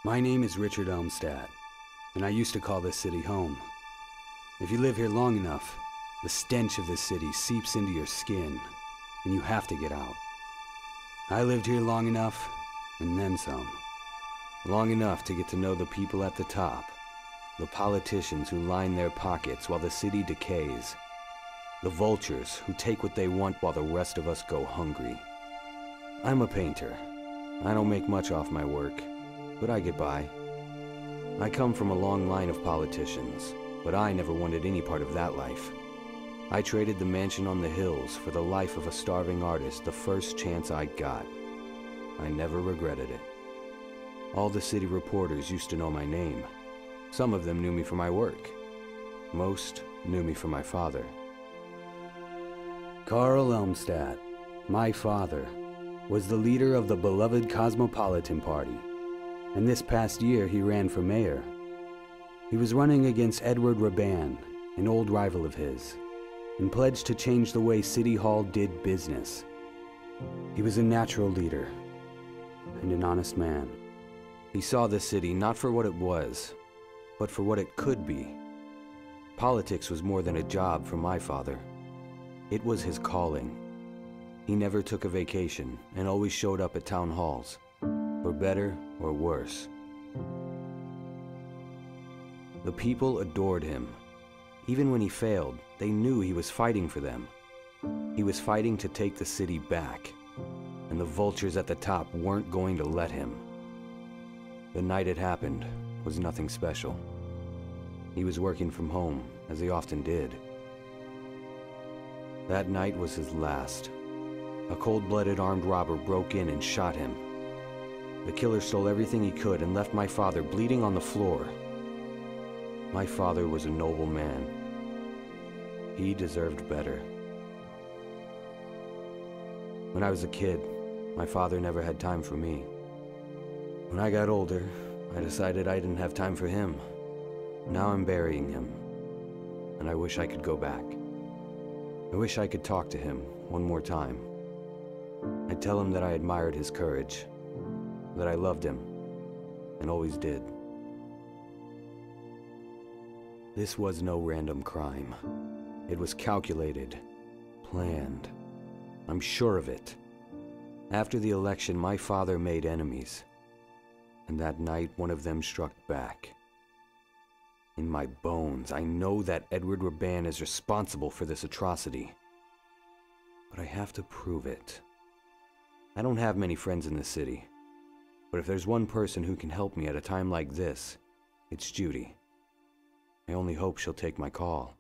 My name is Richard Elmstat, and I used to call this city home. If you live here long enough, the stench of this city seeps into your skin, and you have to get out. I lived here long enough, and then some. Long enough to get to know the people at the top, the politicians who line their pockets while the city decays, the vultures who take what they want while the rest of us go hungry. I'm a painter. I don't make much off my work, but I get by. I come from a long line of politicians, but I never wanted any part of that life. I traded the mansion on the hills for the life of a starving artist the first chance I got. I never regretted it. All the city reporters used to know my name. Some of them knew me for my work. Most knew me for my father. Carl Elmstat, my father, was the leader of the beloved Cosmopolitan Party, and this past year he ran for mayor. He was running against Edward Raban, an old rival of his, and pledged to change the way City Hall did business. He was a natural leader and an honest man. He saw the city not for what it was, but for what it could be. Politics was more than a job for my father. It was his calling. He never took a vacation and always showed up at town halls, for better or worse. The people adored him. Even when he failed, they knew he was fighting for them. He was fighting to take the city back, and the vultures at the top weren't going to let him. The night it happened was nothing special. He was working from home, as he often did. That night was his last. A cold-blooded armed robber broke in and shot him. The killer stole everything he could and left my father bleeding on the floor. My father was a noble man. He deserved better. When I was a kid, my father never had time for me. When I got older, I decided I didn't have time for him. Now I'm burying him, and I wish I could go back. I wish I could talk to him one more time. I'd tell him that I admired his courage, that I loved him, and always did. This was no random crime. It was calculated, planned. I'm sure of it. After the election, my father made enemies, and that night one of them struck back. In my bones, I know that Edward Raban is responsible for this atrocity, but I have to prove it. I don't have many friends in the city, but if there's one person who can help me at a time like this, it's Judy. I only hope she'll take my call.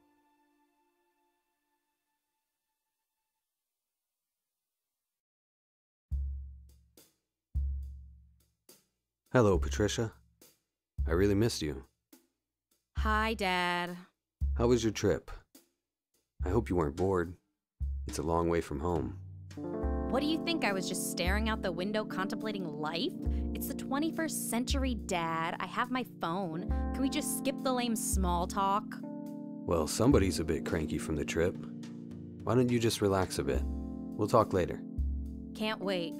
Hello, Patricia. I really missed you. Hi, Dad. How was your trip? I hope you weren't bored. It's a long way from home. What do you think? I was just staring out the window contemplating life? It's the 21st century, Dad. I have my phone. Can we just skip the lame small talk? Well, somebody's a bit cranky from the trip. Why don't you just relax a bit? We'll talk later. Can't wait.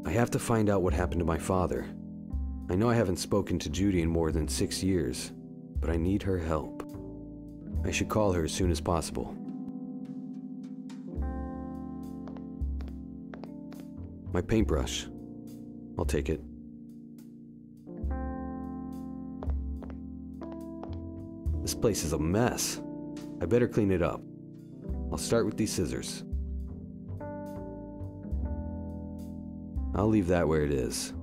I have to find out what happened to my father. I know I haven't spoken to Judy in more than 6 years, but I need her help. I should call her as soon as possible. My paintbrush. I'll take it. This place is a mess. I better clean it up. I'll start with these scissors. I'll leave that where it is.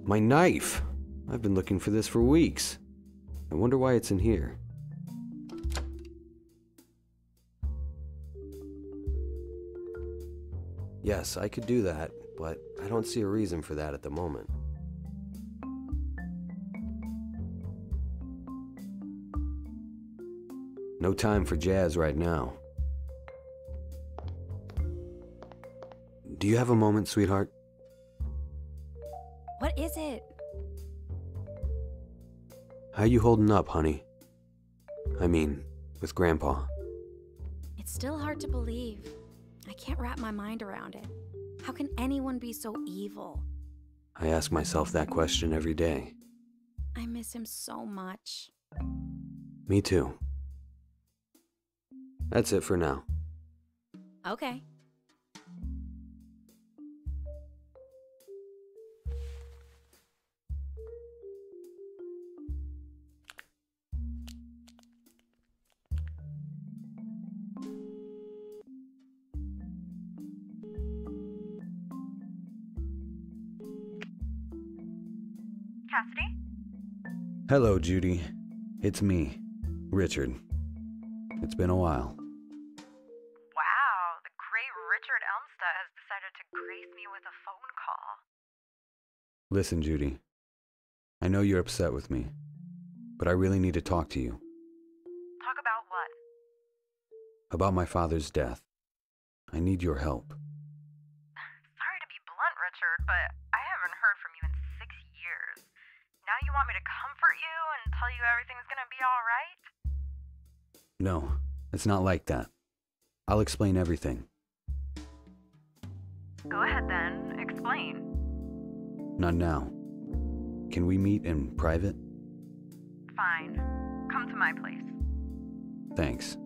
My knife! I've been looking for this for weeks. I wonder why it's in here. Yes, I could do that, but I don't see a reason for that at the moment. No time for jazz right now. Do you have a moment, sweetheart? What is it? How you holding up, honey? I mean, with Grandpa. It's still hard to believe. I can't wrap my mind around it. How can anyone be so evil? I ask myself that question every day. I miss him so much. Me too. That's it for now. Okay. Cassidy? Hello, Judy. It's me, Richard. It's been a while. Wow, the great Richard Elmstat has decided to grace me with a phone call. Listen, Judy. I know you're upset with me, but I really need to talk to you. Talk about what? About my father's death. I need your help. Sorry to be blunt, Richard, but I haven't heard from you in 6 years. Now you want me to comfort you and tell you everything's gonna be alright? No, it's not like that. I'll explain everything. Go ahead then, explain. Not now. Can we meet in private? Fine. Come to my place. Thanks.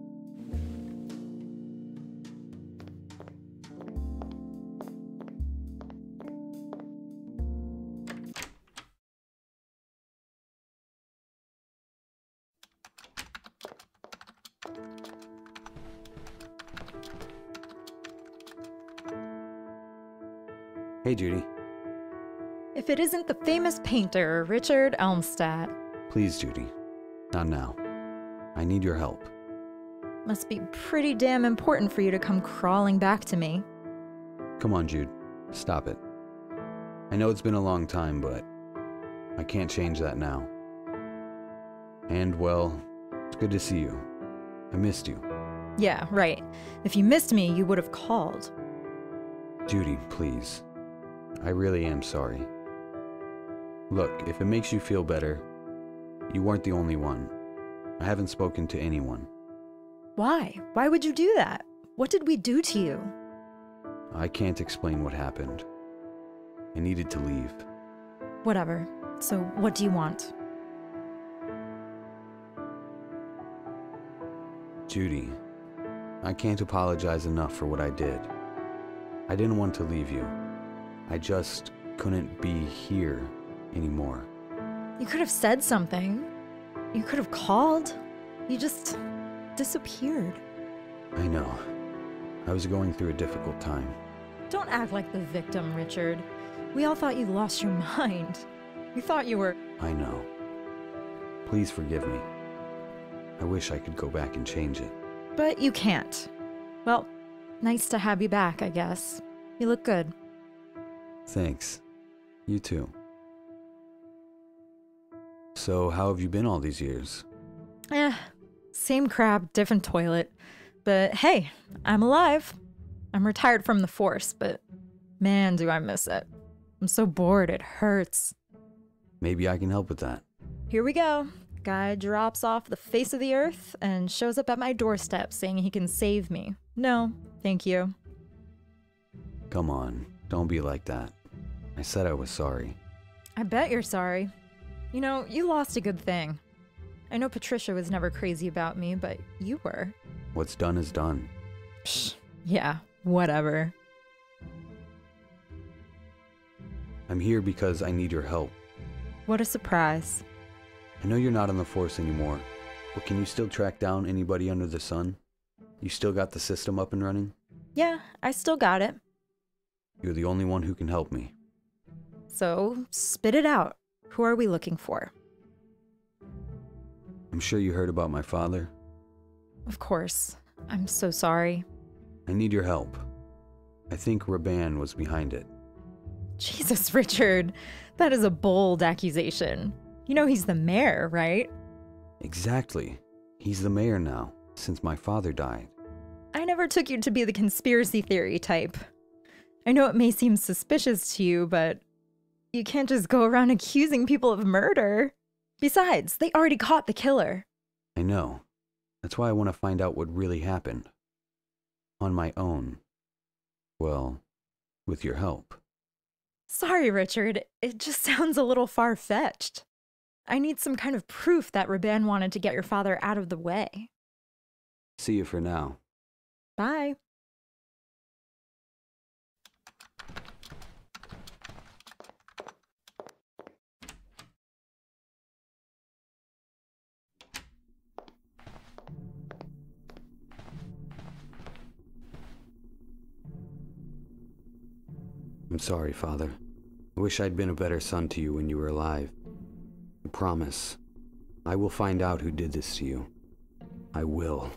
Hey, Judy. If it isn't the famous painter, Richard Elmstat. Please, Judy. Not now. I need your help. Must be pretty damn important for you to come crawling back to me. Come on, Jude. Stop it. I know it's been a long time, but I can't change that now. And, well, it's good to see you. I missed you. Yeah, right. If you missed me, you would have called. Judy, please. I really am sorry. Look, if it makes you feel better, you weren't the only one. I haven't spoken to anyone. Why? Why would you do that? What did we do to you? I can't explain what happened. I needed to leave. Whatever. So what do you want? Judy, I can't apologize enough for what I did. I didn't want to leave you. I just couldn't be here anymore. You could have said something. You could have called. You just disappeared. I know. I was going through a difficult time. Don't act like the victim, Richard. We all thought you lost your mind. We thought you were... I know. Please forgive me. I wish I could go back and change it. But you can't. Well, nice to have you back, I guess. You look good. Thanks. You too. So, how have you been all these years? Same crap, different toilet. But hey, I'm alive. I'm retired from the force, but man, do I miss it. I'm so bored, it hurts. Maybe I can help with that. Here we go. Guy drops off the face of the earth and shows up at my doorstep saying he can save me. No, thank you. Come on, don't be like that. I said I was sorry. I bet you're sorry. You know, you lost a good thing. I know Patricia was never crazy about me, but you were. What's done is done. Psh, yeah, whatever. I'm here because I need your help. What a surprise. I know you're not on the force anymore, but can you still track down anybody under the sun? You still got the system up and running? Yeah, I still got it. You're the only one who can help me. So, spit it out. Who are we looking for? I'm sure you heard about my father. Of course. I'm so sorry. I need your help. I think Raban was behind it. Jesus, Richard. That is a bold accusation. You know he's the mayor, right? Exactly. He's the mayor now, since my father died. I never took you to be the conspiracy theory type. I know it may seem suspicious to you, but you can't just go around accusing people of murder. Besides, they already caught the killer. I know. That's why I want to find out what really happened. On my own. Well, with your help. Sorry, Richard. It just sounds a little far-fetched. I need some kind of proof that Raban wanted to get your father out of the way. See you for now. Bye. I'm sorry, Father. I wish I'd been a better son to you when you were alive. I promise. I will find out who did this to you. I will.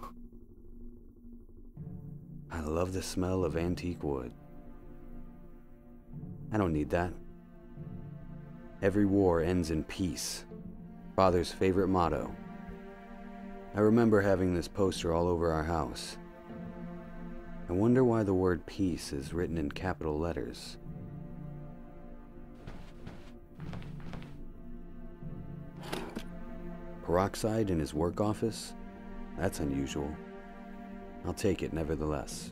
I love the smell of antique wood. I don't need that. Every war ends in peace. Father's favorite motto. I remember having this poster all over our house. I wonder why the word peace is written in capital letters. Peroxide in his work office? That's unusual. I'll take it nevertheless.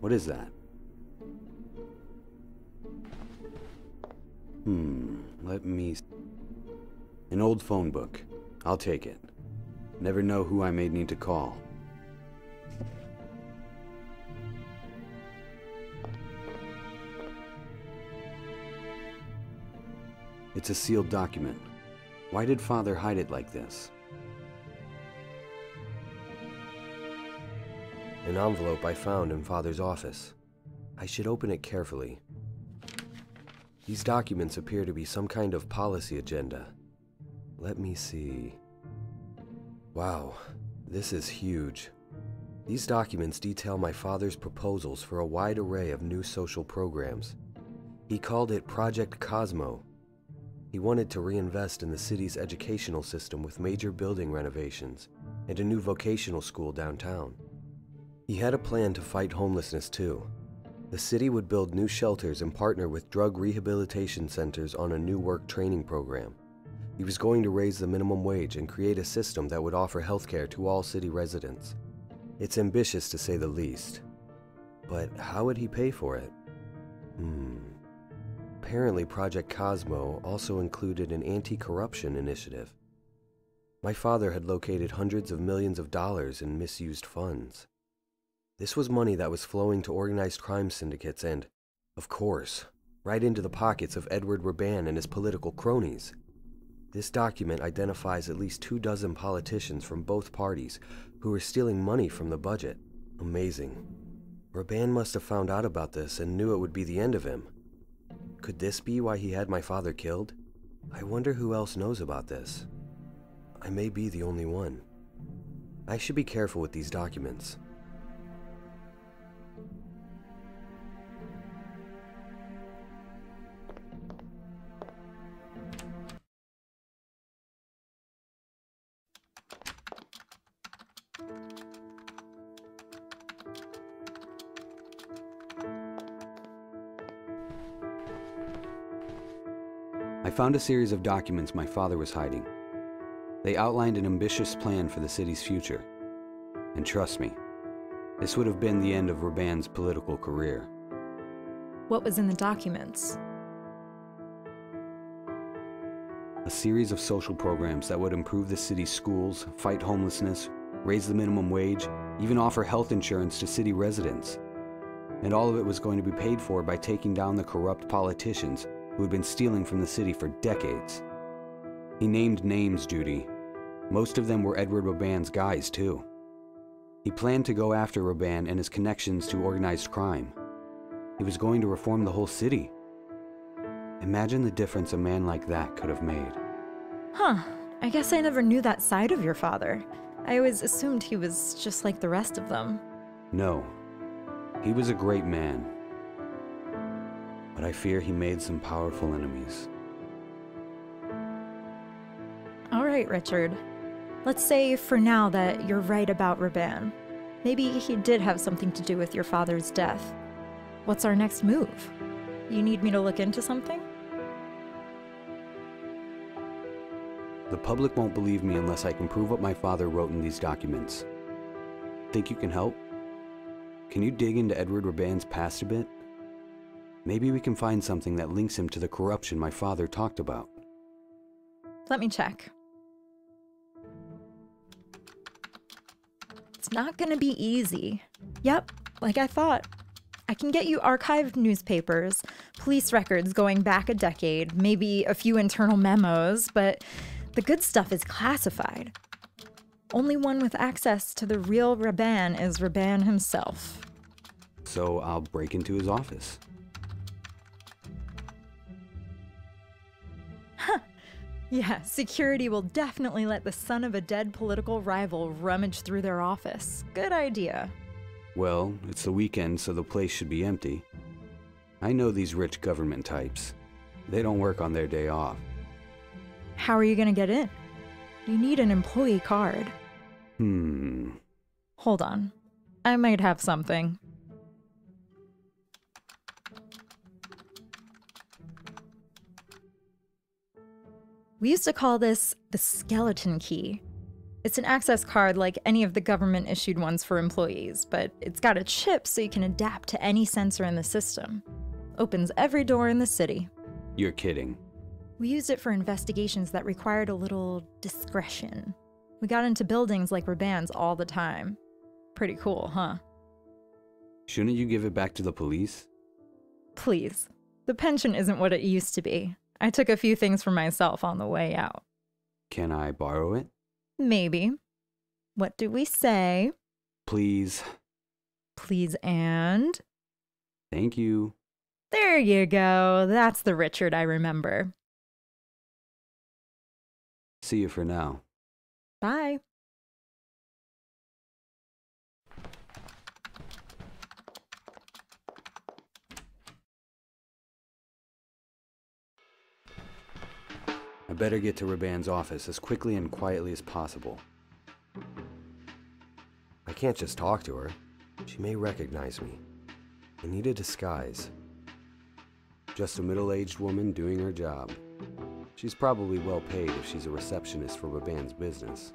What is that? Let me... An old phone book. I'll take it. Never know who I may need to call. It's a sealed document. Why did Father hide it like this? An envelope I found in Father's office. I should open it carefully. These documents appear to be some kind of policy agenda. Let me see. Wow, this is huge. These documents detail my father's proposals for a wide array of new social programs. He called it Project Cosmo. He wanted to reinvest in the city's educational system with major building renovations and a new vocational school downtown. He had a plan to fight homelessness too. The city would build new shelters and partner with drug rehabilitation centers on a new work training program. He was going to raise the minimum wage and create a system that would offer healthcare to all city residents. It's ambitious to say the least. But how would he pay for it? Apparently Project Cosmo also included an anti-corruption initiative. My father had located hundreds of millions of dollars in misused funds. This was money that was flowing to organized crime syndicates and, of course, right into the pockets of Edward Raban and his political cronies. This document identifies at least 24 politicians from both parties who were stealing money from the budget. Amazing. Raban must have found out about this and knew it would be the end of him. Could this be why he had my father killed? I wonder who else knows about this. I may be the only one. I should be careful with these documents. I found a series of documents my father was hiding. They outlined an ambitious plan for the city's future. And trust me, This would have been the end of Raban's political career. What was in the documents? A series of social programs that would improve the city's schools, fight homelessness, raise the minimum wage, even offer health insurance to city residents. And all of it was going to be paid for by taking down the corrupt politicians who had been stealing from the city for decades. He named names, Judy. Most of them were Edward Raban's guys, too. He planned to go after Raban and his connections to organized crime. He was going to reform the whole city. Imagine the difference a man like that could have made. Huh, I guess I never knew that side of your father. I always assumed he was just like the rest of them. No, he was a great man. But I fear he made some powerful enemies. All right, Richard. Let's say for now that you're right about Raban. Maybe he did have something to do with your father's death. What's our next move? You need me to look into something? The public won't believe me unless I can prove what my father wrote in these documents. Think you can help? Can you dig into Edward Raban's past a bit? Maybe we can find something that links him to the corruption my father talked about. Let me check. It's not gonna be easy. Yep, like I thought. I can get you archived newspapers, police records going back a decade, maybe a few internal memos, but the good stuff is classified. Only one with access to the real Raban is Raban himself. So I'll break into his office. Yeah, security will definitely let the son of a dead political rival rummage through their office. Good idea. Well, it's the weekend, so the place should be empty. I know these rich government types. They don't work on their day off. How are you gonna get in? You need an employee card. Hold on. I might have something. We used to call this the skeleton key. It's an access card like any of the government-issued ones for employees, but it's got a chip so you can adapt to any sensor in the system. Opens every door in the city. You're kidding. We used it for investigations that required a little discretion. We got into buildings like Raban's all the time. Pretty cool, huh? Shouldn't you give it back to the police? Please. The pension isn't what it used to be. I took a few things for myself on the way out. Can I borrow it? Maybe. What do we say? Please. Please and? Thank you. There you go. That's the Richard I remember. See you for now. Bye. I better get to Raban's office as quickly and quietly as possible. I can't just talk to her. She may recognize me. I need a disguise. Just a middle-aged woman doing her job. She's probably well paid if she's a receptionist for Raban's business.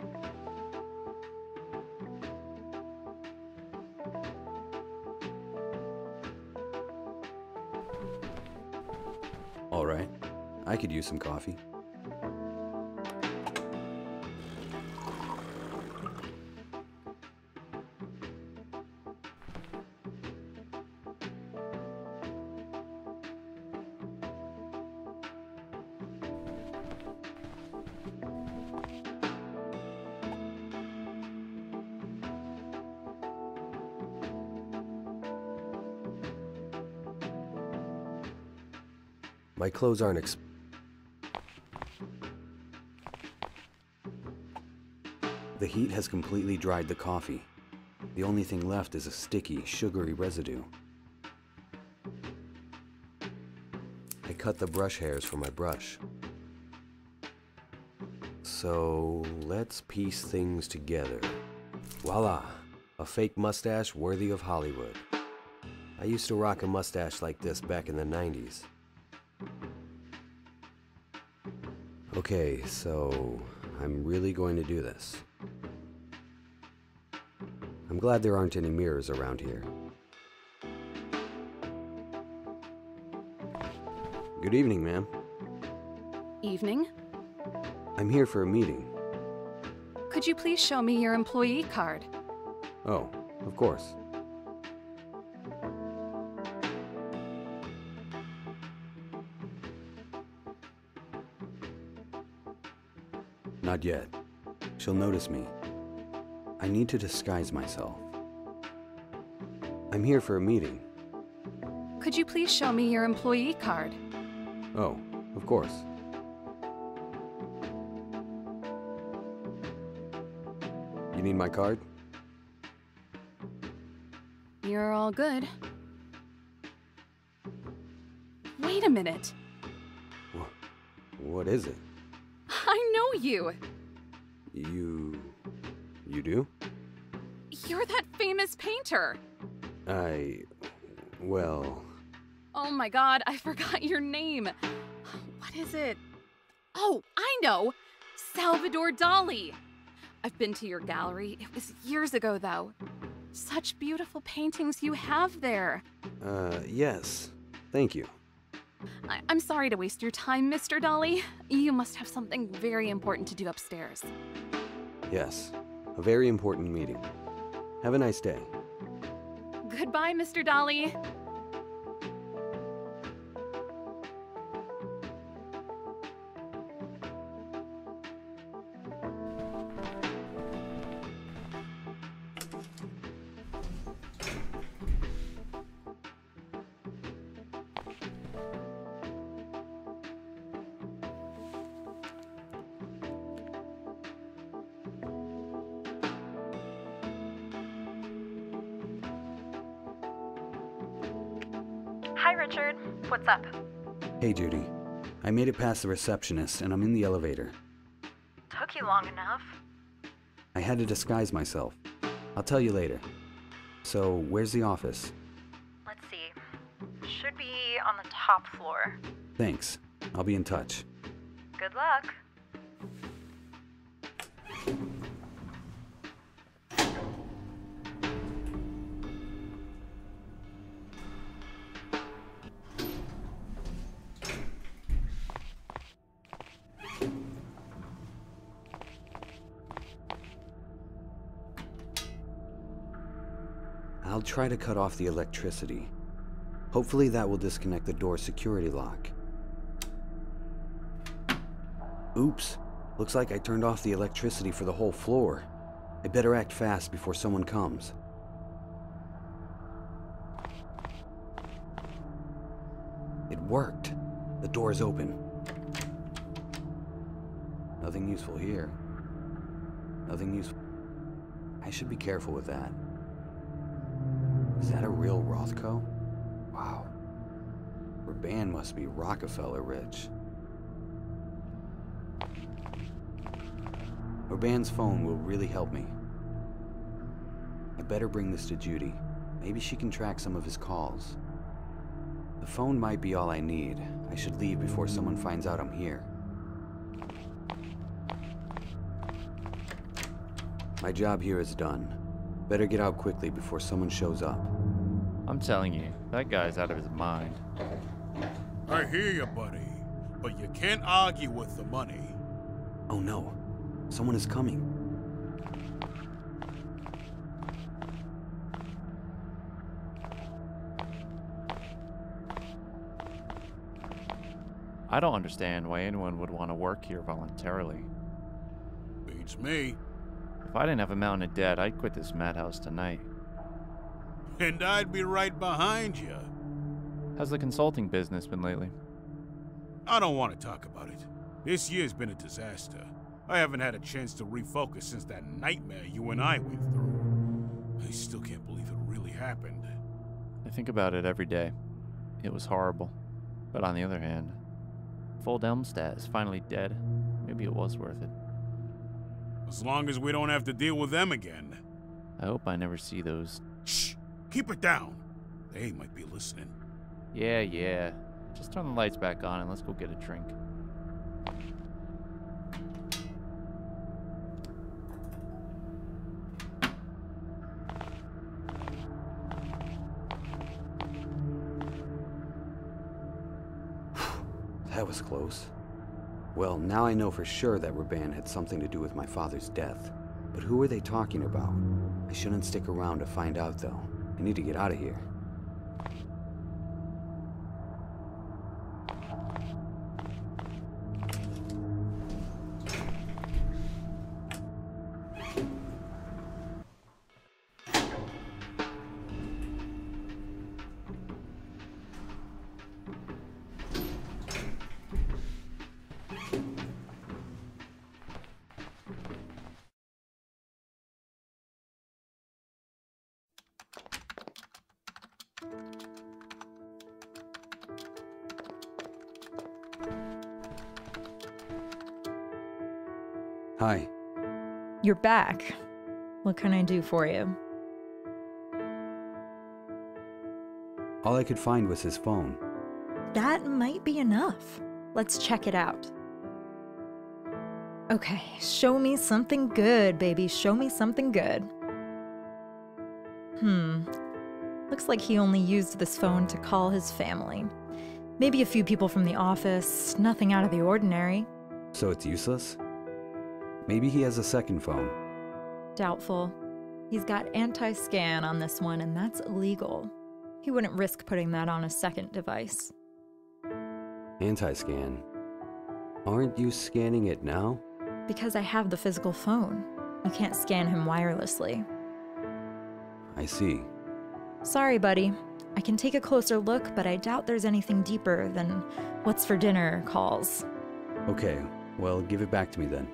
All right, I could use some coffee. My clothes aren't The heat has completely dried the coffee. The only thing left is a sticky, sugary residue. I cut the brush hairs from my brush. So let's piece things together. Voila! A fake mustache worthy of Hollywood. I used to rock a mustache like this back in the 90s. Okay, so I'm really going to do this. I'm glad there aren't any mirrors around here. Good evening, ma'am. Evening. I'm here for a meeting. Could you please show me your employee card? Oh, of course. Not yet. She'll notice me. I need to disguise myself. I'm here for a meeting. Could you please show me your employee card? Oh, of course. You need my card? You're all good. Wait a minute. What is it? I know you. You do? You're that famous painter. Well... Oh my god, I forgot your name. What is it? Oh, I know! Salvador Dali! I've been to your gallery. It was years ago, though. Such beautiful paintings you have there. Yes. Thank you. I'm sorry to waste your time, Mr. Dali. You must have something very important to do upstairs. Yes. A very important meeting. Have a nice day. Goodbye, Mr. Dali. Hi, Richard. What's up? Hey, Judy. I made it past the receptionist, and I'm in the elevator. Took you long enough. I had to disguise myself. I'll tell you later. So, where's the office? Let's see. Should be on the top floor. Thanks. I'll be in touch. Good luck. I'll try to cut off the electricity. Hopefully that will disconnect the door's security lock. Oops. Looks like I turned off the electricity for the whole floor. I better act fast before someone comes. It worked. The door's open. Nothing useful here. Nothing useful. I should be careful with that. Is that a real Rothko? Wow. Raban must be Rockefeller rich. Raban's phone will really help me. I better bring this to Judy. Maybe she can track some of his calls. The phone might be all I need. I should leave before someone finds out I'm here. My job here is done. Better get out quickly before someone shows up. I'm telling you, that guy's out of his mind. I hear you, buddy, but you can't argue with the money. Oh no, someone is coming. I don't understand why anyone would want to work here voluntarily. Beats me. If I didn't have a mountain of debt, I'd quit this madhouse tonight. And I'd be right behind you. How's the consulting business been lately? I don't want to talk about it. This year's been a disaster. I haven't had a chance to refocus since that nightmare you and I went through. I still can't believe it really happened. I think about it every day. It was horrible. But on the other hand, if old Elmstat is finally dead, maybe it was worth it. As long as we don't have to deal with them again. I hope I never see those. Shh! Keep it down. They might be listening. Yeah. Just turn the lights back on and let's go get a drink. That was close. Well, now I know for sure that Raban had something to do with my father's death. But who are they talking about? I shouldn't stick around to find out, though. I need to get out of here. Hi. You're back. What can I do for you? All I could find was his phone. That might be enough. Let's check it out. Okay, show me something good, baby. Show me something good. Looks like he only used this phone to call his family. Maybe a few people from the office, nothing out of the ordinary. So it's useless? Maybe he has a second phone. Doubtful. He's got anti-scan on this one, and that's illegal. He wouldn't risk putting that on a second device. Anti-scan? Aren't you scanning it now? Because I have the physical phone. You can't scan him wirelessly. I see. Sorry, buddy. I can take a closer look, but I doubt there's anything deeper than what's for dinner calls. Okay, well, give it back to me then.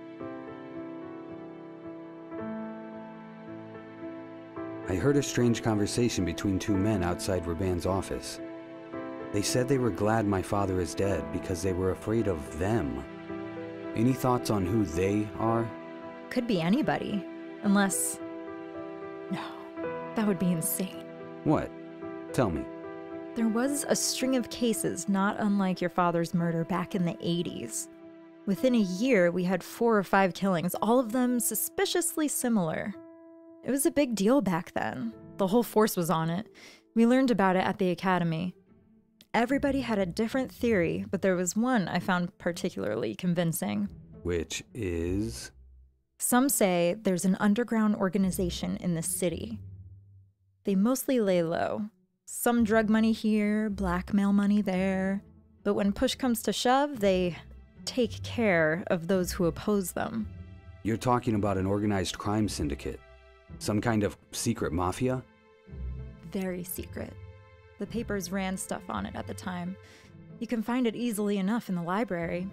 I heard a strange conversation between two men outside Raban's office. They said they were glad my father is dead because they were afraid of them. Any thoughts on who they are? Could be anybody. Unless... No, that would be insane. What? Tell me. There was a string of cases not unlike your father's murder back in the 80s. Within a year, we had 4 or 5 killings, all of them suspiciously similar. It was a big deal back then. The whole force was on it. We learned about it at the academy. Everybody had a different theory, but there was one I found particularly convincing. Which is? Some say there's an underground organization in the city. They mostly lay low. Some drug money here, blackmail money there. But when push comes to shove, they take care of those who oppose them. You're talking about an organized crime syndicate. Some kind of secret mafia? Very secret. The papers ran stuff on it at the time. You can find it easily enough in the library.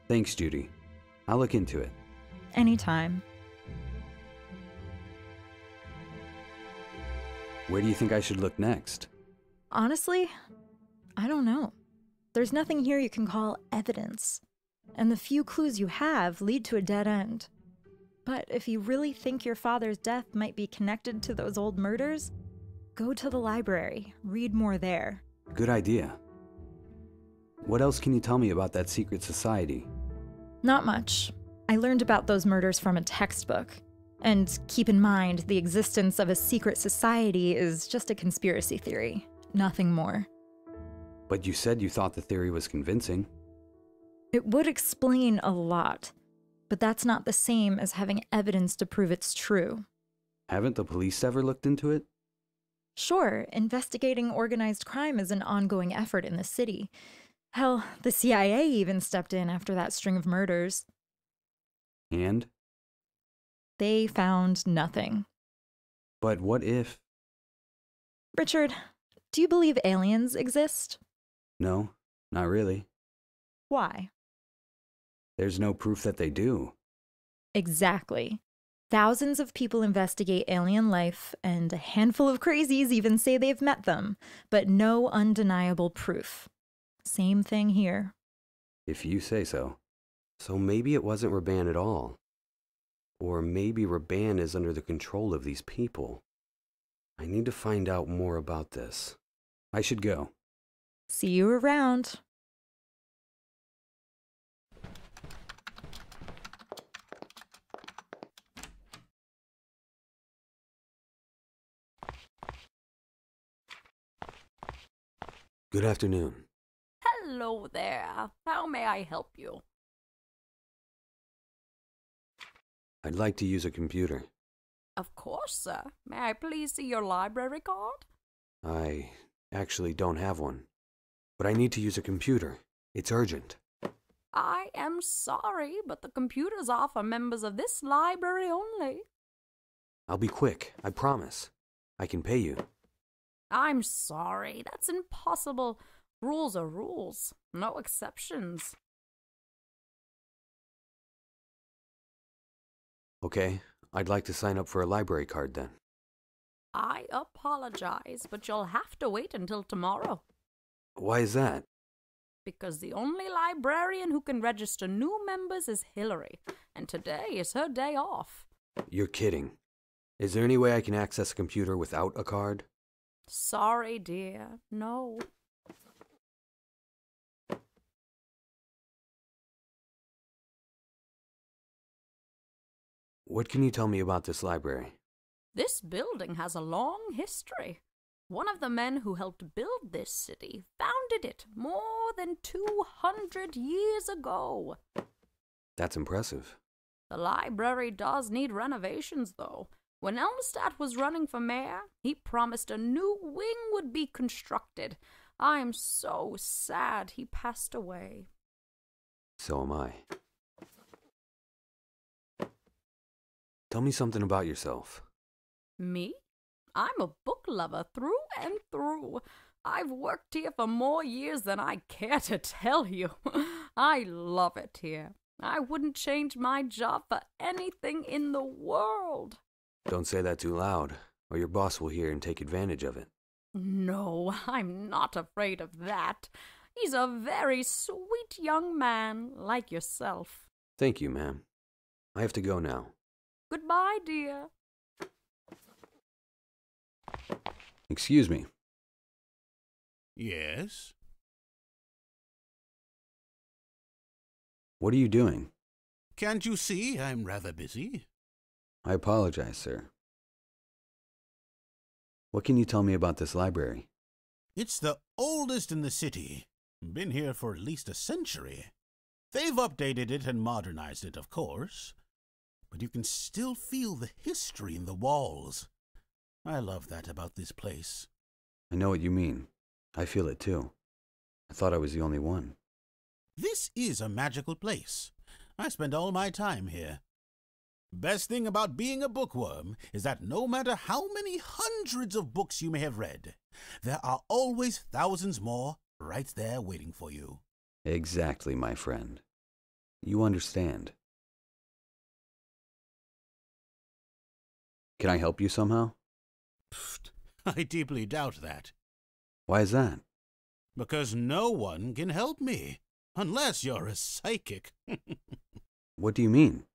Thanks, Judy. I'll look into it. Anytime. Where do you think I should look next? Honestly, I don't know. There's nothing here you can call evidence. And the few clues you have lead to a dead end. But if you really think your father's death might be connected to those old murders, go to the library, read more there. Good idea. What else can you tell me about that secret society? Not much. I learned about those murders from a textbook. And keep in mind, the existence of a secret society is just a conspiracy theory, nothing more. But you said you thought the theory was convincing. It would explain a lot, but that's not the same as having evidence to prove it's true. Haven't the police ever looked into it? Sure, investigating organized crime is an ongoing effort in the city. Hell, the CIA even stepped in after that string of murders. And? They found nothing. But what if... Richard, do you believe aliens exist? No, not really. Why? There's no proof that they do. Exactly. Thousands of people investigate alien life, and a handful of crazies even say they've met them, but no undeniable proof. Same thing here. If you say so. So maybe it wasn't Raban at all. Or maybe Raban is under the control of these people. I need to find out more about this. I should go. See you around. Good afternoon. Hello there. How may I help you? I'd like to use a computer. Of course, sir. May I please see your library card? I actually don't have one. But I need to use a computer. It's urgent. I am sorry, but the computers are for members of this library only. I'll be quick, I promise. I can pay you. I'm sorry, that's impossible. Rules are rules, no exceptions. Okay, I'd like to sign up for a library card then. I apologize, but you'll have to wait until tomorrow. Why is that? Because the only librarian who can register new members is Hillary, and today is her day off. You're kidding. Is there any way I can access a computer without a card? Sorry, dear. No. What can you tell me about this library? This building has a long history. One of the men who helped build this city founded it more than 200 years ago. That's impressive. The library does need renovations, though. When Elmstat was running for mayor, he promised a new wing would be constructed. I'm so sad he passed away. So am I. Tell me something about yourself. Me? I'm a book lover through and through. I've worked here for more years than I care to tell you. I love it here. I wouldn't change my job for anything in the world. Don't say that too loud, or your boss will hear and take advantage of it. No, I'm not afraid of that. He's a very sweet young man, like yourself. Thank you, ma'am. I have to go now. Goodbye, dear. Excuse me. Yes? What are you doing? Can't you see I'm rather busy? I apologize, sir. What can you tell me about this library? It's the oldest in the city. Been here for at least a century. They've updated it and modernized it, of course. But you can still feel the history in the walls. I love that about this place. I know what you mean. I feel it too. I thought I was the only one. This is a magical place. I spend all my time here. Best thing about being a bookworm is that no matter how many hundreds of books you may have read, there are always thousands more right there waiting for you. Exactly, my friend. You understand. Can I help you somehow? Pfft, I deeply doubt that. Why is that? Because no one can help me, unless you're a psychic. What do you mean?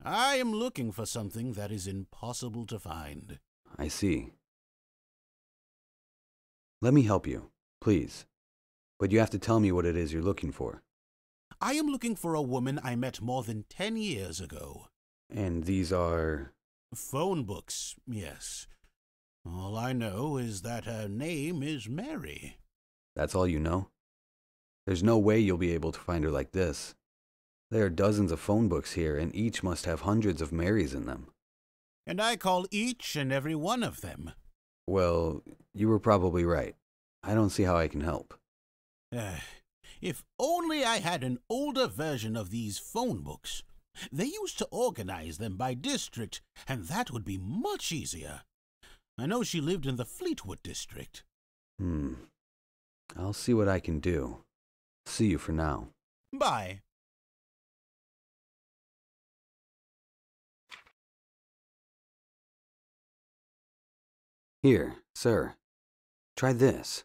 I am looking for something that is impossible to find. I see. Let me help you, please. But you have to tell me what it is you're looking for. I am looking for a woman I met more than 10 years ago. And these are... Phone books, yes. All I know is that her name is Mary. That's all you know? There's no way you'll be able to find her like this. There are dozens of phone books here, and each must have hundreds of Marys in them. And I call each and every one of them. Well, you were probably right. I don't see how I can help. If only I had an older version of these phone books. They used to organize them by district, and that would be much easier. I know she lived in the Fleetwood district. I'll see what I can do. See you for now. Bye. Here, sir. Try this.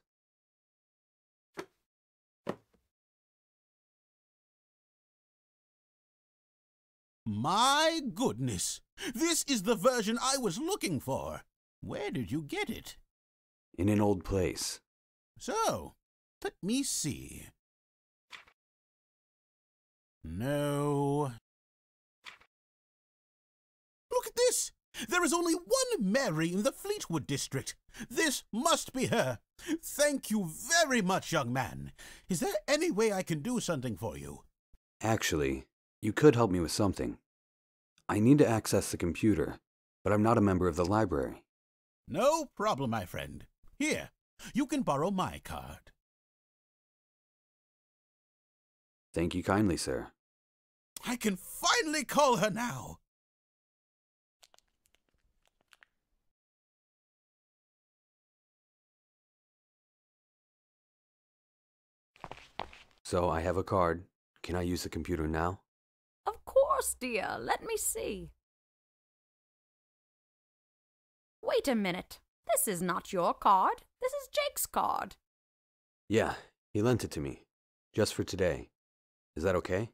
My goodness! This is the version I was looking for. Where did you get it? In an old place. So, let me see. No. Look at this! There is only one Mary in the Fleetwood district. This must be her. Thank you very much, young man. Is there any way I can do something for you? Actually, you could help me with something. I need to access the computer, but I'm not a member of the library. No problem, my friend. Here, you can borrow my card. Thank you kindly, sir. I can finally call her now. So I have a card. Can I use the computer now? Of course, dear. Let me see. Wait a minute. This is not your card. This is Jake's card. Yeah, he lent it to me. Just for today. Is that okay?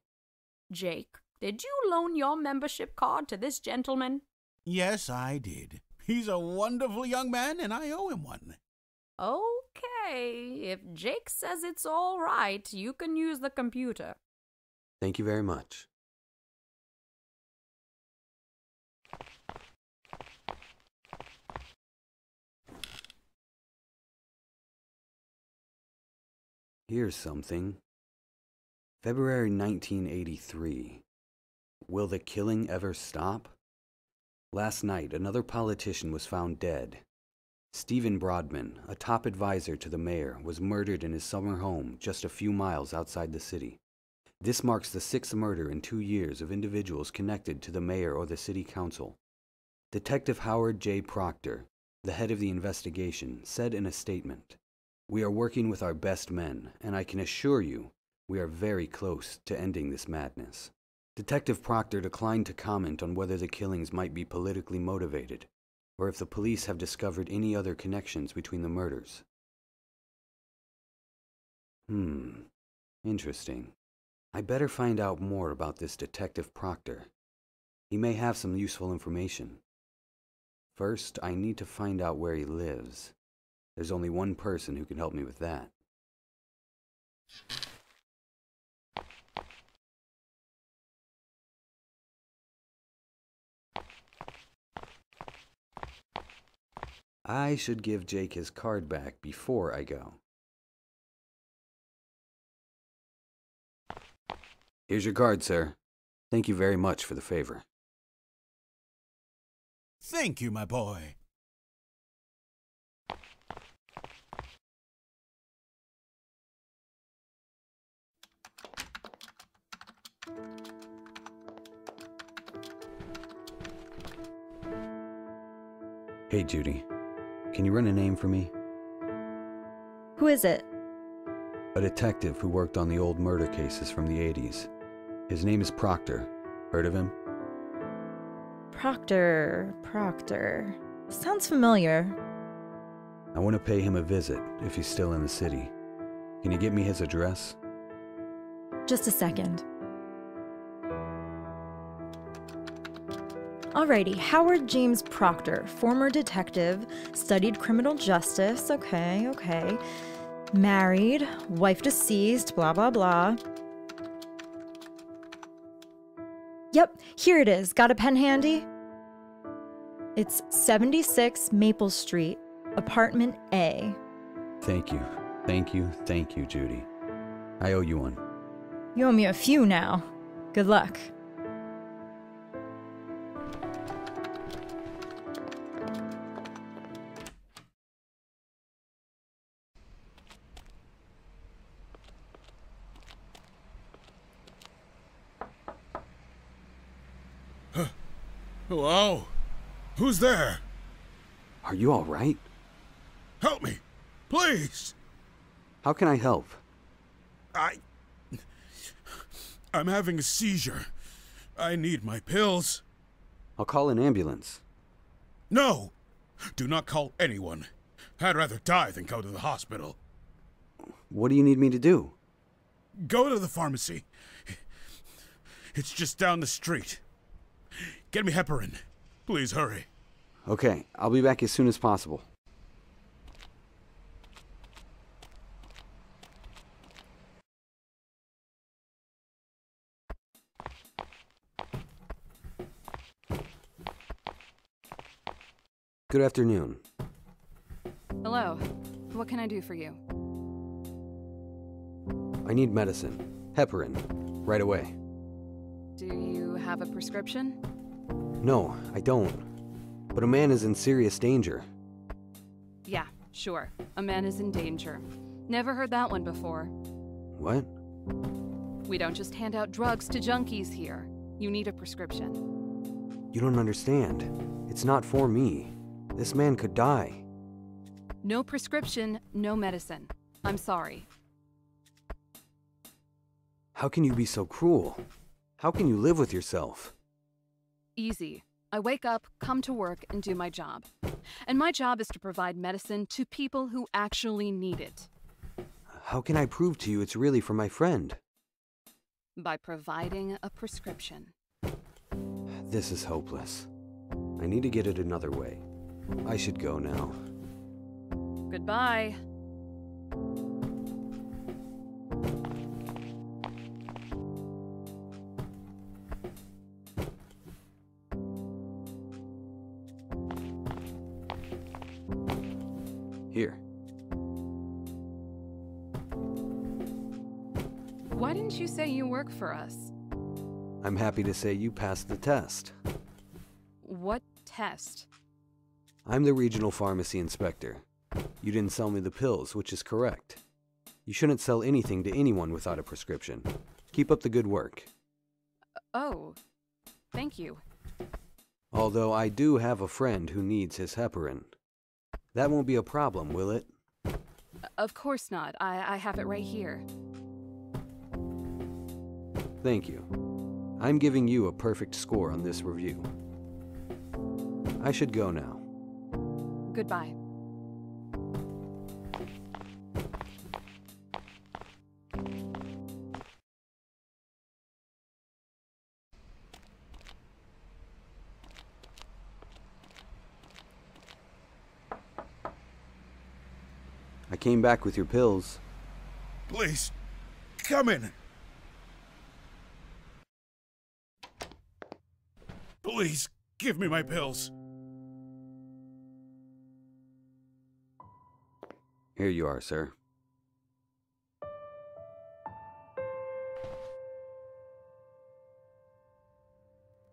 Jake, did you loan your membership card to this gentleman? Yes, I did. He's a wonderful young man, and I owe him one. Okay, if Jake says it's all right, you can use the computer. Thank you very much. Here's something. February 1983. Will the killing ever stop? Last night, another politician was found dead. Stephen Broadman, a top advisor to the mayor, was murdered in his summer home just a few miles outside the city. This marks the 6th murder in 2 years of individuals connected to the mayor or the city council. Detective Howard J. Proctor, the head of the investigation, said in a statement, "We are working with our best men, and I can assure you we are very close to ending this madness." Detective Proctor declined to comment on whether the killings might be politically motivated, or if the police have discovered any other connections between the murders. Interesting. I better find out more about this Detective Proctor. He may have some useful information. First, I need to find out where he lives. There's only one person who can help me with that. I should give Jake his card back before I go. Here's your card, sir. Thank you very much for the favor. Thank you, my boy. Hey, Judy. Can you run a name for me? Who is it? A detective who worked on the old murder cases from the 80s. His name is Proctor. Heard of him? Proctor. Sounds familiar. I want to pay him a visit if he's still in the city. Can you get me his address? Just a second. Alrighty, Howard James Proctor, former detective, studied criminal justice, okay. Married, wife deceased, blah, blah, blah. Yep, here it is. Got a pen handy? It's 76 Maple Street, apartment A. Thank you, Judy. I owe you one. You owe me a few now. Good luck. Hello? Who's there? Are you all right? Help me, please. How can I help? I'm having a seizure. I need my pills. I'll call an ambulance. No! Do not call anyone. I'd rather die than go to the hospital. What do you need me to do? Go to the pharmacy. It's just down the street. Get me heparin. Please hurry. Okay, I'll be back as soon as possible. Good afternoon. Hello. What can I do for you? I need medicine. Heparin. Right away. Do you have a prescription? No, I don't. But a man is in serious danger. Yeah, sure. A man is in danger. Never heard that one before. What? We don't just hand out drugs to junkies here. You need a prescription. You don't understand. It's not for me. This man could die. No prescription, no medicine. I'm sorry. How can you be so cruel? How can you live with yourself? Easy. I wake up, come to work, and do my job. And my job is to provide medicine to people who actually need it. How can I prove to you it's really for my friend? By providing a prescription. This is hopeless. I need to get it another way. I should go now. Goodbye. Here. Why didn't you say you work for us? I'm happy to say you passed the test. What test? I'm the regional pharmacy inspector. You didn't sell me the pills, which is correct. You shouldn't sell anything to anyone without a prescription. Keep up the good work. Oh, thank you. Although I do have a friend who needs his heparin. That won't be a problem, will it? Of course not. I have it right here. Thank you. I'm giving you a perfect score on this review. I should go now. Goodbye. I came back with your pills. Please, come in. Please, give me my pills. Here you are, sir.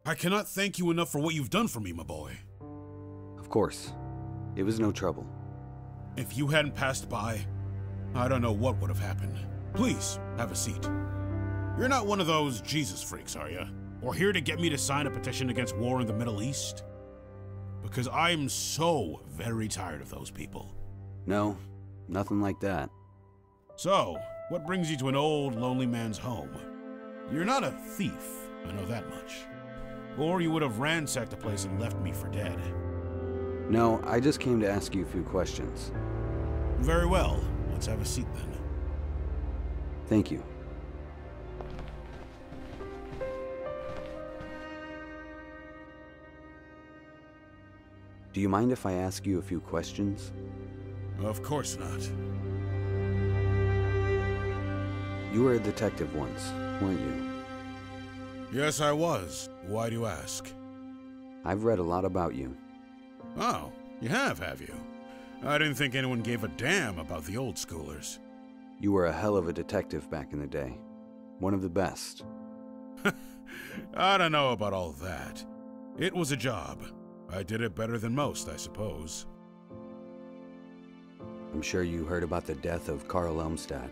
I cannot thank you enough for what you've done for me, my boy. Of course. It was no trouble. If you hadn't passed by, I don't know what would have happened. Please, have a seat. You're not one of those Jesus freaks, are you? Or here to get me to sign a petition against war in the Middle East? Because I'm so very tired of those people. No, nothing like that. So, what brings you to an old, lonely man's home? You're not a thief, I know that much. Or you would have ransacked the place and left me for dead. No, I just came to ask you a few questions. Very well. Let's have a seat then. Thank you. Do you mind if I ask you a few questions? Of course not. You were a detective once, weren't you? Yes, I was. Why do you ask? I've read a lot about you. Oh, you have you? I didn't think anyone gave a damn about the old schoolers. You were a hell of a detective back in the day. One of the best. I don't know about all that. It was a job. I did it better than most, I suppose. I'm sure you heard about the death of Carl Elmstat.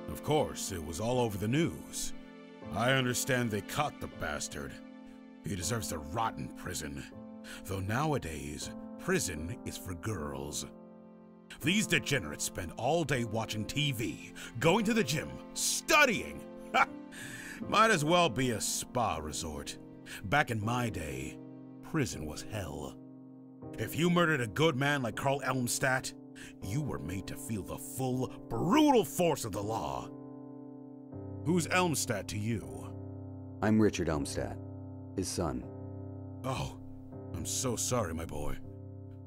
Of course, it was all over the news. I understand they caught the bastard. He deserves to rot in prison. Though nowadays, prison is for girls. These degenerates spend all day watching TV, going to the gym, studying. Ha! Might as well be a spa resort. Back in my day, prison was hell. If you murdered a good man like Carl Elmstat, you were made to feel the full, brutal force of the law. Who's Elmstat to you? I'm Richard Elmstat, his son. Oh, I'm so sorry, my boy.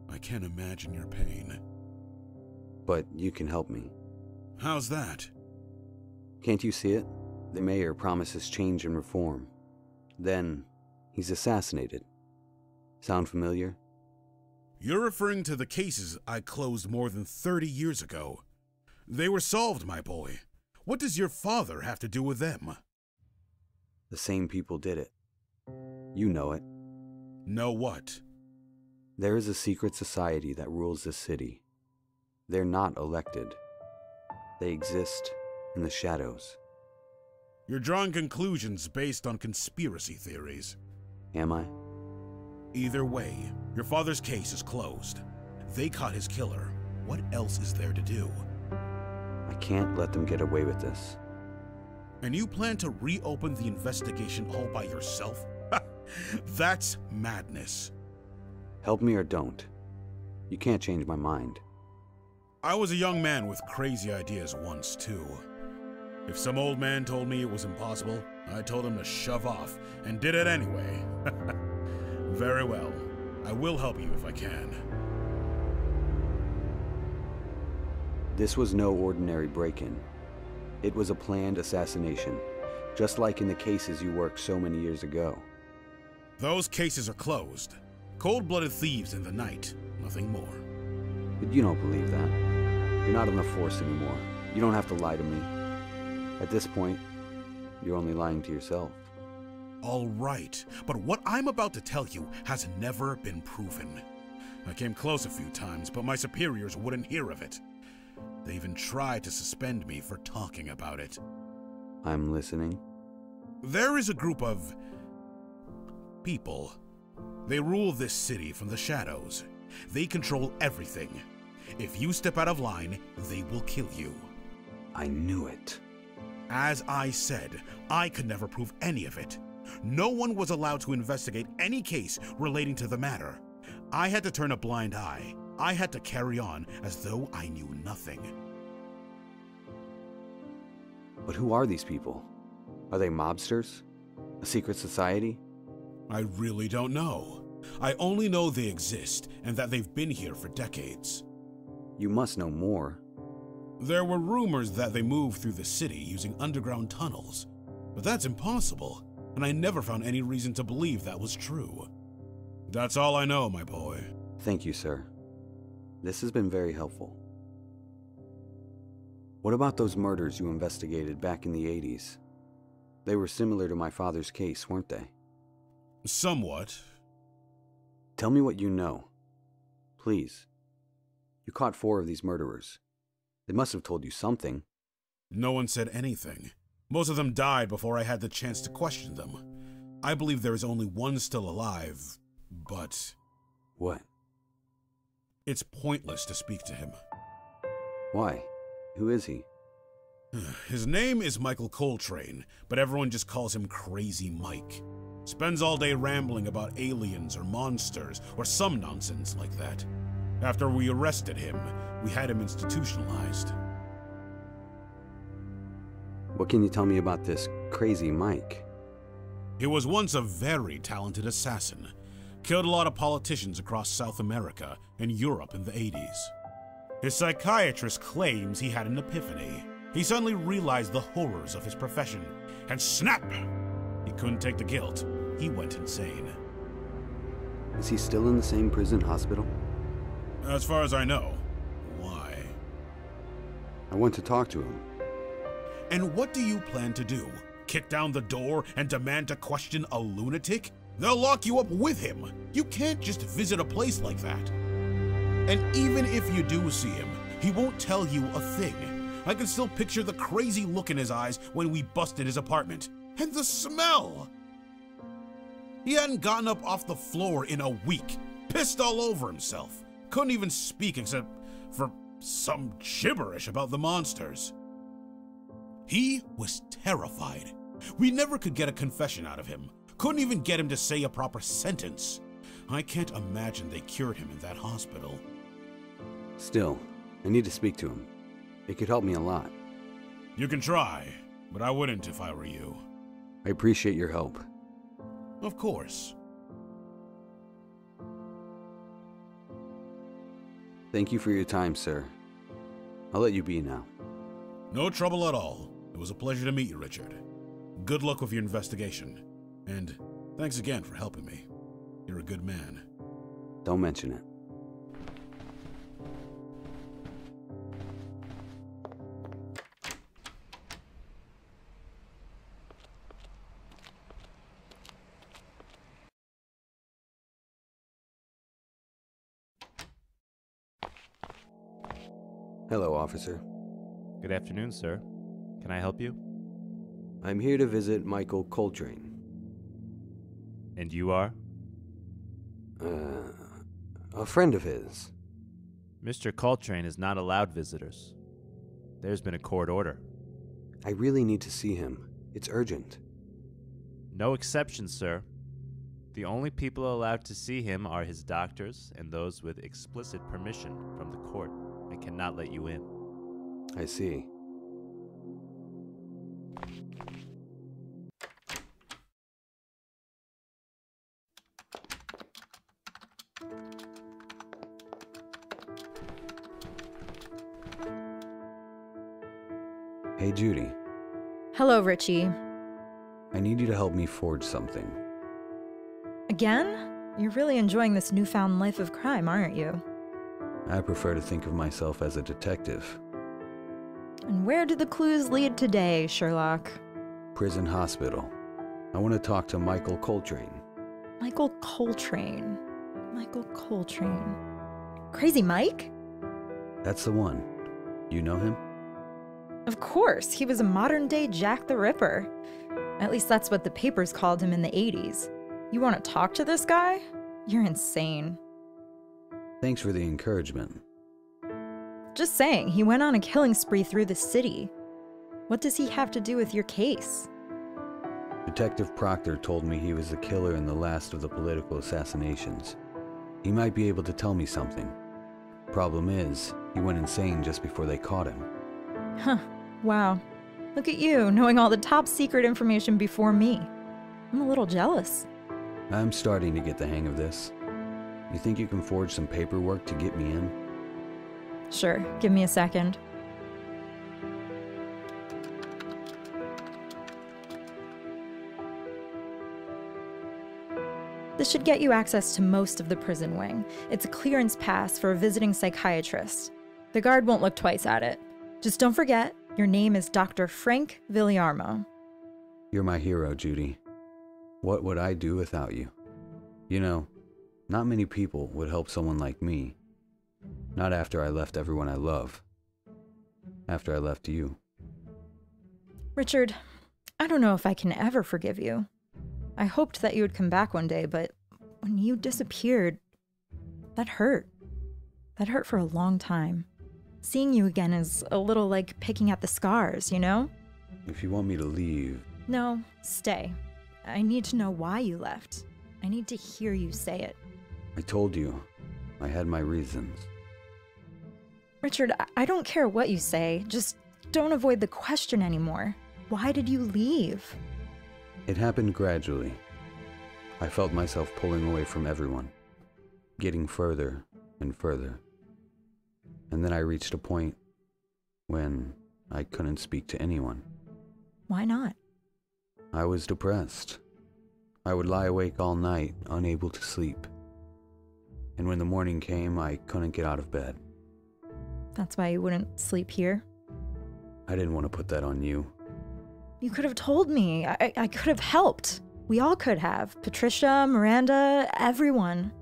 I can't imagine your pain. But you can help me. How's that? Can't you see it? The mayor promises change and reform. Then, he's assassinated. Sound familiar? You're referring to the cases I closed more than 30 years ago. They were solved, my boy. What does your father have to do with them? The same people did it. You know it. Know what? There is a secret society that rules this city. They're not elected. They exist in the shadows. You're drawing conclusions based on conspiracy theories. Am I? Either way, your father's case is closed. They caught his killer. What else is there to do? I can't let them get away with this. And you plan to reopen the investigation all by yourself? That's madness. Help me or don't. You can't change my mind. I was a young man with crazy ideas once, too. If some old man told me it was impossible, I told him to shove off, and did it anyway. Very well. I will help you if I can. This was no ordinary break-in. It was a planned assassination, just like in the cases you worked so many years ago. Those cases are closed. Cold-blooded thieves in the night, nothing more. But you don't believe that. You're not on the force anymore. You don't have to lie to me. At this point, you're only lying to yourself. All right, but what I'm about to tell you has never been proven. I came close a few times, but my superiors wouldn't hear of it. They even tried to suspend me for talking about it. I'm listening. There is a group of people. They rule this city from the shadows. They control everything. If you step out of line, they will kill you. I knew it. As I said, I could never prove any of it. No one was allowed to investigate any case relating to the matter. I had to turn a blind eye. I had to carry on as though I knew nothing. But who are these people? Are they mobsters? A secret society? I really don't know. I only know they exist and that they've been here for decades. You must know more. There were rumors that they moved through the city using underground tunnels, but that's impossible, and I never found any reason to believe that was true. That's all I know, my boy. Thank you, sir. This has been very helpful. What about those murders you investigated back in the 80s? They were similar to my father's case, weren't they? Somewhat. Tell me what you know. Please. You caught 4 of these murderers. They must have told you something. No one said anything. Most of them died before I had the chance to question them. I believe there is only one still alive, but... What? It's pointless to speak to him. Why? Who is he? His name is Michael Coltrane, but everyone just calls him Crazy Mike. Spends all day rambling about aliens or monsters or some nonsense like that. After we arrested him, we had him institutionalized. What can you tell me about this Crazy Mike? He was once a very talented assassin. Killed a lot of politicians across South America and Europe in the 80s. His psychiatrist claims he had an epiphany. He suddenly realized the horrors of his profession, and snap! He couldn't take the guilt. He went insane. Is he still in the same prison hospital? As far as I know. Why? I want to talk to him. And what do you plan to do? Kick down the door and demand to question a lunatic? They'll lock you up with him. You can't just visit a place like that. And even if you do see him, he won't tell you a thing. I can still picture the crazy look in his eyes when we busted his apartment. And the smell! He hadn't gotten up off the floor in a week. Pissed all over himself. Couldn't even speak except for some gibberish about the monsters. He was terrified. We never could get a confession out of him. Couldn't even get him to say a proper sentence. I can't imagine they cured him in that hospital. Still, I need to speak to him. It could help me a lot. You can try, but I wouldn't if I were you. I appreciate your help. Of course. Thank you for your time, sir. I'll let you be now. No trouble at all. It was a pleasure to meet you, Richard. Good luck with your investigation. And thanks again for helping me. You're a good man. Don't mention it. Hello, officer. Good afternoon, sir. Can I help you? I'm here to visit Michael Coltrane. And you are? A friend of his. Mr. Coltrane is not allowed visitors. There's been a court order. I really need to see him. It's urgent. No exceptions, sir. The only people allowed to see him are his doctors and those with explicit permission from the court. I cannot let you in. I see. Hey, Judy. Hello, Richie. I need you to help me forge something. Again? You're really enjoying this newfound life of crime, aren't you? I prefer to think of myself as a detective. And where do the clues lead today, Sherlock? Prison hospital. I want to talk to Michael Coltrane. Michael Coltrane. Michael Coltrane. Crazy Mike? That's the one. You know him? Of course, he was a modern-day Jack the Ripper. At least that's what the papers called him in the 80s. You want to talk to this guy? You're insane. Thanks for the encouragement. Just saying, he went on a killing spree through the city. What does he have to do with your case? Detective Proctor told me he was the killer in the last of the political assassinations. He might be able to tell me something. Problem is, he went insane just before they caught him. Huh. Wow. Look at you, knowing all the top secret information before me. I'm a little jealous. I'm starting to get the hang of this. You think you can forge some paperwork to get me in? Sure, give me a second. This should get you access to most of the prison wing. It's a clearance pass for a visiting psychiatrist. The guard won't look twice at it. Just don't forget, your name is Dr. Frank Villarmo. You're my hero, Judy. What would I do without you? You know, not many people would help someone like me. Not after I left everyone I love. After I left you. Richard, I don't know if I can ever forgive you. I hoped that you would come back one day, but when you disappeared, that hurt. That hurt for a long time. Seeing you again is a little like picking at the scars, you know? If you want me to leave... No, stay. I need to know why you left. I need to hear you say it. I told you. I had my reasons. Richard, I don't care what you say. Just don't avoid the question anymore. Why did you leave? It happened gradually. I felt myself pulling away from everyone. Getting further and further. And then I reached a point when I couldn't speak to anyone. Why not? I was depressed. I would lie awake all night, unable to sleep. And when the morning came, I couldn't get out of bed. That's why you wouldn't sleep here? I didn't want to put that on you. You could have told me. I could have helped. We all could have. Patricia, Miranda, everyone.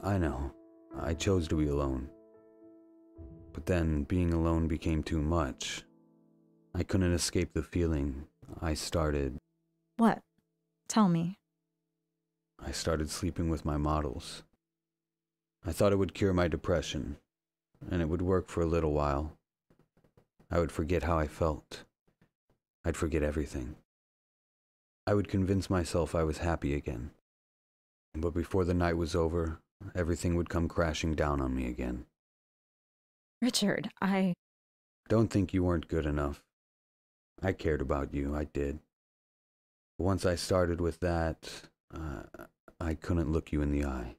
I know. I chose to be alone. But then being alone became too much. I couldn't escape the feeling. I started... What? Tell me. I started sleeping with my models. I thought it would cure my depression, and it would work for a little while. I would forget how I felt. I'd forget everything. I would convince myself I was happy again. But before the night was over, everything would come crashing down on me again. Richard, Don't think you weren't good enough. I cared about you, I did. But once I started with that, I couldn't look you in the eye.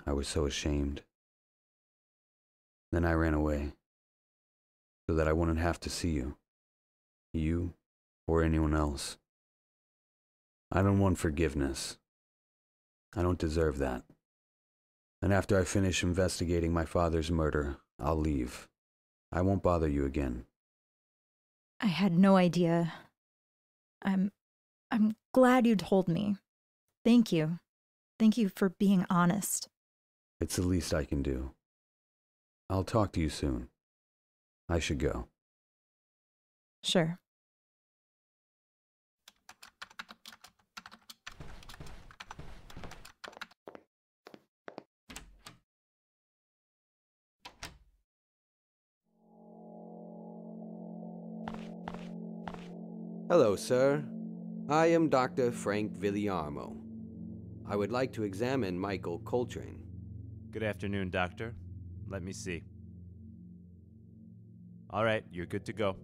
I was so ashamed. Then I ran away, so that I wouldn't have to see you. You, or anyone else. I don't want forgiveness. I don't deserve that. And after I finish investigating my father's murder, I'll leave. I won't bother you again. I had no idea. I'm glad you told me. Thank you. Thank you for being honest. It's the least I can do. I'll talk to you soon. I should go. Sure. Hello, sir. I am Dr. Frank Villiarmo. I would like to examine Michael Coltrane. Good afternoon, Doctor. Let me see. All right, you're good to go.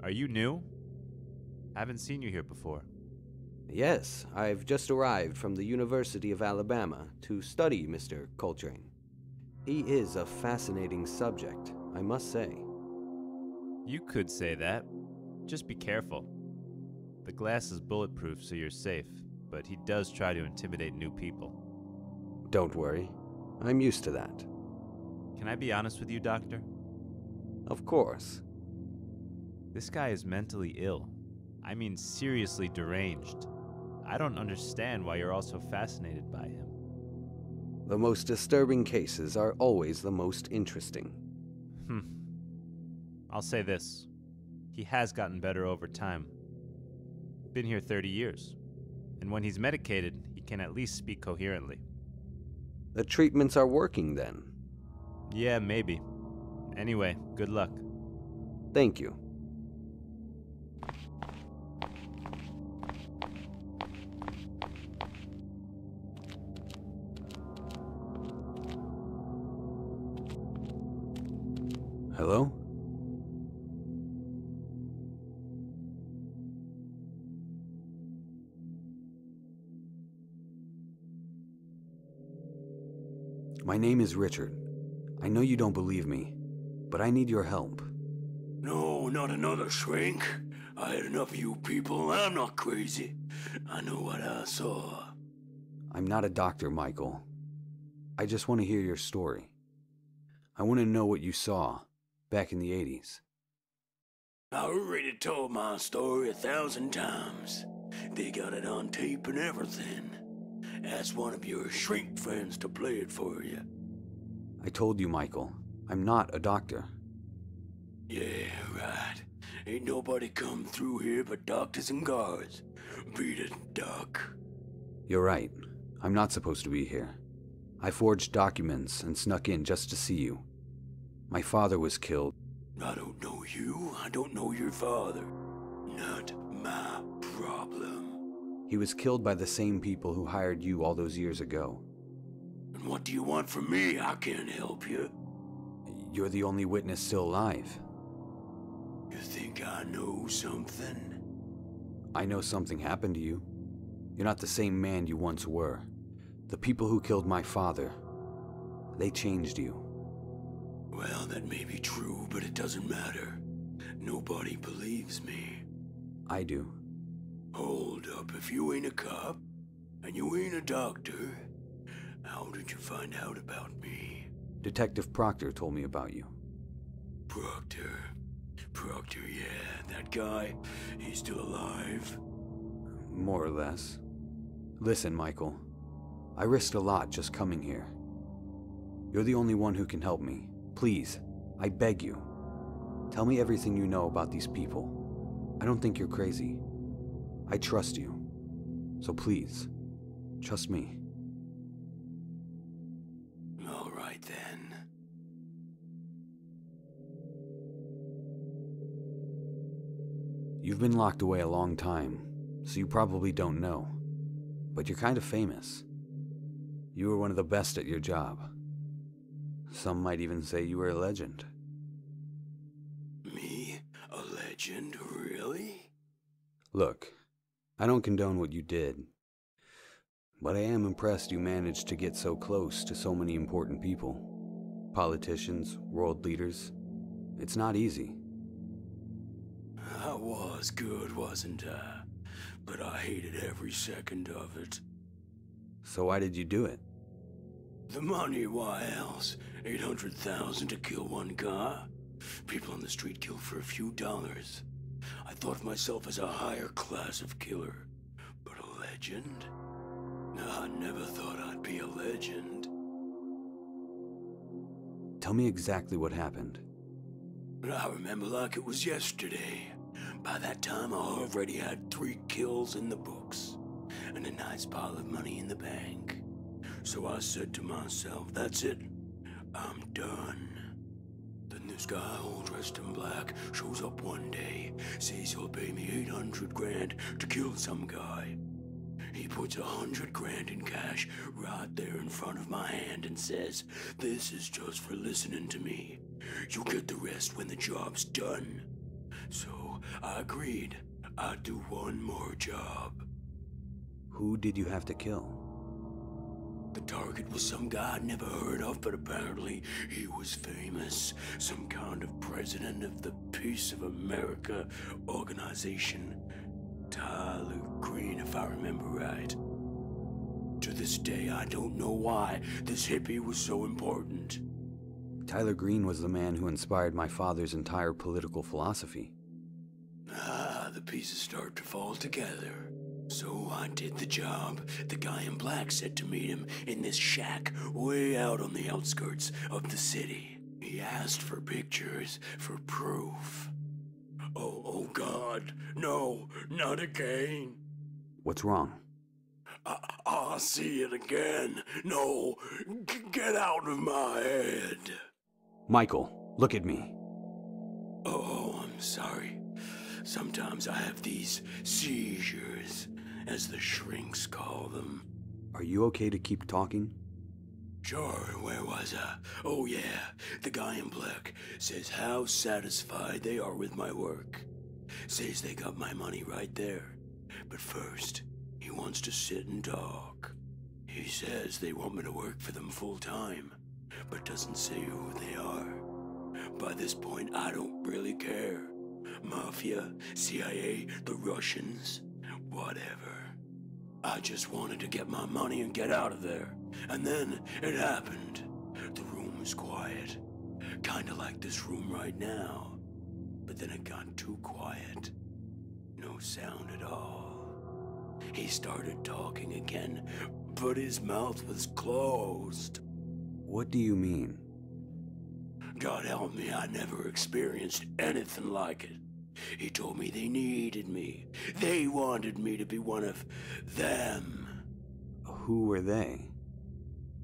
Are you new? Haven't seen you here before. Yes, I've just arrived from the University of Alabama to study Mr. Coltrane. He is a fascinating subject, I must say. You could say that. Just be careful. The glass is bulletproof, so you're safe, but he does try to intimidate new people. Don't worry. I'm used to that. Can I be honest with you, Doctor? Of course. This guy is mentally ill. I mean, seriously deranged. I don't understand why you're all so fascinated by him. The most disturbing cases are always the most interesting. I'll say this. He has gotten better over time. Been here 30 years. And when he's medicated, he can at least speak coherently. The treatments are working then? Yeah, maybe. Anyway, good luck. Thank you. Hello? My name is Richard. I know you don't believe me, but I need your help. No, not another shrink. I had enough of you people. I'm not crazy. I know what I saw. I'm not a doctor, Michael. I just want to hear your story. I want to know what you saw back in the 80s. I already told my story 1,000 times. They got it on tape and everything. Ask one of your shrink friends to play it for you. I told you, Michael, I'm not a doctor. Yeah, right. Ain't nobody come through here but doctors and guards. Beat it, Doc. You're right. I'm not supposed to be here. I forged documents and snuck in just to see you. My father was killed. I don't know you. I don't know your father. Not my problem. He was killed by the same people who hired you all those years ago. And what do you want from me? I can't help you. You're the only witness still alive. You think I know something? I know something happened to you. You're not the same man you once were. The people who killed my father, they changed you. Well, that may be true, but it doesn't matter. Nobody believes me. I do. Hold up, if you ain't a cop, and you ain't a doctor, how did you find out about me? Detective Proctor told me about you. Proctor, yeah, that guy, he's still alive? More or less. Listen, Michael, I risked a lot just coming here. You're the only one who can help me. Please, I beg you. Tell me everything you know about these people. I don't think you're crazy. I trust you. So please, trust me. All right then. You've been locked away a long time, so you probably don't know. But you're kind of famous. You were one of the best at your job. Some might even say you were a legend. Me? A legend? Really? Look, I don't condone what you did, but I am impressed you managed to get so close to so many important people. Politicians, world leaders. It's not easy. I was good, wasn't I? But I hated every second of it. So why did you do it? The money, why else? 800,000 to kill one guy? People on the street kill for a few dollars. I thought of myself as a higher class of killer. But a legend? I never thought I'd be a legend. Tell me exactly what happened. I remember like it was yesterday. By that time, I already had 3 kills in the books, and a nice pile of money in the bank. So I said to myself, that's it, I'm done. Then this guy, all dressed in black, shows up one day, says he'll pay me 800 grand to kill some guy. He puts 100 grand in cash right there in front of my hand and says, this is just for listening to me. You'll get the rest when the job's done. So I agreed. I'd do one more job. Who did you have to kill? The target was some guy I'd never heard of, but apparently he was famous. Some kind of president of the Peace of America organization. Tyler Green, if I remember right. To this day, I don't know why this hippie was so important. Tyler Green was the man who inspired my father's entire political philosophy. The pieces start to fall together. So I did the job. The guy in black said to meet him in this shack way out on the outskirts of the city. He asked for pictures, for proof. Oh God, no, not again. What's wrong? I'll see it again. No, get out of my head. Michael, look at me. Oh, I'm sorry. Sometimes I have these seizures, as the shrinks call them. Are you okay to keep talking? Sure, where was I? Oh yeah, the guy in black says how satisfied they are with my work. Says they got my money right there. But first, he wants to sit and talk. He says they want me to work for them full time, but doesn't say who they are. By this point, I don't really care. Mafia, CIA, the Russians, whatever. I just wanted to get my money and get out of there. And then it happened. The room was quiet. Kinda like this room right now. But then it got too quiet. No sound at all. He started talking again, but his mouth was closed. What do you mean? God help me, I never experienced anything like it. He told me they needed me. They wanted me to be one of them. Who were they?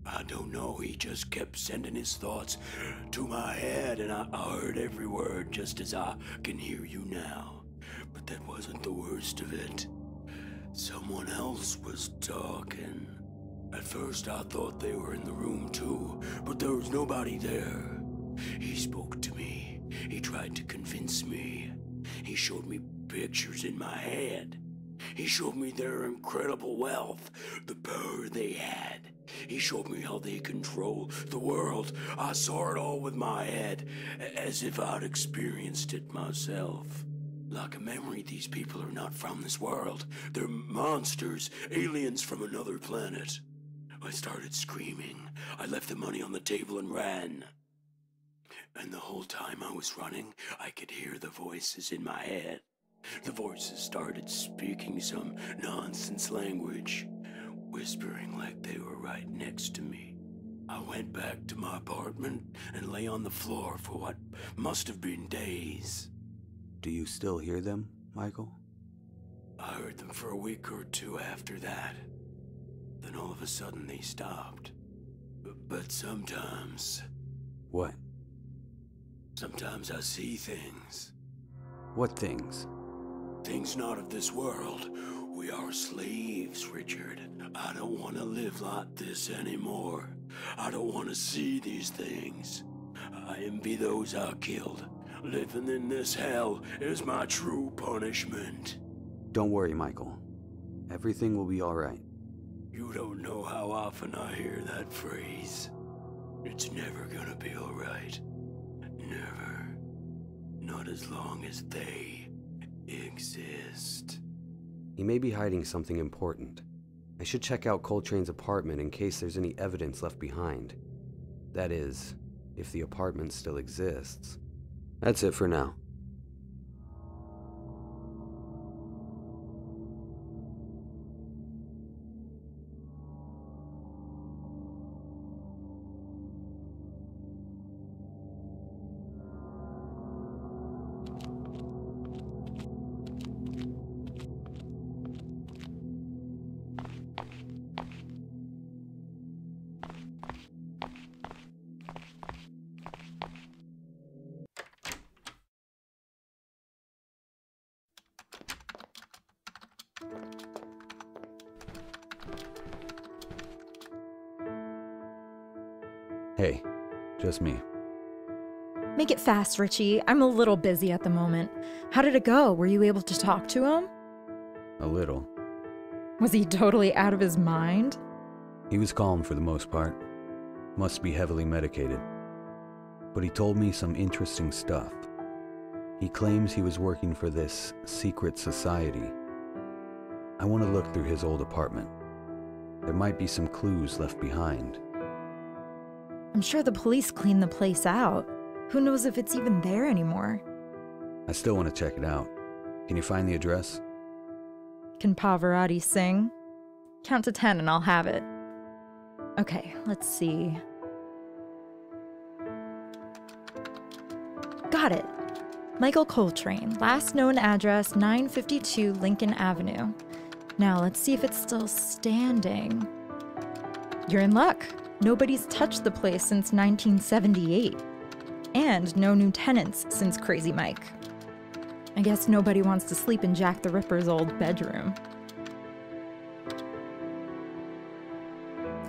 I don't know, he just kept sending his thoughts to my head, and I heard every word just as I can hear you now. But that wasn't the worst of it. Someone else was talking. At first I thought they were in the room too, but there was nobody there. He spoke to me. He tried to convince me. He showed me pictures in my head. He showed me their incredible wealth, the power they had. He showed me how they control the world. I saw it all with my head, as if I'd experienced it myself. Like a memory, these people are not from this world. They're monsters, aliens from another planet. I started screaming. I left the money on the table and ran. And the whole time I was running, I could hear the voices in my head. The voices started speaking some nonsense language, whispering like they were right next to me. I went back to my apartment and lay on the floor for what must have been days. Do you still hear them, Michael? I heard them for a week or two after that. Then all of a sudden they stopped. But sometimes... What? Sometimes I see things. What things? Things not of this world. We are slaves, Richard. I don't want to live like this anymore. I don't want to see these things. I envy those I killed. Living in this hell is my true punishment. Don't worry, Michael. Everything will be all right. You don't know how often I hear that phrase. It's never gonna be all right. Never. Not as long as they exist. He may be hiding something important. I should check out Coltrane's apartment in case there's any evidence left behind. That is, if the apartment still exists. That's it for now. Hey, just me. Make it fast, Richie. I'm a little busy at the moment. How did it go? Were you able to talk to him? A little. Was he totally out of his mind? He was calm for the most part. Must be heavily medicated. But he told me some interesting stuff. He claims he was working for this secret society. I want to look through his old apartment. There might be some clues left behind. I'm sure the police cleaned the place out. Who knows if it's even there anymore? I still want to check it out. Can you find the address? Can Pavarotti sing? Count to 10 and I'll have it. Okay, let's see. Got it. Michael Coltrane, last known address 952 Lincoln Avenue. Now let's see if it's still standing. You're in luck. Nobody's touched the place since 1978. And no new tenants since Crazy Mike. I guess nobody wants to sleep in Jack the Ripper's old bedroom.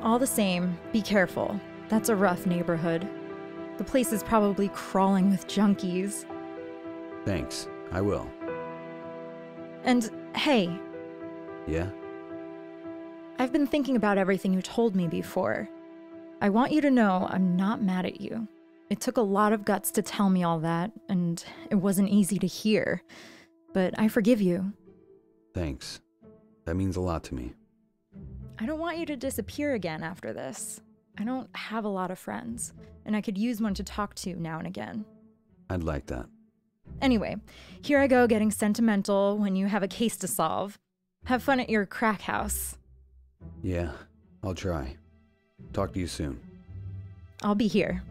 All the same, be careful. That's a rough neighborhood. The place is probably crawling with junkies. Thanks, I will. And hey. Yeah? I've been thinking about everything you told me before. I want you to know I'm not mad at you. It took a lot of guts to tell me all that, and it wasn't easy to hear. But I forgive you. Thanks. That means a lot to me. I don't want you to disappear again after this. I don't have a lot of friends, and I could use one to talk to now and again. I'd like that. Anyway, here I go getting sentimental when you have a case to solve. Have fun at your crack house. Yeah, I'll try. Talk to you soon. I'll be here.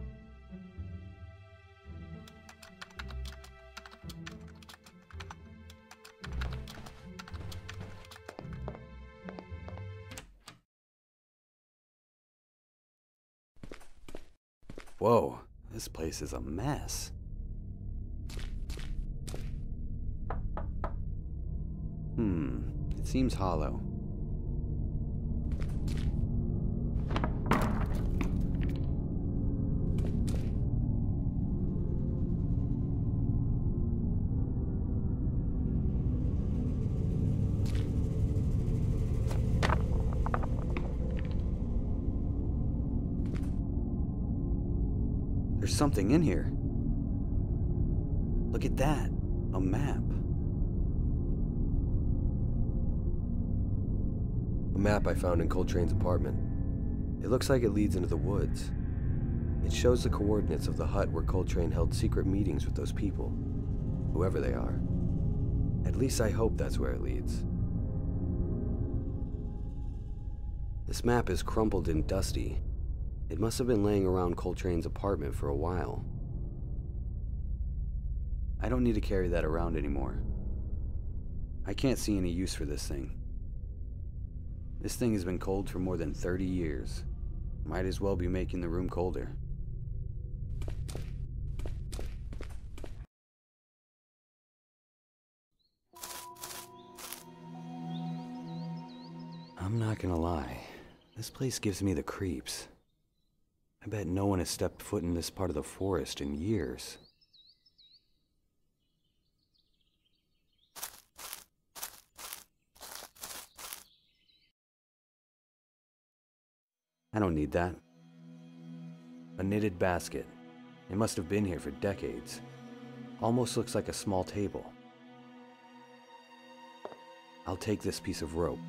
Whoa, this place is a mess. It seems hollow. There's something in here. Look at that. A map. A map I found in Coltrane's apartment. It looks like it leads into the woods. It shows the coordinates of the hut where Coltrane held secret meetings with those people, whoever they are. At least I hope that's where it leads. This map is crumpled and dusty. It must have been laying around Coltrane's apartment for a while. I don't need to carry that around anymore. I can't see any use for this thing. This thing has been cold for more than 30 years. Might as well be making the room colder. I'm not gonna lie. This place gives me the creeps. I bet no one has stepped foot in this part of the forest in years. I don't need that. A knitted basket. It must have been here for decades. Almost looks like a small table. I'll take this piece of rope.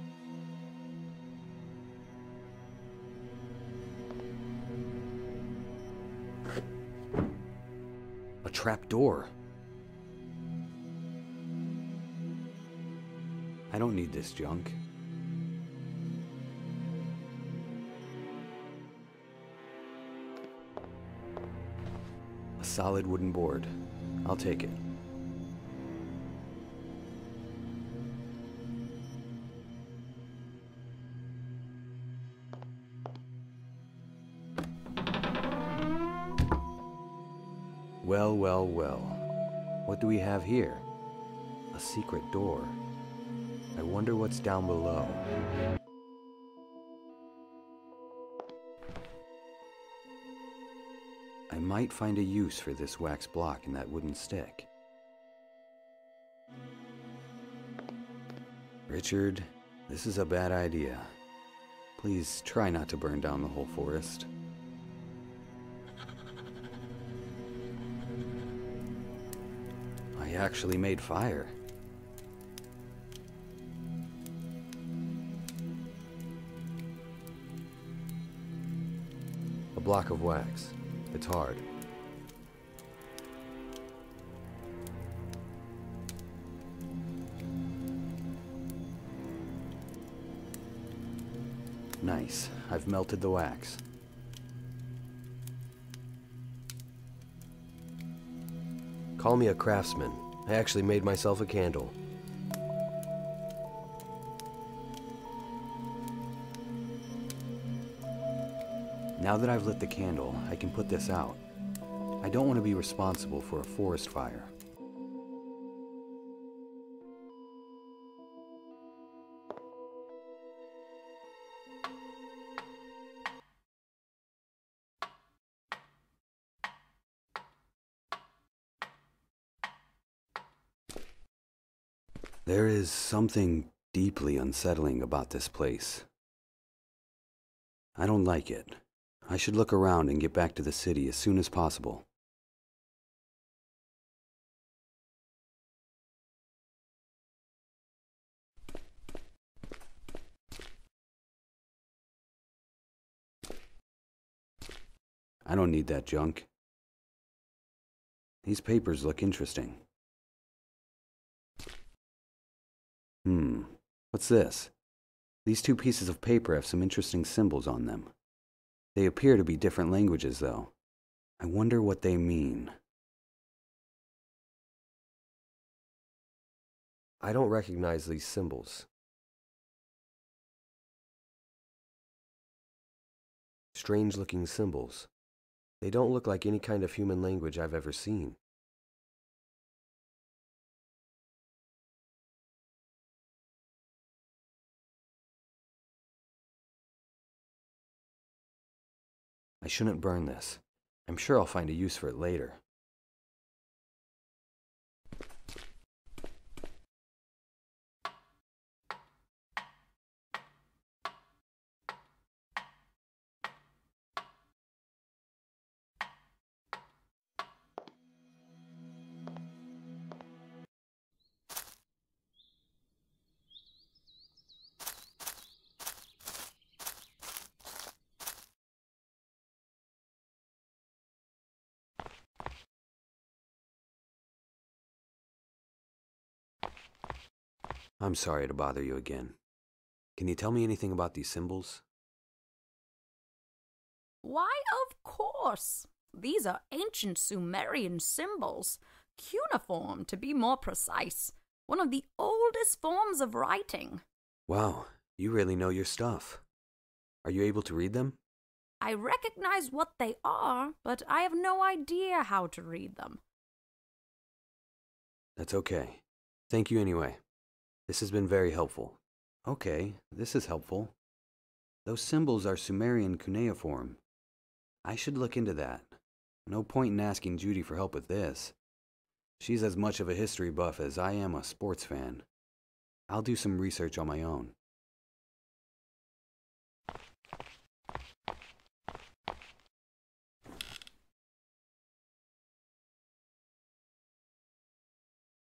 A trap door. I don't need this junk. A solid wooden board. I'll take it. Well, well, well. What do we have here? A secret door. I wonder what's down below. might find a use for this wax block in that wooden stick. Richard, this is a bad idea. Please try not to burn down the whole forest. I actually made fire. A block of wax. It's hard. Nice. I've melted the wax. Call me a craftsman. I actually made myself a candle. Now that I've lit the candle, I can put this out. I don't want to be responsible for a forest fire. There is something deeply unsettling about this place. I don't like it. I should look around and get back to the city as soon as possible. I don't need that junk. These papers look interesting. What's this? These two pieces of paper have some interesting symbols on them. They appear to be different languages, though. I wonder what they mean. I don't recognize these symbols. Strange-looking symbols. They don't look like any kind of human language I've ever seen. I shouldn't burn this. I'm sure I'll find a use for it later. I'm sorry to bother you again. Can you tell me anything about these symbols? Why, of course. These are ancient Sumerian symbols. Cuneiform, to be more precise. One of the oldest forms of writing. Wow, you really know your stuff. Are you able to read them? I recognize what they are, but I have no idea how to read them. That's okay. Thank you anyway. This has been very helpful. Okay, this is helpful. Those symbols are Sumerian cuneiform. I should look into that. No point in asking Judy for help with this. She's as much of a history buff as I am a sports fan. I'll do some research on my own.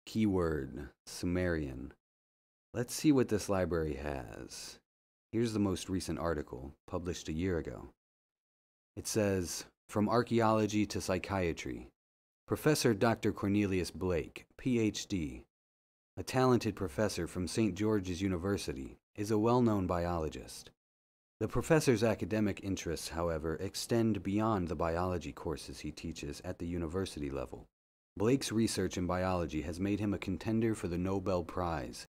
Keyword, Sumerian. Let's see what this library has. Here's the most recent article, published a year ago. It says, From Archaeology to Psychiatry. Professor Dr. Cornelius Blake, Ph.D., a talented professor from St. George's University, is a well-known biologist. The professor's academic interests, however, extend beyond the biology courses he teaches at the university level. Blake's research in biology has made him a contender for the Nobel Prize,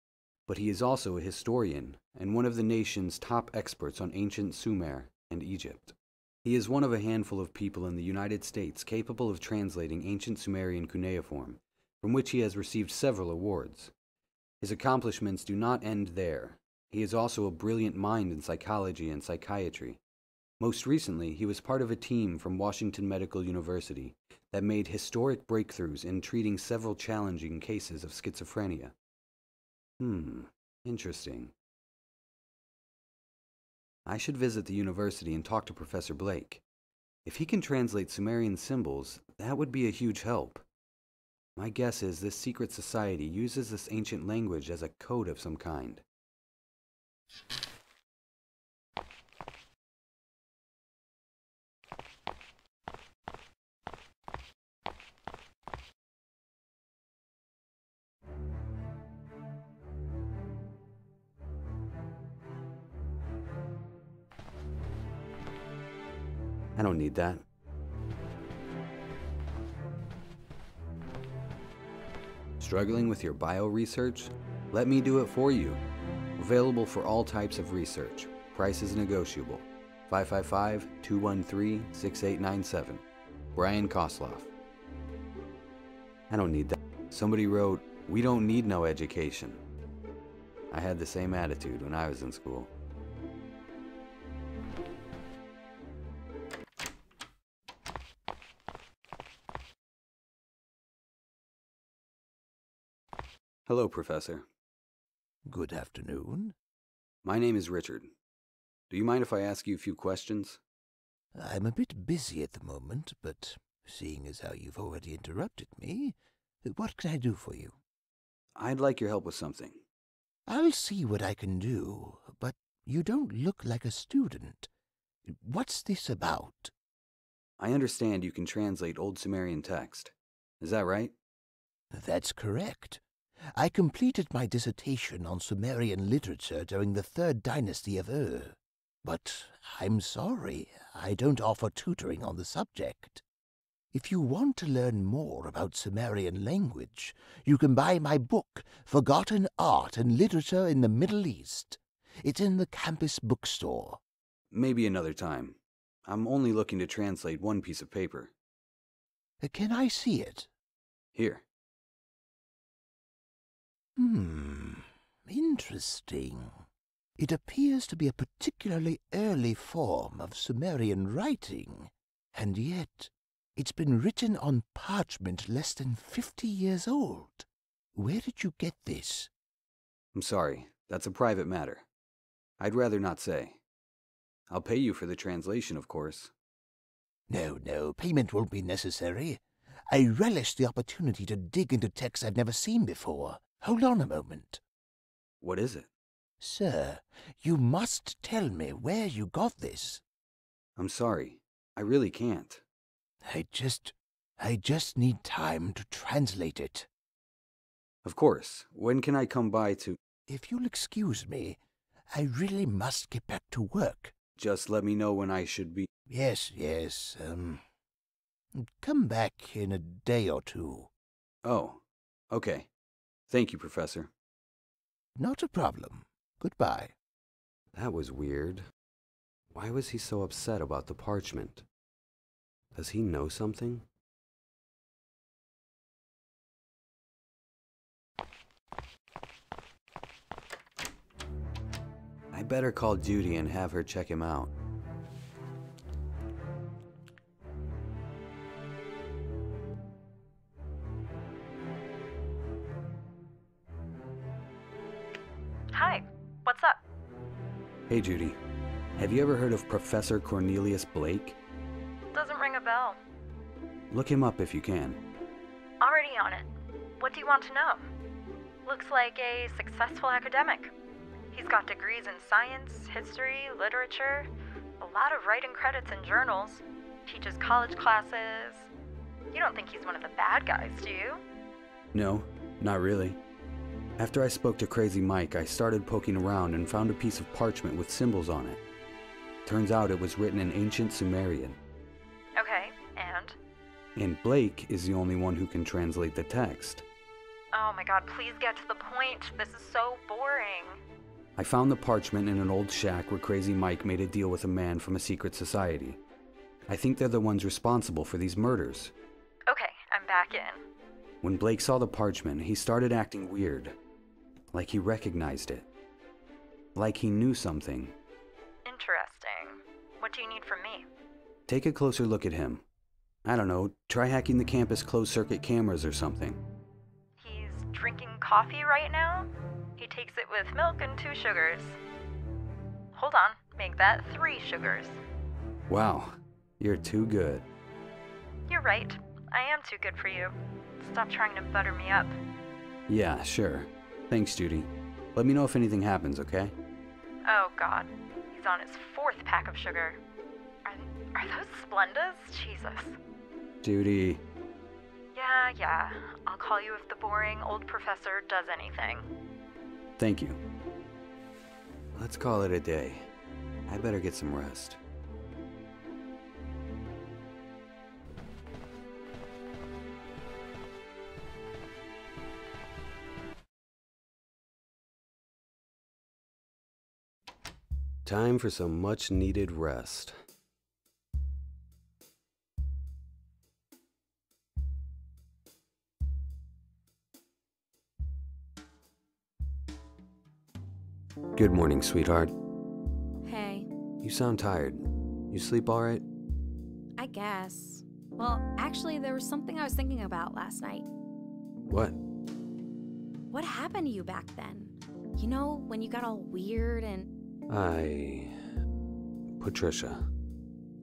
but he is also a historian and one of the nation's top experts on ancient Sumer and Egypt. He is one of a handful of people in the United States capable of translating ancient Sumerian cuneiform, from which he has received several awards. His accomplishments do not end there. He is also a brilliant mind in psychology and psychiatry. Most recently, he was part of a team from Washington Medical University that made historic breakthroughs in treating several challenging cases of schizophrenia. Interesting. I should visit the university and talk to Professor Blake. If he can translate Sumerian symbols, that would be a huge help. My guess is this secret society uses this ancient language as a code of some kind. I don't need that. Struggling with your bio research? Let me do it for you. Available for all types of research. Price is negotiable. 555-213-6897. Brian Kosloff. I don't need that. Somebody wrote, "We don't need no education." I had the same attitude when I was in school. Hello, Professor. Good afternoon. My name is Richard. Do you mind if I ask you a few questions? I'm a bit busy at the moment, but seeing as how you've already interrupted me, what can I do for you? I'd like your help with something. I'll see what I can do, but you don't look like a student. What's this about? I understand you can translate Old Sumerian text. Is that right? That's correct. I completed my dissertation on Sumerian literature during the 3rd dynasty of Ur. But I'm sorry, I don't offer tutoring on the subject. If you want to learn more about Sumerian language, you can buy my book, Forgotten Art and Literature in the Middle East. It's in the campus bookstore. Maybe another time. I'm only looking to translate one piece of paper. Can I see it? Here. Interesting. It appears to be a particularly early form of Sumerian writing, and yet it's been written on parchment less than 50 years old. Where did you get this? I'm sorry, that's a private matter. I'd rather not say. I'll pay you for the translation, of course. No, payment won't be necessary. I relish the opportunity to dig into texts I've never seen before. Hold on a moment. What is it? Sir, you must tell me where you got this. I'm sorry. I really can't. I just need time to translate it. Of course. When can I come by to... If you'll excuse me, I really must get back to work. Just let me know when I should be... Yes. Come back in a day or two. Oh, okay. Thank you, Professor. Not a problem. Goodbye. That was weird. Why was he so upset about the parchment? Does he know something? I better call Judy and have her check him out. Hi, what's up? Hey, Judy. Have you ever heard of Professor Cornelius Blake? Doesn't ring a bell. Look him up if you can. Already on it. What do you want to know? Looks like a successful academic. He's got degrees in science, history, literature, a lot of writing credits in journals, teaches college classes. You don't think he's one of the bad guys, do you? No, not really. After I spoke to Crazy Mike, I started poking around and found a piece of parchment with symbols on it. Turns out it was written in ancient Sumerian. Okay, and? And Blake is the only one who can translate the text. Oh my god, please get to the point. This is so boring. I found the parchment in an old shack where Crazy Mike made a deal with a man from a secret society. I think they're the ones responsible for these murders. Okay, I'm back in. When Blake saw the parchment, he started acting weird. Like he recognized it. Like he knew something. Interesting. What do you need from me? Take a closer look at him. I don't know, try hacking the campus closed-circuit cameras or something. He's drinking coffee right now. He takes it with milk and 2 sugars. Hold on, make that 3 sugars. Wow, you're too good. You're right. I am too good for you. Stop trying to butter me up. Yeah, sure. Thanks, Judy. Let me know if anything happens, okay? Oh, God. He's on his 4th pack of sugar. Are those Splendas? Jesus. Judy. Yeah. I'll call you if the boring old professor does anything. Thank you. Let's call it a day. I better get some rest. Time for some much-needed rest. Good morning, sweetheart. Hey, You sound tired. You sleep all right? I guess. Well, actually, there was something I was thinking about last night. What? What happened to you back then? You know, when you got all weird and... Patricia.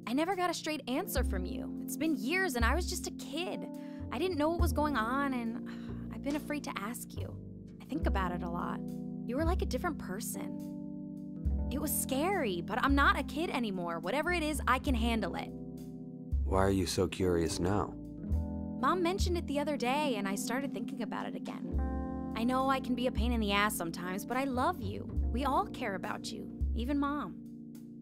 I never got a straight answer from you. It's been years and I was just a kid. I didn't know what was going on and I've been afraid to ask you. I think about it a lot. You were like a different person. It was scary, but I'm not a kid anymore. Whatever it is, I can handle it. Why are you so curious now? Mom mentioned it the other day and I started thinking about it again. I know I can be a pain in the ass sometimes, but I love you. We all care about you, even Mom.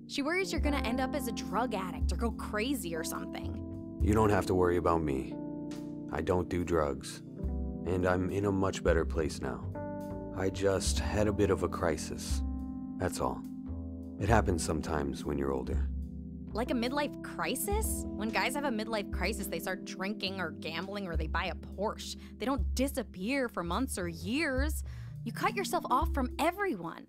She worries you're gonna end up as a drug addict or go crazy or something. You don't have to worry about me. I don't do drugs. And I'm in a much better place now. I just had a bit of a crisis. That's all. It happens sometimes when you're older. Like a midlife crisis? When guys have a midlife crisis, they start drinking or gambling or they buy a Porsche. They don't disappear for months or years. You cut yourself off from everyone.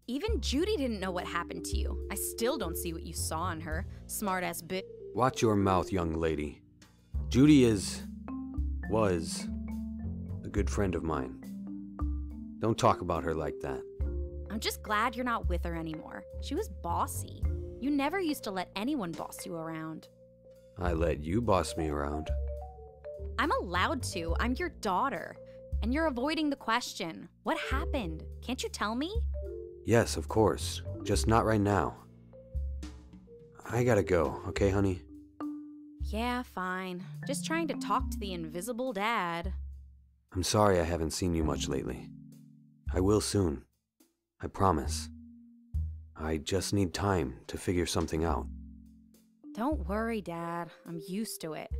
Even Judy didn't know what happened to you. I still don't see what you saw in her. Smart-ass bitch. Watch your mouth, young lady. Judy was a good friend of mine. Don't talk about her like that. I'm just glad you're not with her anymore. She was bossy. You never used to let anyone boss you around. I let you boss me around. I'm allowed to. I'm your daughter. And you're avoiding the question. What happened? Can't you tell me? Yes, of course. Just not right now. I gotta go, okay, honey? Yeah, fine. Just trying to talk to the invisible dad. I'm sorry I haven't seen you much lately. I will soon. I promise. I just need time to figure something out. Don't worry, Dad. I'm used to it.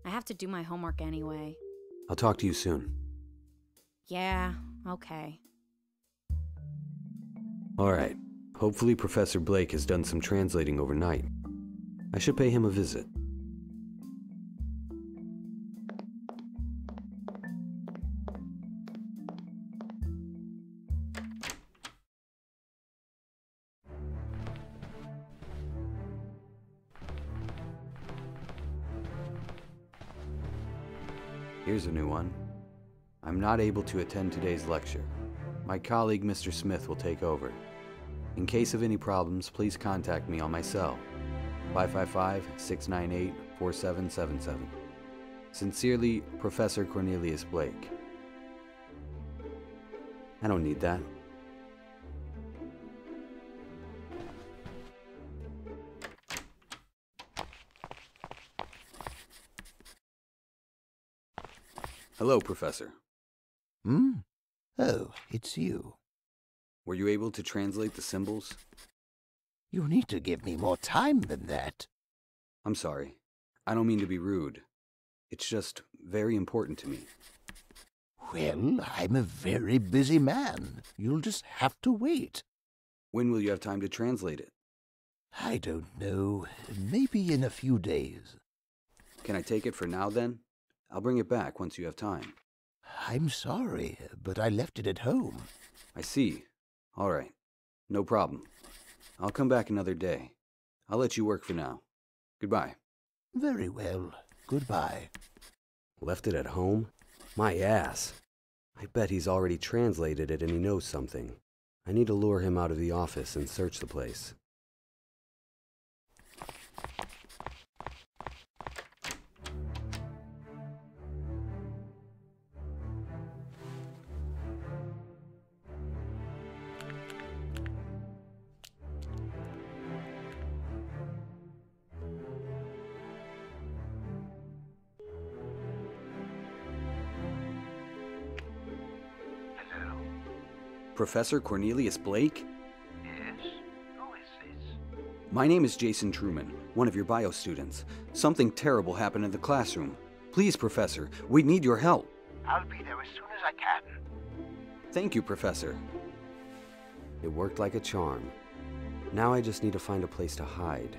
I have to do my homework anyway. I'll talk to you soon. Yeah, okay. Alright. Hopefully Professor Blake has done some translating overnight. I should pay him a visit. Here's a new one. I'm not able to attend today's lecture. My colleague, Mr. Smith, will take over. In case of any problems, please contact me on my cell, 555-698-4777. Sincerely, Professor Cornelius Blake. I don't need that. Hello, Professor. Oh, it's you. Were you able to translate the symbols? You need to give me more time than that. I'm sorry. I don't mean to be rude. It's just very important to me. Well, I'm a very busy man. You'll just have to wait. When will you have time to translate it? I don't know. Maybe in a few days. Can I take it for now, then? I'll bring it back once you have time. I'm sorry, but I left it at home. I see. All right. No problem. I'll come back another day. I'll let you work for now. Goodbye. Very well. Goodbye. Left it at home? My ass. I bet he's already translated it and he knows something. I need to lure him out of the office and search the place. Professor Cornelius Blake? Yes? Who is this? My name is Jason Truman, one of your bio students. Something terrible happened in the classroom. Please, Professor, we need your help. I'll be there as soon as I can. Thank you, Professor. It worked like a charm. Now I just need to find a place to hide.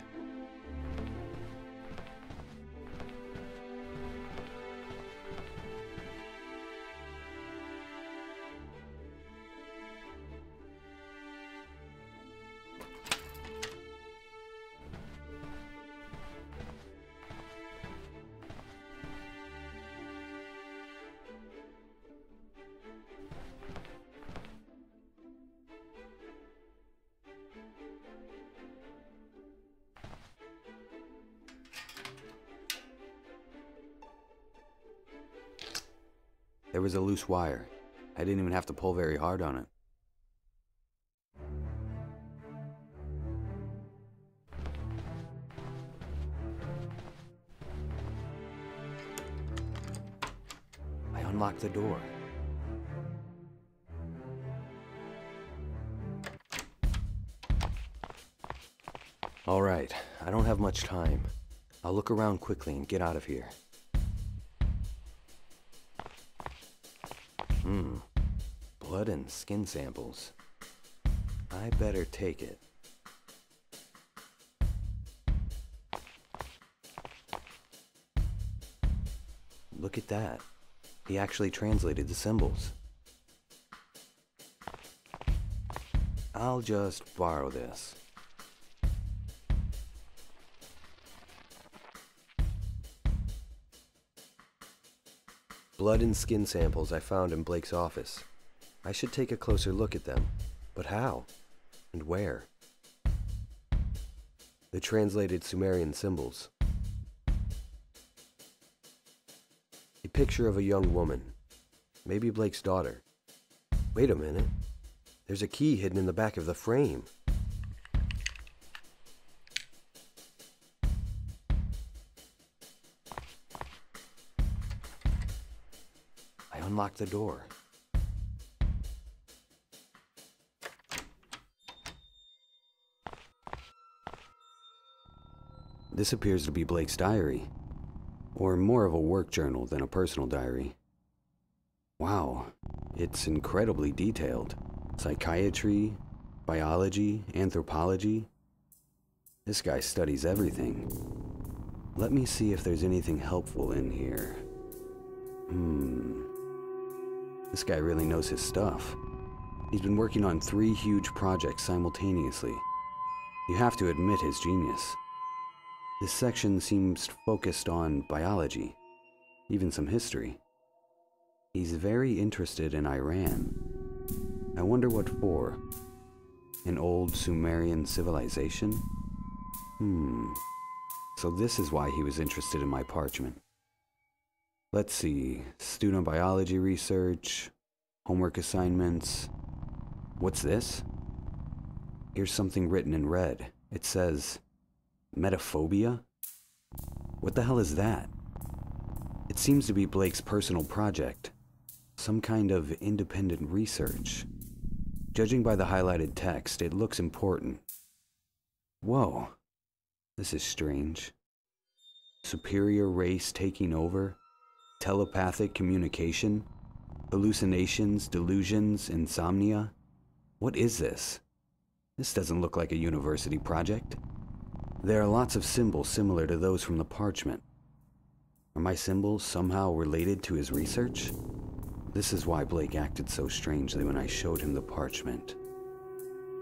There was a loose wire. I didn't even have to pull very hard on it. I unlocked the door. All right, I don't have much time. I'll look around quickly and get out of here. Blood and skin samples. I better take it. Look at that. He actually translated the symbols. I'll just borrow this. Blood and skin samples I found in Blake's office. I should take a closer look at them. But how? And where? The translated Sumerian symbols. A picture of a young woman. Maybe Blake's daughter. Wait a minute. There's a key hidden in the back of the frame. I unlocked the door. This appears to be Blake's diary, or more of a work journal than a personal diary. Wow, it's incredibly detailed. Psychiatry, biology, anthropology. This guy studies everything. Let me see if there's anything helpful in here. This guy really knows his stuff. He's been working on 3 huge projects simultaneously. You have to admit his genius. This section seems focused on biology, even some history. He's very interested in Iran. I wonder what for. An old Sumerian civilization? So this is why he was interested in my parchment. Let's see, student biology research, homework assignments. What's this? Here's something written in red. It says, Metaphobia? What the hell is that? It seems to be Blake's personal project. Some kind of independent research. Judging by the highlighted text, it looks important. Whoa, this is strange. Superior race taking over? Telepathic communication? Hallucinations, delusions, insomnia? What is this? This doesn't look like a university project. There are lots of symbols similar to those from the parchment. Are my symbols somehow related to his research? This is why Blake acted so strangely when I showed him the parchment.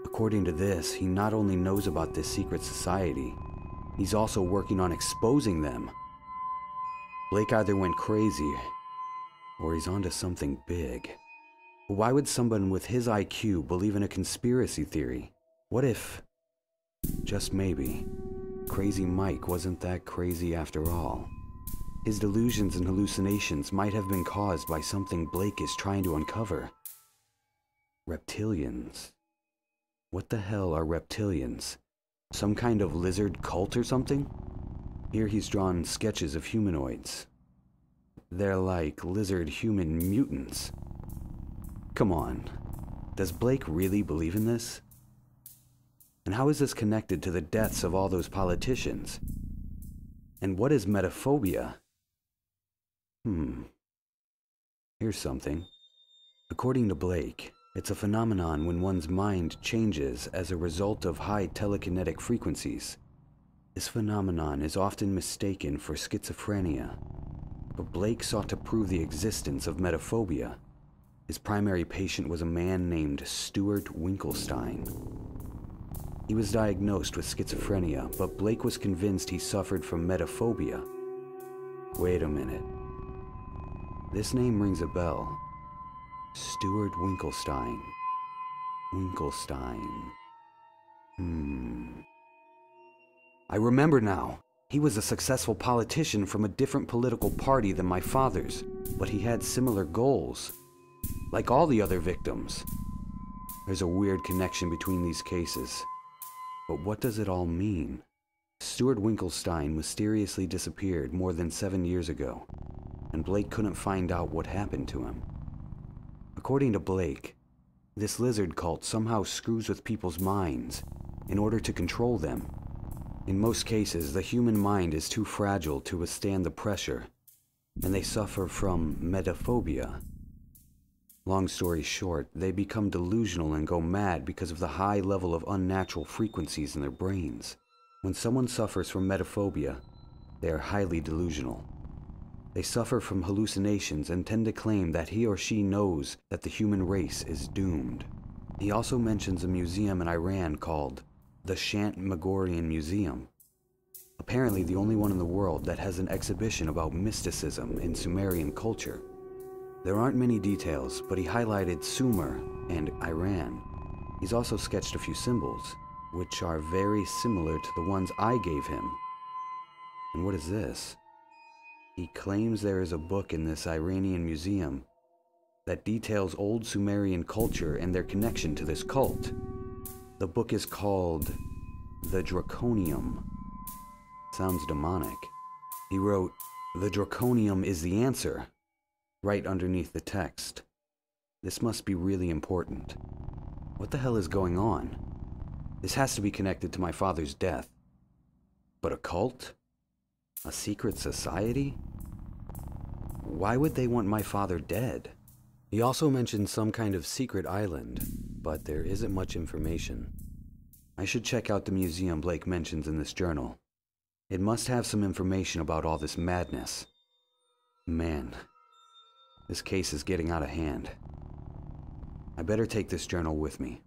According to this, he not only knows about this secret society, he's also working on exposing them. Blake either went crazy, or he's onto something big. Why would someone with his IQ believe in a conspiracy theory? What if, just maybe, Crazy Mike wasn't that crazy after all? His delusions and hallucinations might have been caused by something Blake is trying to uncover. Reptilians. What the hell are reptilians? Some kind of lizard cult or something? Here he's drawn sketches of humanoids. They're like lizard-human mutants. Come on, does Blake really believe in this? And how is this connected to the deaths of all those politicians? And what is metaphobia? Here's something. According to Blake, it's a phenomenon when one's mind changes as a result of high telekinetic frequencies. This phenomenon is often mistaken for schizophrenia, but Blake sought to prove the existence of metaphobia. His primary patient was a man named Stuart Winkelstein. He was diagnosed with schizophrenia, but Blake was convinced he suffered from metaphobia. Wait a minute. This name rings a bell. Stuart Winkelstein. I remember now. He was a successful politician from a different political party than my father's, but he had similar goals. Like all the other victims. There's a weird connection between these cases. But what does it all mean? Stuart Winkelstein mysteriously disappeared more than 7 years ago, and Blake couldn't find out what happened to him. According to Blake, this lizard cult somehow screws with people's minds in order to control them. In most cases, the human mind is too fragile to withstand the pressure, and they suffer from metaphobia. Long story short, they become delusional and go mad because of the high level of unnatural frequencies in their brains. When someone suffers from metaphobia, they are highly delusional. They suffer from hallucinations and tend to claim that he or she knows that the human race is doomed. He also mentions a museum in Iran called the Shant-Magorian Museum. Apparently the only one in the world that has an exhibition about mysticism in Sumerian culture. There aren't many details, but he highlighted Sumer and Iran. He's also sketched a few symbols, which are very similar to the ones I gave him. And what is this? He claims there is a book in this Iranian museum that details old Sumerian culture and their connection to this cult. The book is called The Draconium. Sounds demonic. He wrote, "The Draconium is the answer," right underneath the text. This must be really important. What the hell is going on? This has to be connected to my father's death. But a cult? A secret society? Why would they want my father dead? He also mentioned some kind of secret island, but there isn't much information. I should check out the museum Blake mentions in this journal. It must have some information about all this madness. Man, this case is getting out of hand. I better take this journal with me.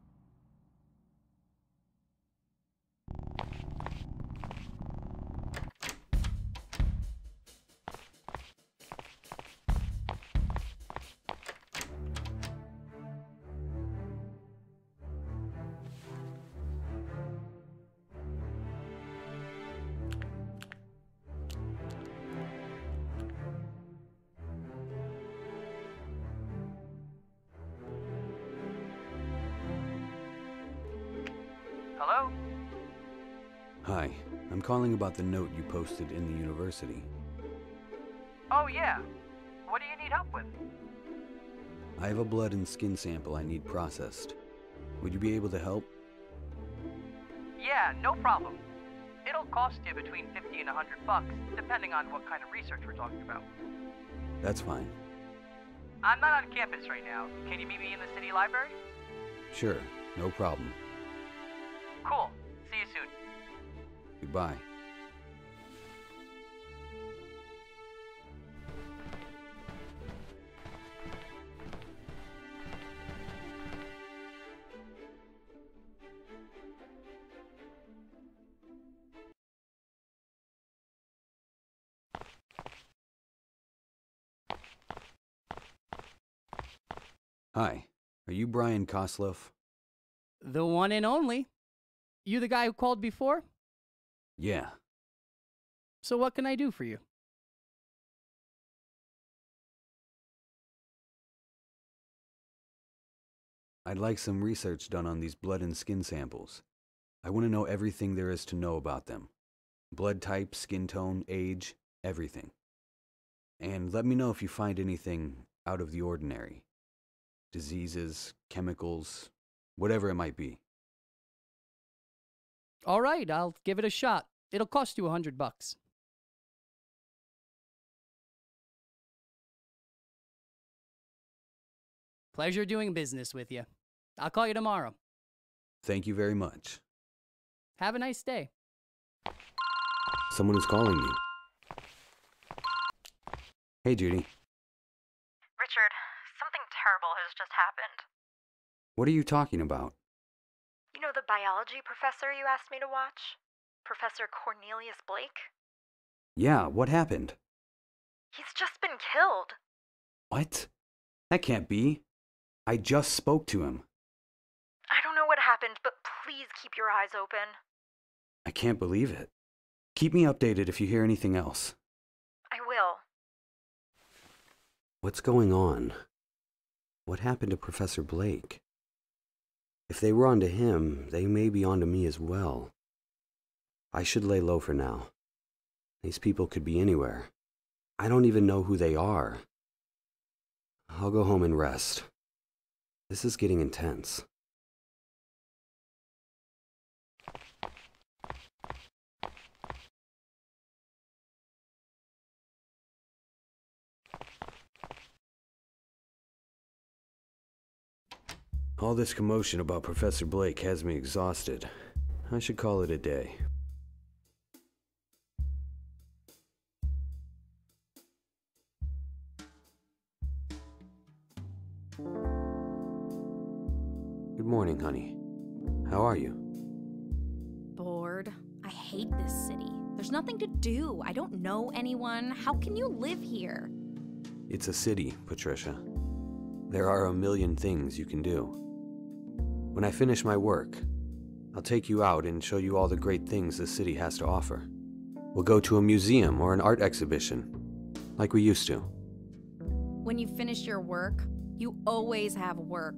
Hello? Hi, I'm calling about the note you posted in the university. Oh, yeah. What do you need help with? I have a blood and skin sample I need processed. Would you be able to help? Yeah, no problem. It'll cost you between $50 and $100, depending on what kind of research we're talking about. That's fine. I'm not on campus right now. Can you meet me in the city library? Sure, no problem. Cool. See you soon. Goodbye. Hi, are you Brian Kosloff? The one and only. You the guy who called before? Yeah. So what can I do for you? I'd like some research done on these blood and skin samples. I want to know everything there is to know about them. Blood type, skin tone, age, everything. And let me know if you find anything out of the ordinary. Diseases, chemicals, whatever it might be. All right, I'll give it a shot. It'll cost you $100. Pleasure doing business with you. I'll call you tomorrow. Thank you very much. Have a nice day. Someone is calling me. Hey, Judy. Richard, something terrible has just happened. What are you talking about? You know the biology professor you asked me to watch? Professor Cornelius Blake? Yeah, what happened? He's just been killed. What? That can't be. I just spoke to him. I don't know what happened, but please keep your eyes open. I can't believe it. Keep me updated if you hear anything else. I will. What's going on? What happened to Professor Blake? If they were onto him, they may be onto me as well. I should lay low for now. These people could be anywhere. I don't even know who they are. I'll go home and rest. This is getting intense. All this commotion about Professor Blake has me exhausted. I should call it a day. Good morning, honey. How are you? Bored. I hate this city. There's nothing to do. I don't know anyone. How can you live here? It's a city, Patricia. There are a million things you can do. When I finish my work, I'll take you out and show you all the great things the city has to offer. We'll go to a museum or an art exhibition, like we used to. When you finish your work, you always have work.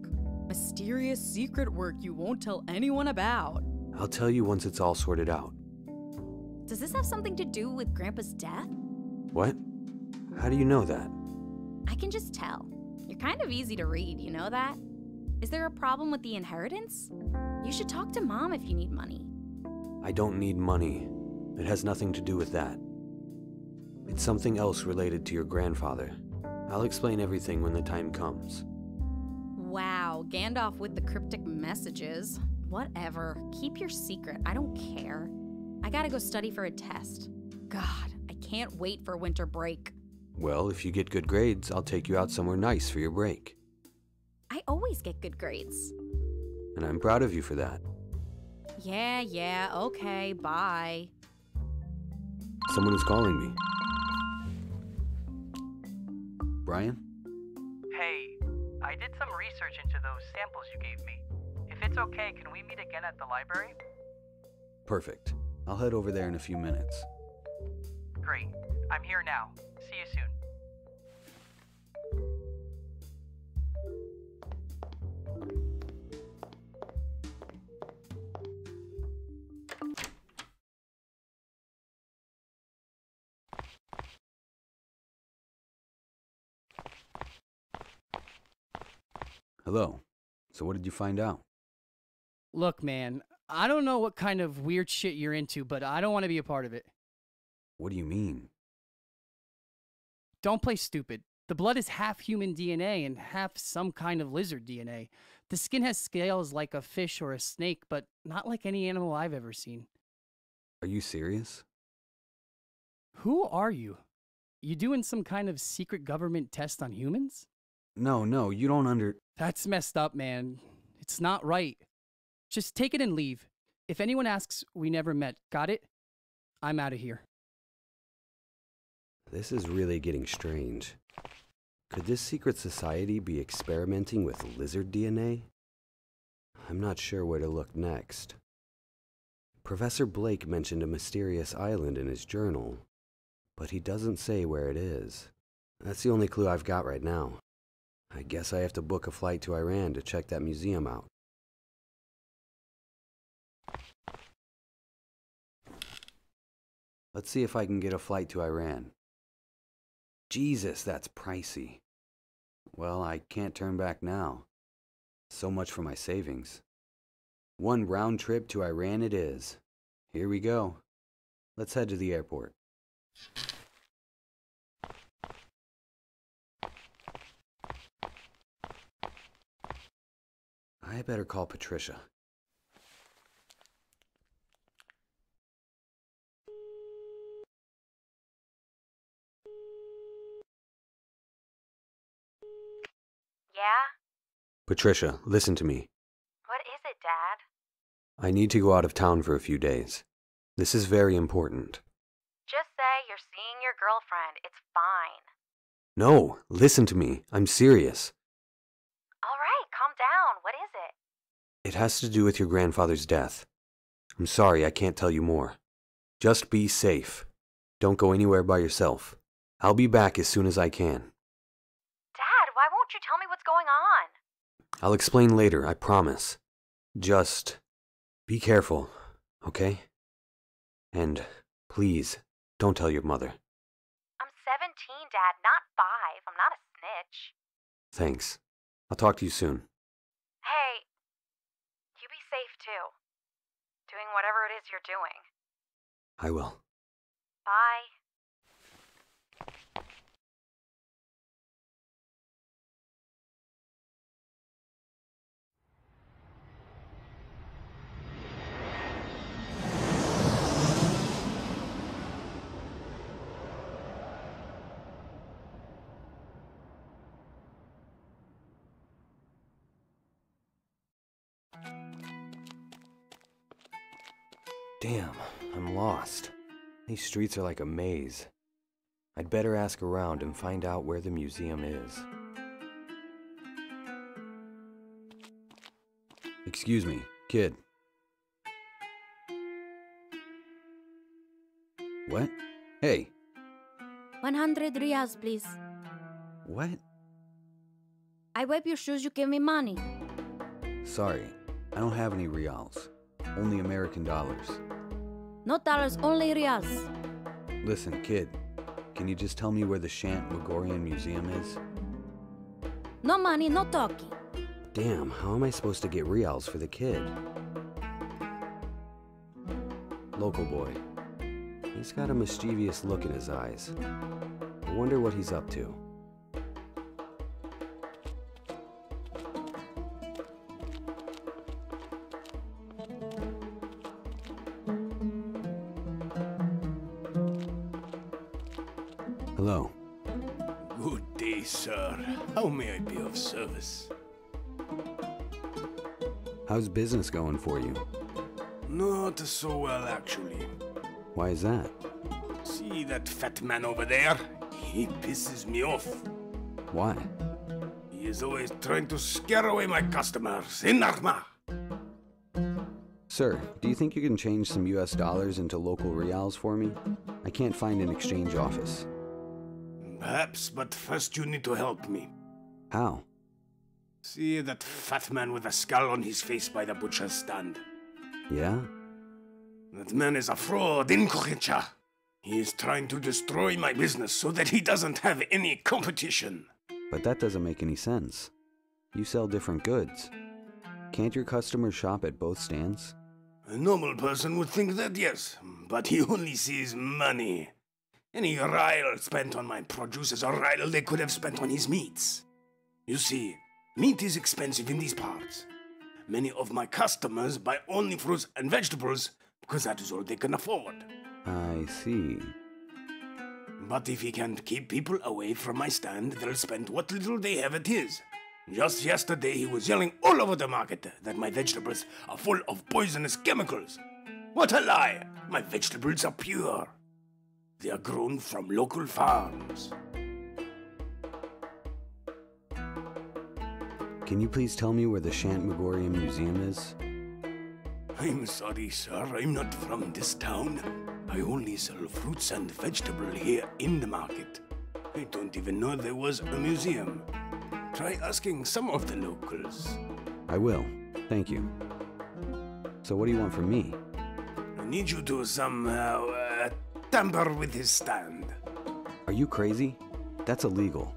Mysterious secret work you won't tell anyone about. I'll tell you once it's all sorted out. Does this have something to do with Grandpa's death? What? How do you know that? I can just tell. You're kind of easy to read, you know that? Is there a problem with the inheritance? You should talk to Mom if you need money. I don't need money. It has nothing to do with that. It's something else related to your grandfather. I'll explain everything when the time comes. Wow, Gandalf with the cryptic messages. Whatever. Keep your secret. I don't care. I gotta go study for a test. God, I can't wait for winter break. Well, if you get good grades, I'll take you out somewhere nice for your break. I always get good grades. And I'm proud of you for that. Yeah, okay, bye. Someone is calling me. Brian? Hey, I did some research into those samples you gave me. If it's okay, can we meet again at the library? Perfect. I'll head over there in a few minutes. Great. I'm here now. See you soon. Hello. So what did you find out? Look, man, I don't know what kind of weird shit you're into, but I don't want to be a part of it. What do you mean? Don't play stupid. The blood is half human DNA and half some kind of lizard DNA. The skin has scales like a fish or a snake, but not like any animal I've ever seen. Are you serious? Who are you? You doing some kind of secret government test on humans? No, you don't That's messed up, man. It's not right. Just take it and leave. If anyone asks, we never met. Got it? I'm out of here. This is really getting strange. Could this secret society be experimenting with lizard DNA? I'm not sure where to look next. Professor Blake mentioned a mysterious island in his journal, but he doesn't say where it is. That's the only clue I've got right now. I guess I have to book a flight to Iran to check that museum out. Let's see if I can get a flight to Iran. Jesus, that's pricey. Well, I can't turn back now. So much for my savings. One round trip to Iran it is. Here we go. Let's head to the airport. I better call Patricia. Yeah? Patricia, listen to me. What is it, Dad? I need to go out of town for a few days. This is very important. Just say you're seeing your girlfriend. It's fine. No, listen to me. I'm serious. All right, calm down. What is it? It has to do with your grandfather's death. I'm sorry I can't tell you more. Just be safe. Don't go anywhere by yourself. I'll be back as soon as I can. Dad, why won't you tell me what's going on? I'll explain later, I promise. Just be careful, okay? And please, don't tell your mother. I'm 17, Dad, not 5. I'm not a snitch. Thanks. I'll talk to you soon. Hey, you be safe too. Doing whatever it is you're doing. I will. Bye. Damn, I'm lost. These streets are like a maze. I'd better ask around and find out where the museum is. Excuse me, kid. What? Hey. 100 reals, please. What? I wipe your shoes, you give me money. Sorry, I don't have any reals. Only American dollars. No dollars, only reals. Listen, kid. Can you just tell me where the Shant Megorian Museum is? No money, no talking. Damn, how am I supposed to get reals for the kid? Local boy. He's got a mischievous look in his eyes. I wonder what he's up to. Hello. Good day, sir. How may I be of service? How's business going for you? Not so well, actually. Why is that? See that fat man over there? He pisses me off. Why? He is always trying to scare away my customers. Inarma! Sir, do you think you can change some US dollars into local reals for me? I can't find an exchange office. Perhaps, but first you need to help me. How? See that fat man with a skull on his face by the butcher's stand? Yeah? That man is a fraud, incohecha. He is trying to destroy my business so that he doesn't have any competition. But that doesn't make any sense. You sell different goods. Can't your customers shop at both stands? A normal person would think that, yes, but he only sees money. Any rile spent on my produce is a rile they could have spent on his meats. You see, meat is expensive in these parts. Many of my customers buy only fruits and vegetables because that is all they can afford. I see. But if he can't keep people away from my stand, they'll spend what little they have at his. Just yesterday he was yelling all over the market that my vegetables are full of poisonous chemicals. What a lie! My vegetables are pure. They are grown from local farms. Can you please tell me where the Shantmagorian Museum is? I'm sorry, sir. I'm not from this town. I only sell fruits and vegetables here in the market. I don't even know there was a museum. Try asking some of the locals. I will. Thank you. So what do you want from me? I need you to somehow tamper with his stand. Are you crazy? That's illegal.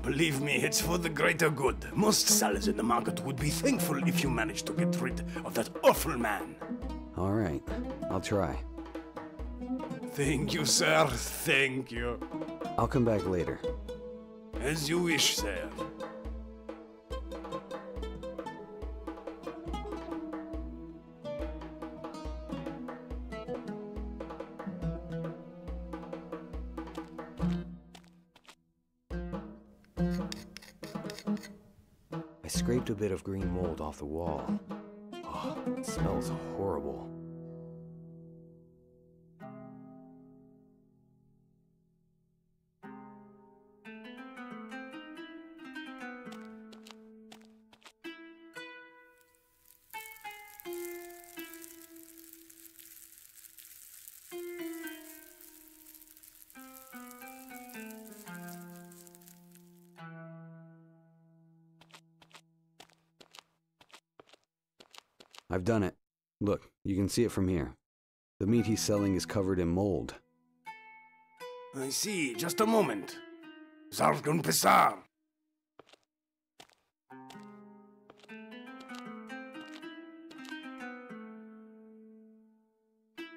Believe me, it's for the greater good. Most sellers in the market would be thankful if you managed to get rid of that awful man. All right, I'll try. Thank you, sir. Thank you. I'll come back later. As you wish, sir. I scraped a bit of green mold off the wall. Oh, it smells horrible. I've done it. Look, you can see it from here. The meat he's selling is covered in mold. I see. Just a moment. Zargun Pesar.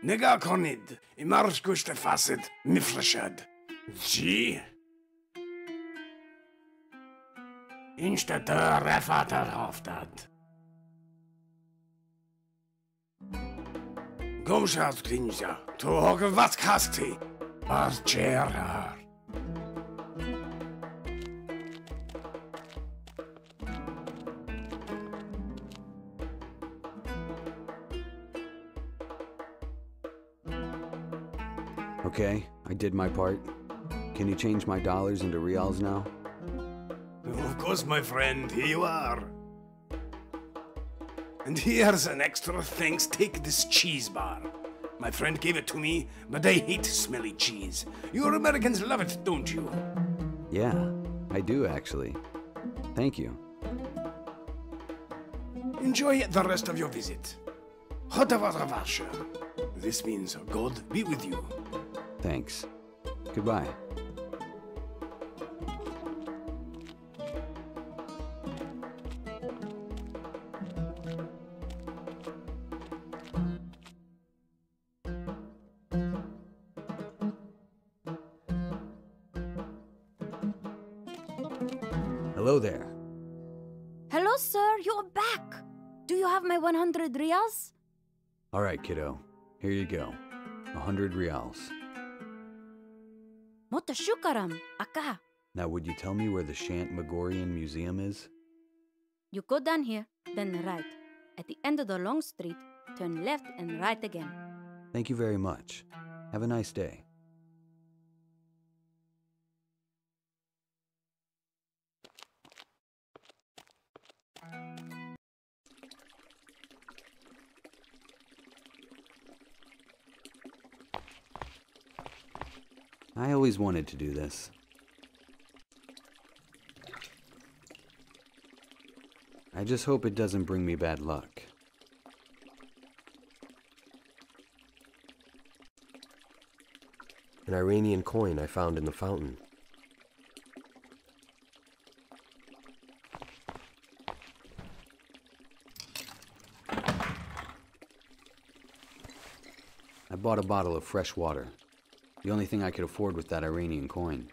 Nega konid. Imarsh gushte fasid. Mifrashad. G. Instata refatar hoftad. Gomshat klinja. To hogevat kasti. Archerar. Okay, I did my part. Can you change my dollars into reals now? Of course, my friend. Here you are. And here's an extra thanks. Take this cheese bar. My friend gave it to me, but I hate smelly cheese. You Americans love it, don't you? Yeah, I do actually. Thank you. Enjoy the rest of your visit. Hotavasavasha. This means God be with you. Thanks. Goodbye. Hello there. Hello, sir. You're back. Do you have my 100 reals? All right, kiddo. Here you go. 100 reals. Mota shukaram. Aka. Now, would you tell me where the Shantmagorian Museum is? You go down here, then right. At the end of the long street, turn left and right again. Thank you very much. Have a nice day. I always wanted to do this. I just hope it doesn't bring me bad luck. An Iranian coin I found in the fountain. I bought a bottle of fresh water. The only thing I could afford with that Iranian coin.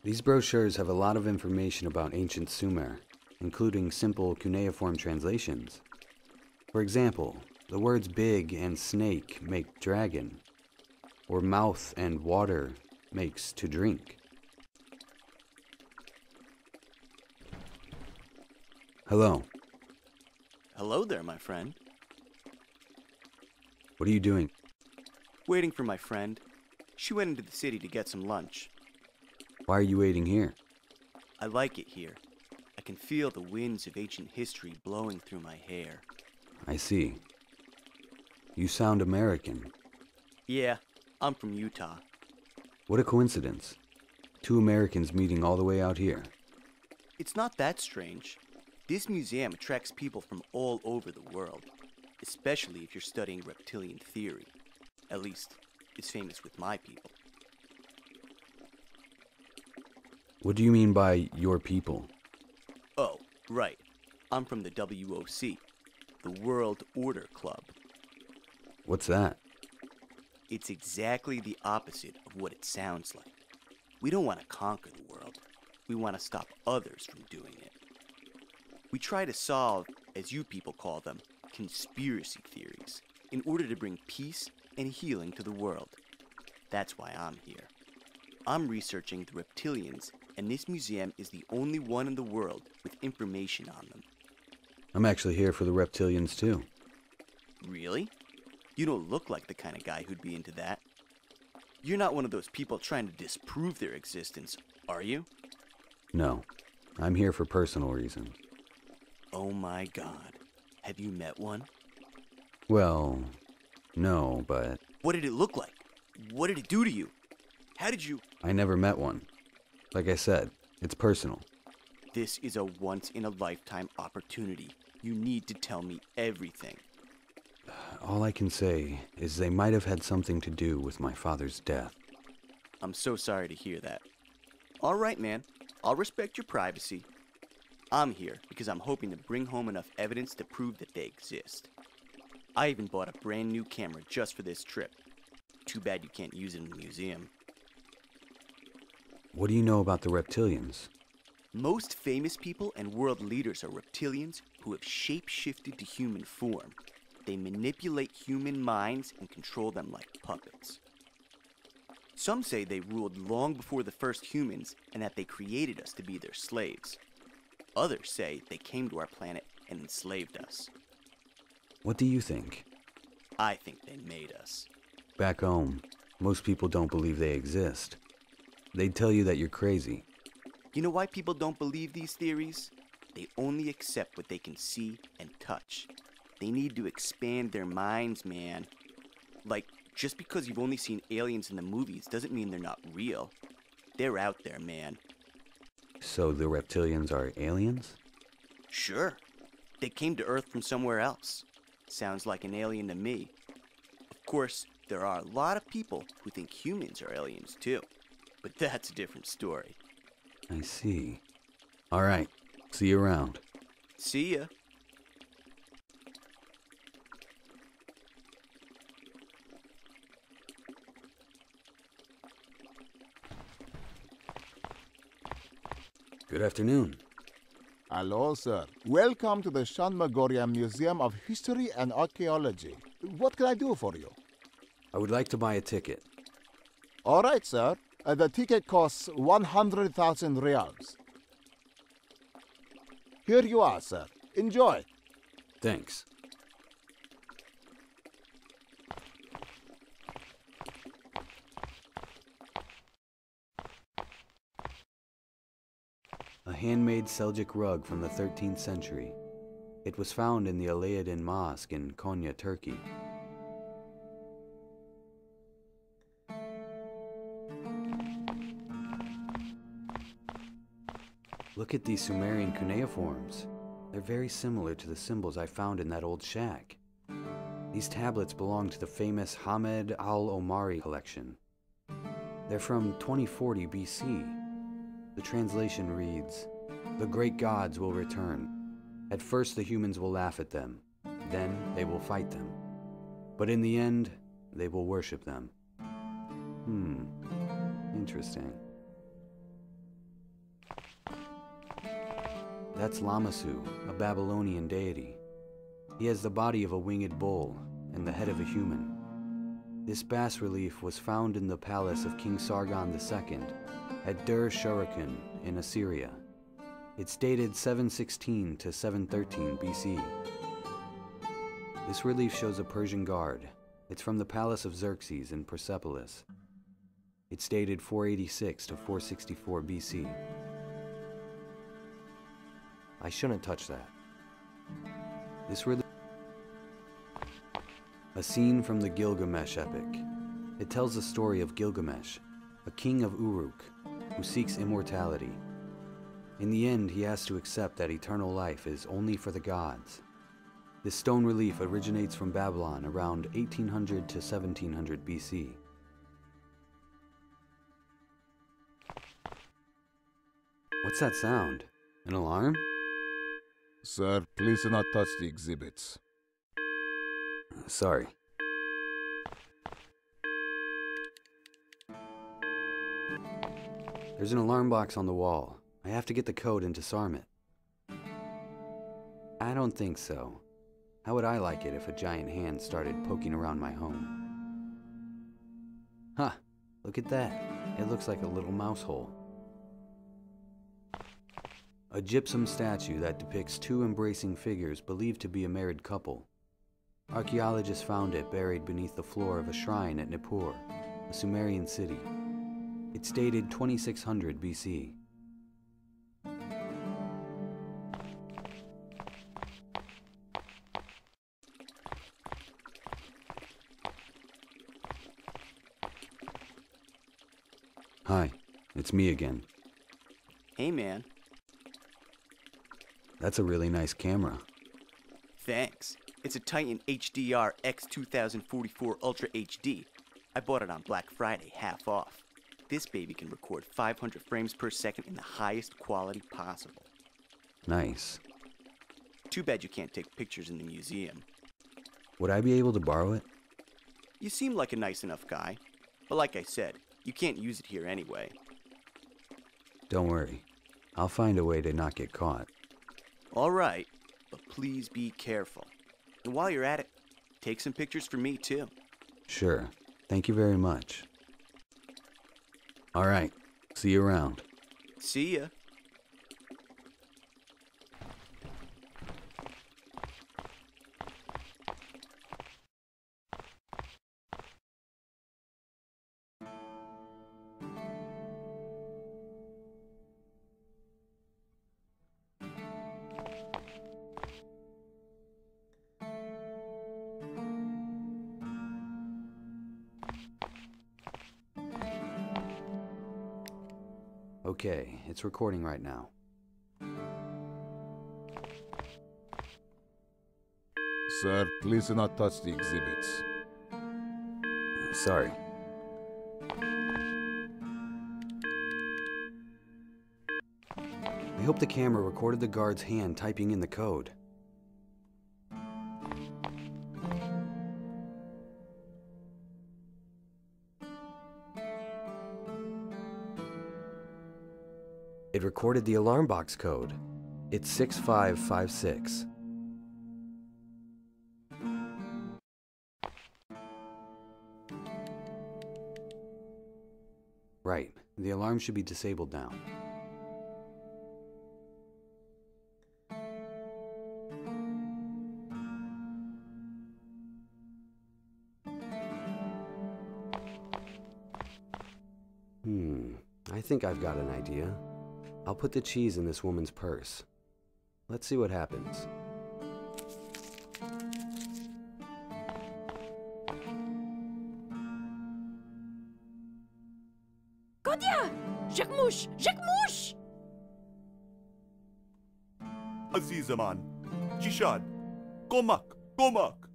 These brochures have a lot of information about ancient Sumer, including simple cuneiform translations. For example, the words big and snake make dragon, or mouth and water makes to drink. Hello. Hello there, my friend. What are you doing? Waiting for my friend. She went into the city to get some lunch. Why are you waiting here? I like it here. I can feel the winds of ancient history blowing through my hair. I see. You sound American. Yeah, I'm from Utah. What a coincidence. Two Americans meeting all the way out here. It's not that strange. This museum attracts people from all over the world, especially if you're studying reptilian theory. At least, it's famous with my people. What do you mean by your people? Oh, right. I'm from the WOC, the World Order Club. What's that? It's exactly the opposite of what it sounds like. We don't want to conquer the world. We want to stop others from doing it. We try to solve, as you people call them, conspiracy theories in order to bring peace and healing to the world. That's why I'm here. I'm researching the reptilians, and this museum is the only one in the world with information on them. I'm actually here for the reptilians too. Really? You don't look like the kind of guy who'd be into that. You're not one of those people trying to disprove their existence, are you? No, I'm here for personal reasons. Oh my God. Have you met one? Well, no, but... What did it look like? What did it do to you? How did you... I never met one. Like I said, it's personal. This is a once-in-a-lifetime opportunity. You need to tell me everything. All I can say is they might have had something to do with my father's death. I'm so sorry to hear that. All right, man. I'll respect your privacy. I'm here because I'm hoping to bring home enough evidence to prove that they exist. I even bought a brand new camera just for this trip. Too bad you can't use it in the museum. What do you know about the reptilians? Most famous people and world leaders are reptilians who have shape-shifted to human form. They manipulate human minds and control them like puppets. Some say they ruled long before the first humans and that they created us to be their slaves. Others say they came to our planet and enslaved us. What do you think? I think they made us. Back home, most people don't believe they exist. They'd tell you that you're crazy. You know why people don't believe these theories? They only accept what they can see and touch. They need to expand their minds, man. Like, just because you've only seen aliens in the movies doesn't mean they're not real. They're out there, man. So the reptilians are aliens? Sure. They came to Earth from somewhere else. Sounds like an alien to me. Of course, there are a lot of people who think humans are aliens too. But that's a different story. I see. All right. See you around. See ya. Good afternoon. Hello, sir. Welcome to the Shanmagoria Museum of History and Archaeology. What can I do for you? I would like to buy a ticket. All right, sir. The ticket costs 100,000 reals. Here you are, sir. Enjoy. Thanks. A handmade Seljuk rug from the 13th century. It was found in the Alaeddin Mosque in Konya, Turkey. Look at these Sumerian cuneiforms. They're very similar to the symbols I found in that old shack. These tablets belong to the famous Hamed al-Omari collection. They're from 2040 BC. The translation reads, "The great gods will return. At first the humans will laugh at them. Then they will fight them. But in the end, they will worship them." Interesting. That's Lamassu, a Babylonian deity. He has the body of a winged bull and the head of a human. This bas-relief was found in the palace of King Sargon II at Dur-Shurikun in Assyria. It's dated 716 to 713 BC. This relief shows a Persian guard. It's from the palace of Xerxes in Persepolis. It's dated 486 to 464 BC. I shouldn't touch that. This really... A scene from the Gilgamesh epic. It tells the story of Gilgamesh, a king of Uruk, who seeks immortality. In the end, he has to accept that eternal life is only for the gods. This stone relief originates from Babylon around 1800 to 1700 BC. What's that sound? An alarm? Sir, please do not touch the exhibits. Sorry. There's an alarm box on the wall. I have to get the code and disarm it. I don't think so. How would I like it if a giant hand started poking around my home? Huh, look at that. It looks like a little mouse hole. A gypsum statue that depicts two embracing figures believed to be a married couple. Archaeologists found it buried beneath the floor of a shrine at Nippur, a Sumerian city. It's dated 2600 BC. Hi, it's me again. Hey, man. That's a really nice camera. Thanks. It's a Titan HDR X2044 Ultra HD. I bought it on Black Friday, half off. This baby can record 500 frames per second in the highest quality possible. Nice. Too bad you can't take pictures in the museum. Would I be able to borrow it? You seem like a nice enough guy. But like I said, you can't use it here anyway. Don't worry. I'll find a way to not get caught. All right, but please be careful. And while you're at it, take some pictures for me too. Sure. Thank you very much. All right. See you around. See ya. Okay, it's recording right now. Sir, please do not touch the exhibits. Sorry. I hope the camera recorded the guard's hand typing in the code. It recorded the alarm box code. It's 6556. Right. The alarm should be disabled now. I think I've got an idea. I'll put the cheese in this woman's purse. Let's see what happens. Kodia! Jacmouche! Jacmouche! Azizaman, Jishad, Gomak, Gomak.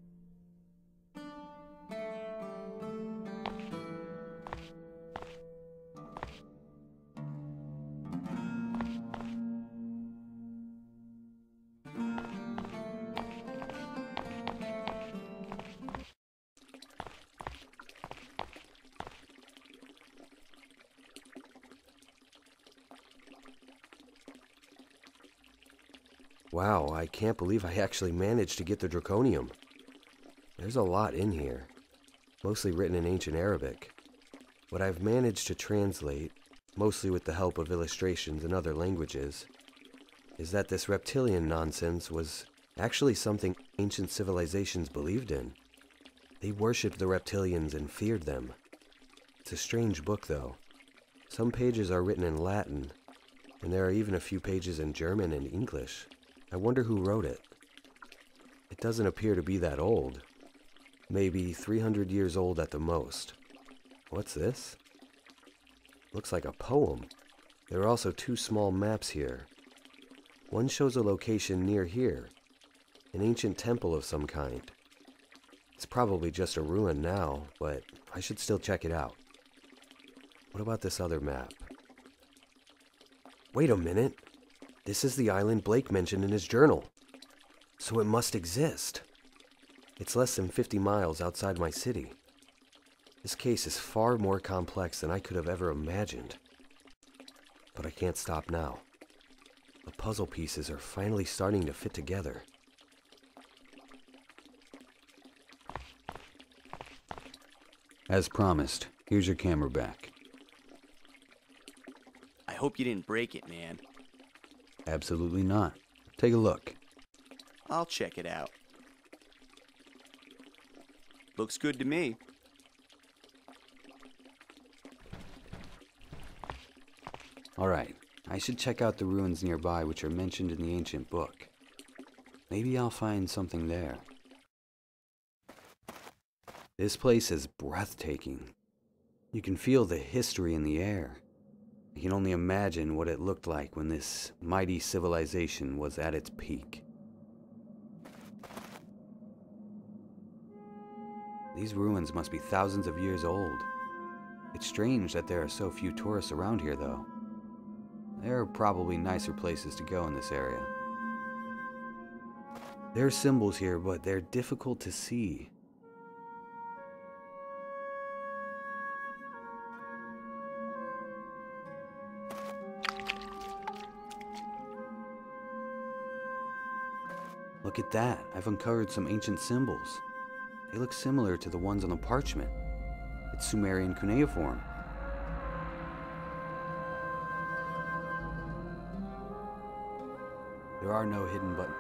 Wow, I can't believe I actually managed to get the draconium. There's a lot in here, mostly written in ancient Arabic. What I've managed to translate, mostly with the help of illustrations in other languages, is that this reptilian nonsense was actually something ancient civilizations believed in. They worshipped the reptilians and feared them. It's It's a strange book, though. Some pages are written in Latin, and there are even a few pages in German and English. I wonder who wrote it. It doesn't appear to be that old. Maybe 300 years old at the most. What's this? Looks like a poem. There are also two small maps here. One shows a location near here, an ancient temple of some kind. It's probably just a ruin now, but I should still check it out. What about this other map? Wait a minute. This is the island Blake mentioned in his journal. So it must exist. It's less than 50 miles outside my city. This case is far more complex than I could have ever imagined. But I can't stop now. The puzzle pieces are finally starting to fit together. As promised, here's your camera back. I hope you didn't break it, man. Absolutely not. Take a look. I'll check it out. Looks good to me. Alright, I should check out the ruins nearby which are mentioned in the ancient book. Maybe I'll find something there. This place is breathtaking. You can feel the history in the air. I can only imagine what it looked like when this mighty civilization was at its peak. These ruins must be thousands of years old. It's strange that there are so few tourists around here, though. There are probably nicer places to go in this area. There are symbols here, but they're difficult to see. Look at that. I've uncovered some ancient symbols. They look similar to the ones on the parchment. It's Sumerian cuneiform. There are no hidden buttons.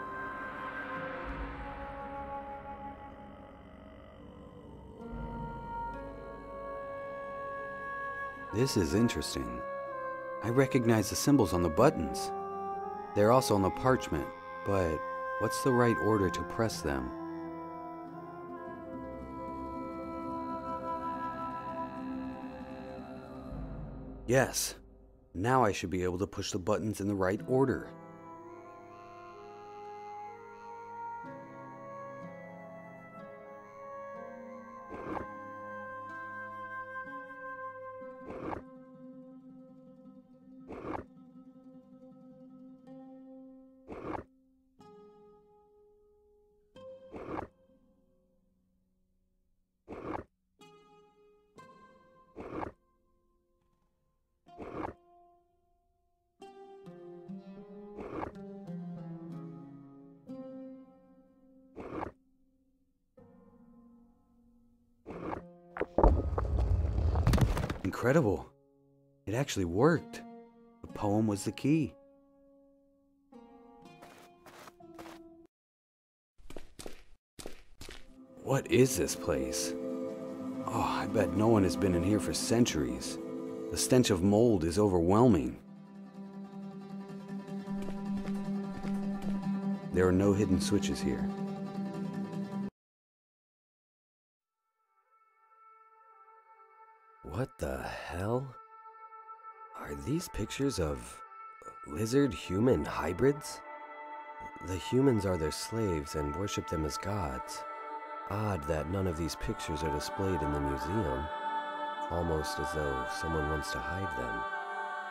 This is interesting. I recognize the symbols on the buttons. They're also on the parchment, but what's the right order to press them? Yes. Now I should be able to push the buttons in the right order. Incredible. It actually worked. The poem was the key. What is this place? Oh, I bet no one has been in here for centuries. The stench of mold is overwhelming. There are no hidden switches here. What the hell? Are these pictures of lizard-human hybrids? The humans are their slaves and worship them as gods. Odd that none of these pictures are displayed in the museum. Almost as though someone wants to hide them.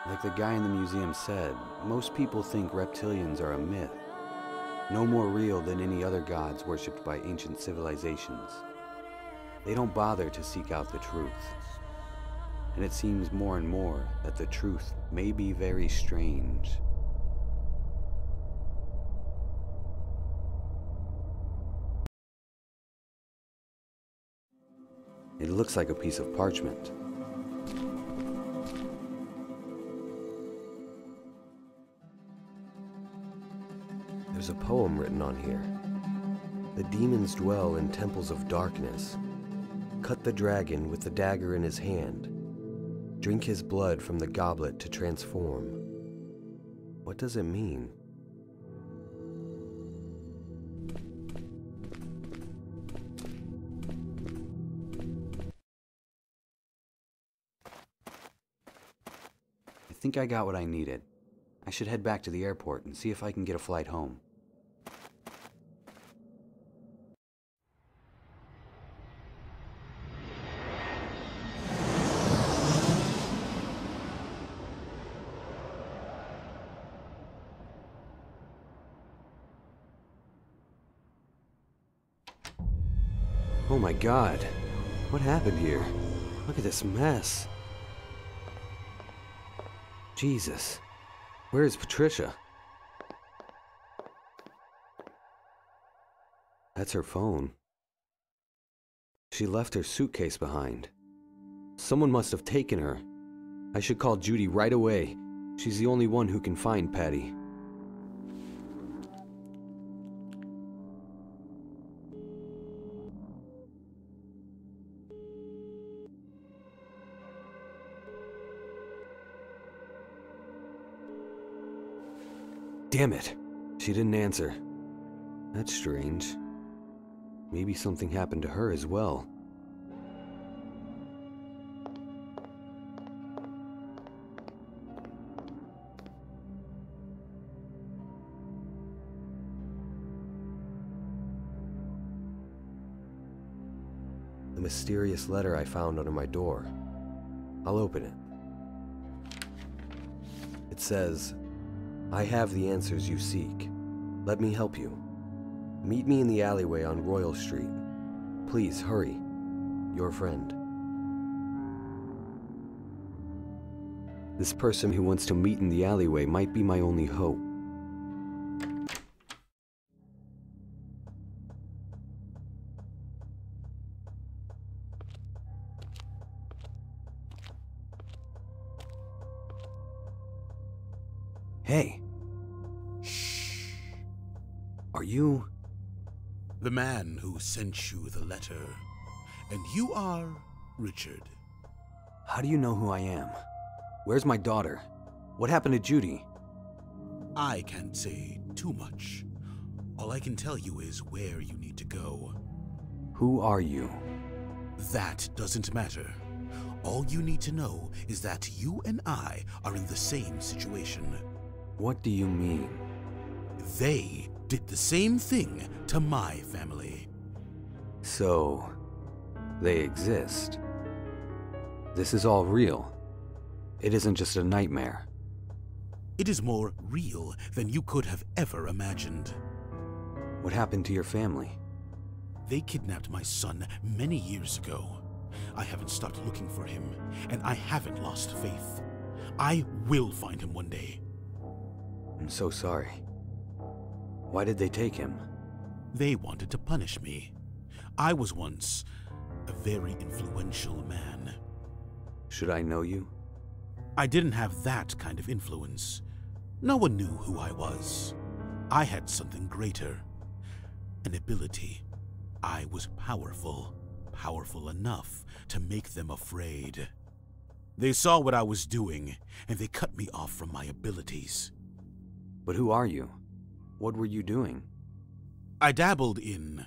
Like the guy in the museum said, most people think reptilians are a myth. No more real than any other gods worshipped by ancient civilizations. They don't bother to seek out the truth. And it seems more and more that the truth may be very strange. It looks like a piece of parchment. There's a poem written on here. The demons dwell in temples of darkness. Cut the dragon with the dagger in his hand. Drink his blood from the goblet to transform. What does it mean? I think I got what I needed. I should head back to the airport and see if I can get a flight home. Oh my God, what happened here? Look at this mess. Jesus, where is Patricia? That's her phone. She left her suitcase behind. Someone must have taken her. I should call Judy right away. She's the only one who can find Patty. Damn it! She didn't answer. That's strange. Maybe something happened to her as well. The mysterious letter I found under my door. I'll open it. It says, "I have the answers you seek. Let me help you. Meet me in the alleyway on Royal Street. Please hurry. Your friend." This person who wants to meet in the alleyway might be my only hope. Hey. Shh. Are you... The man who sent you the letter. And you are Richard. How do you know who I am? Where's my daughter? What happened to Judy? I can't say too much. All I can tell you is where you need to go. Who are you? That doesn't matter. All you need to know is that you and I are in the same situation. What do you mean? They did the same thing to my family. So, they exist. This is all real. It isn't just a nightmare. It is more real than you could have ever imagined. What happened to your family? They kidnapped my son many years ago. I haven't stopped looking for him, and I haven't lost faith. I will find him one day. I'm so sorry. Why did they take him? They wanted to punish me. I was once a very influential man. Should I know you? I didn't have that kind of influence. No one knew who I was. I had something greater. An ability. I was powerful. Powerful enough to make them afraid. They saw what I was doing, and they cut me off from my abilities. But who are you? What were you doing? I dabbled in,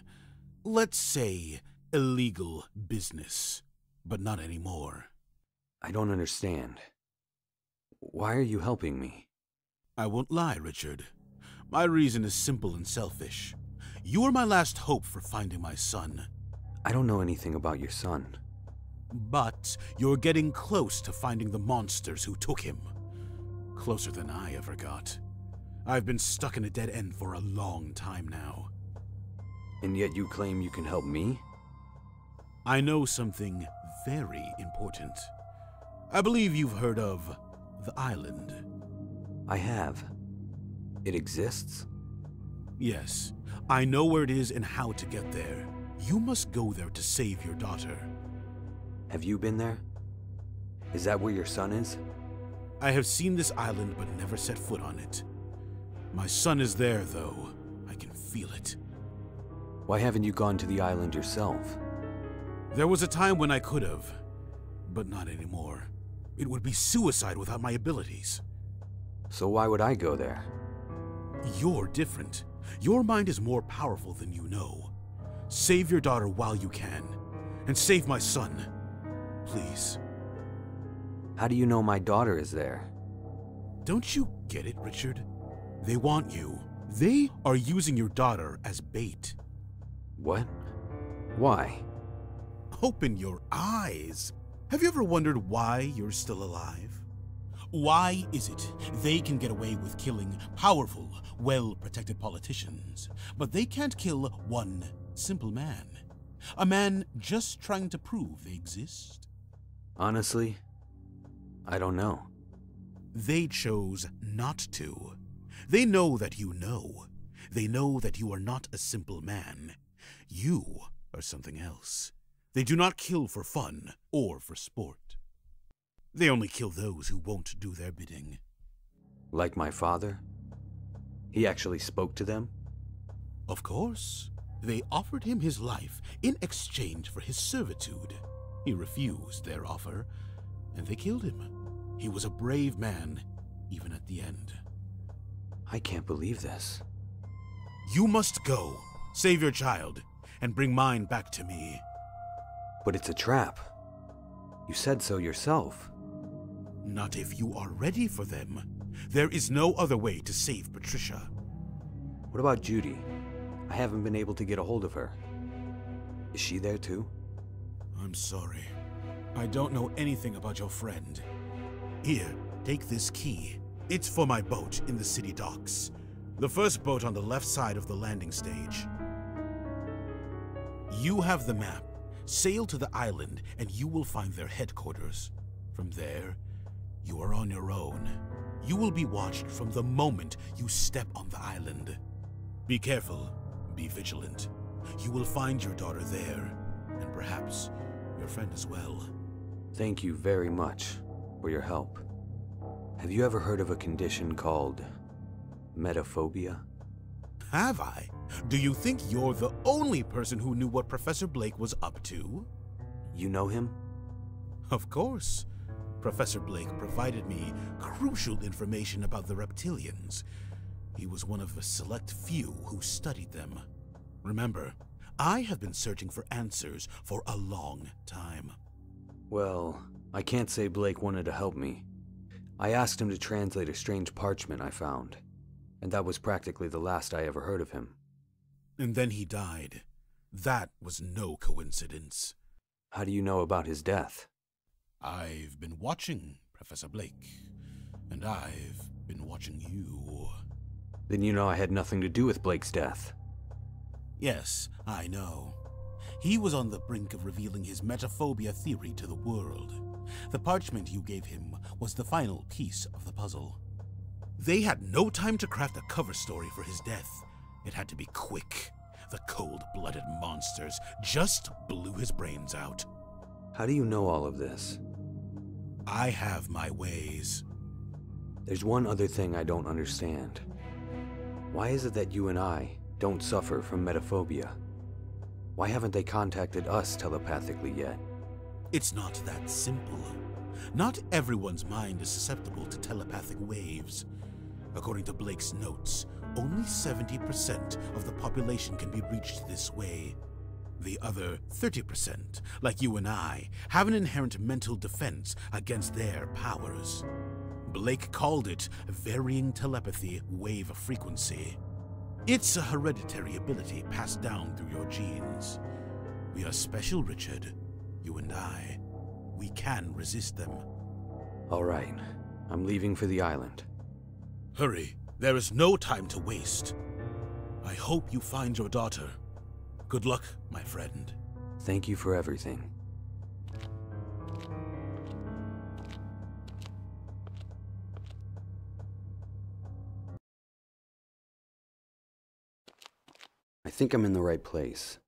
let's say, illegal business, but not anymore. I don't understand. Why are you helping me? I won't lie, Richard. My reason is simple and selfish. You are my last hope for finding my son. I don't know anything about your son. But you're getting close to finding the monsters who took him. Closer than I ever got. I've been stuck in a dead end for a long time now. And yet you claim you can help me? I know something very important. I believe you've heard of the island. I have. It exists? Yes. I know where it is and how to get there. You must go there to save your daughter. Have you been there? Is that where your son is? I have seen this island but never set foot on it. My son is there, though. I can feel it. Why haven't you gone to the island yourself? There was a time when I could have, but not anymore. It would be suicide without my abilities. So why would I go there? You're different. Your mind is more powerful than you know. Save your daughter while you can. And save my son. Please. How do you know my daughter is there? Don't you get it, Richard? They want you. They are using your daughter as bait. What? Why? Open your eyes. Have you ever wondered why you're still alive? Why is it they can get away with killing powerful, well-protected politicians, but they can't kill one simple man? A man just trying to prove they exist? Honestly, I don't know. They chose not to. They know that you know. They know that you are not a simple man. You are something else. They do not kill for fun or for sport. They only kill those who won't do their bidding. Like my father? He actually spoke to them? Of course. They offered him his life in exchange for his servitude. He refused their offer, and they killed him. He was a brave man, even at the end. I can't believe this. You must go, save your child, and bring mine back to me. But it's a trap. You said so yourself. Not if you are ready for them. There is no other way to save Patricia. What about Judy? I haven't been able to get a hold of her. Is she there too? I'm sorry. I don't know anything about your friend. Here, take this key. It's for my boat in the city docks. The first boat on the left side of the landing stage. You have the map. Sail to the island and you will find their headquarters. From there, you are on your own. You will be watched from the moment you step on the island. Be careful. Be vigilant. You will find your daughter there, and perhaps your friend as well. Thank you very much for your help. Have you ever heard of a condition called Metaphobia? Have I? Do you think you're the only person who knew what Professor Blake was up to? You know him? Of course. Professor Blake provided me crucial information about the reptilians. He was one of the select few who studied them. Remember, I have been searching for answers for a long time. Well, I can't say Blake wanted to help me. I asked him to translate a strange parchment I found, and that was practically the last I ever heard of him. And then he died. That was no coincidence. How do you know about his death? I've been watching Professor Blake, and I've been watching you. Then you know I had nothing to do with Blake's death. Yes, I know. He was on the brink of revealing his metaphobia theory to the world. The parchment you gave him was the final piece of the puzzle. They had no time to craft a cover story for his death. It had to be quick. The cold-blooded monsters just blew his brains out. How do you know all of this? I have my ways. There's one other thing I don't understand. Why is it that you and I don't suffer from metaphobia? Why haven't they contacted us telepathically yet? It's not that simple. Not everyone's mind is susceptible to telepathic waves. According to Blake's notes, only 70% of the population can be reached this way. The other 30%, like you and I, have an inherent mental defense against their powers. Blake called it varying telepathy wave frequency. It's a hereditary ability passed down through your genes. We are special, Richard. You and I. We can resist them. All right. I'm leaving for the island. Hurry. There is no time to waste. I hope you find your daughter. Good luck, my friend. Thank you for everything. I think I'm in the right place.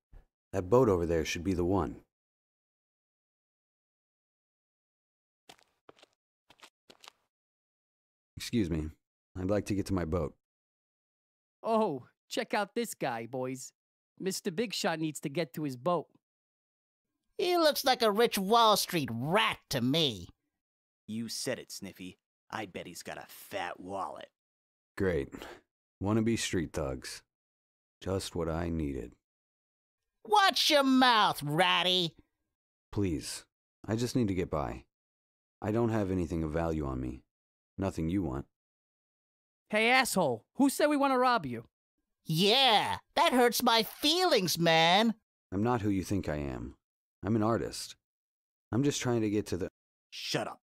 That boat over there should be the one. Excuse me. I'd like to get to my boat. Oh, check out this guy, boys. Mr. Big Shot needs to get to his boat. He looks like a rich Wall Street rat to me. You said it, Sniffy. I bet he's got a fat wallet. Great. Wannabe street thugs. Just what I needed. Watch your mouth, ratty! Please, I just need to get by. I don't have anything of value on me. Nothing you want. Hey, asshole, who said we want to rob you? Yeah, that hurts my feelings, man. I'm not who you think I am. I'm an artist. I'm just trying to get to the... Shut up.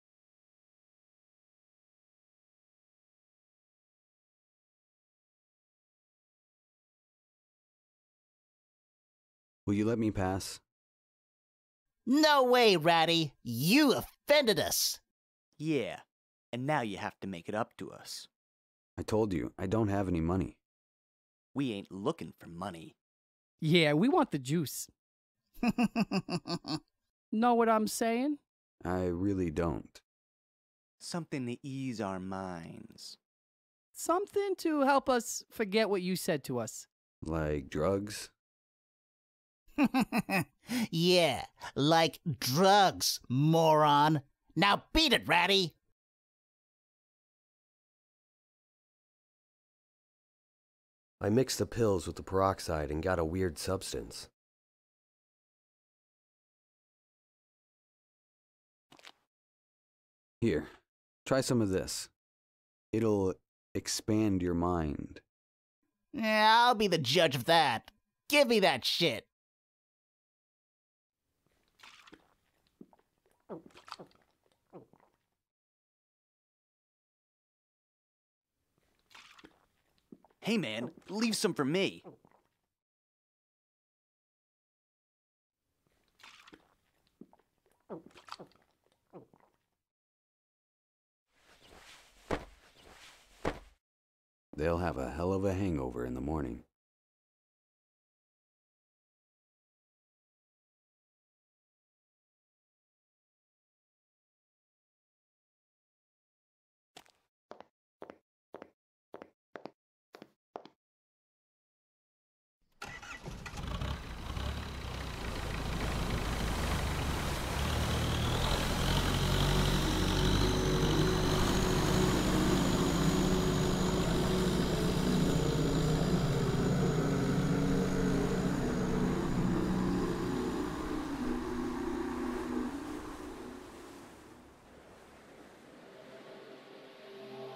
Will you let me pass? No way, ratty. You offended us. Yeah, and now you have to make it up to us. I told you, I don't have any money. We ain't looking for money. Yeah, we want the juice. Know what I'm saying? I really don't. Something to ease our minds. Something to help us forget what you said to us. Like drugs? Yeah, like drugs, moron. Now beat it, ratty. I mixed the pills with the peroxide and got a weird substance. Here, try some of this. It'll expand your mind. Yeah, I'll be the judge of that. Give me that shit. Hey man, leave some for me. They'll have a hell of a hangover in the morning.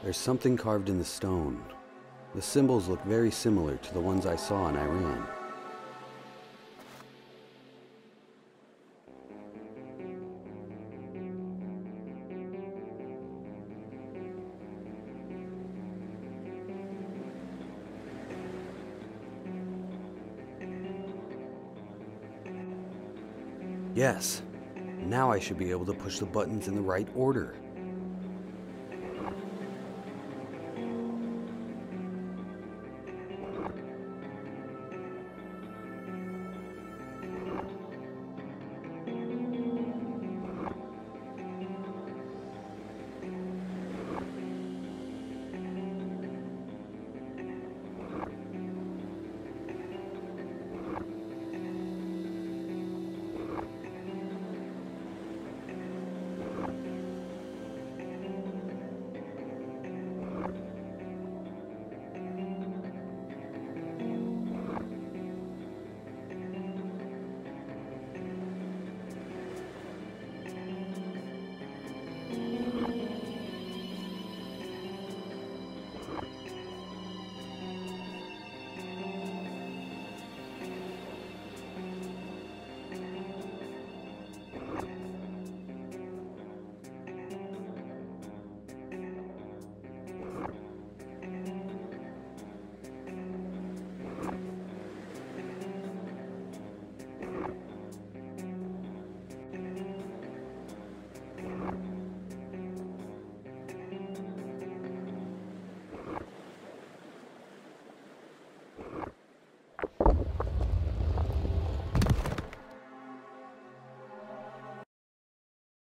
There's something carved in the stone. The symbols look very similar to the ones I saw in Iran. Yes. Now I should be able to push the buttons in the right order.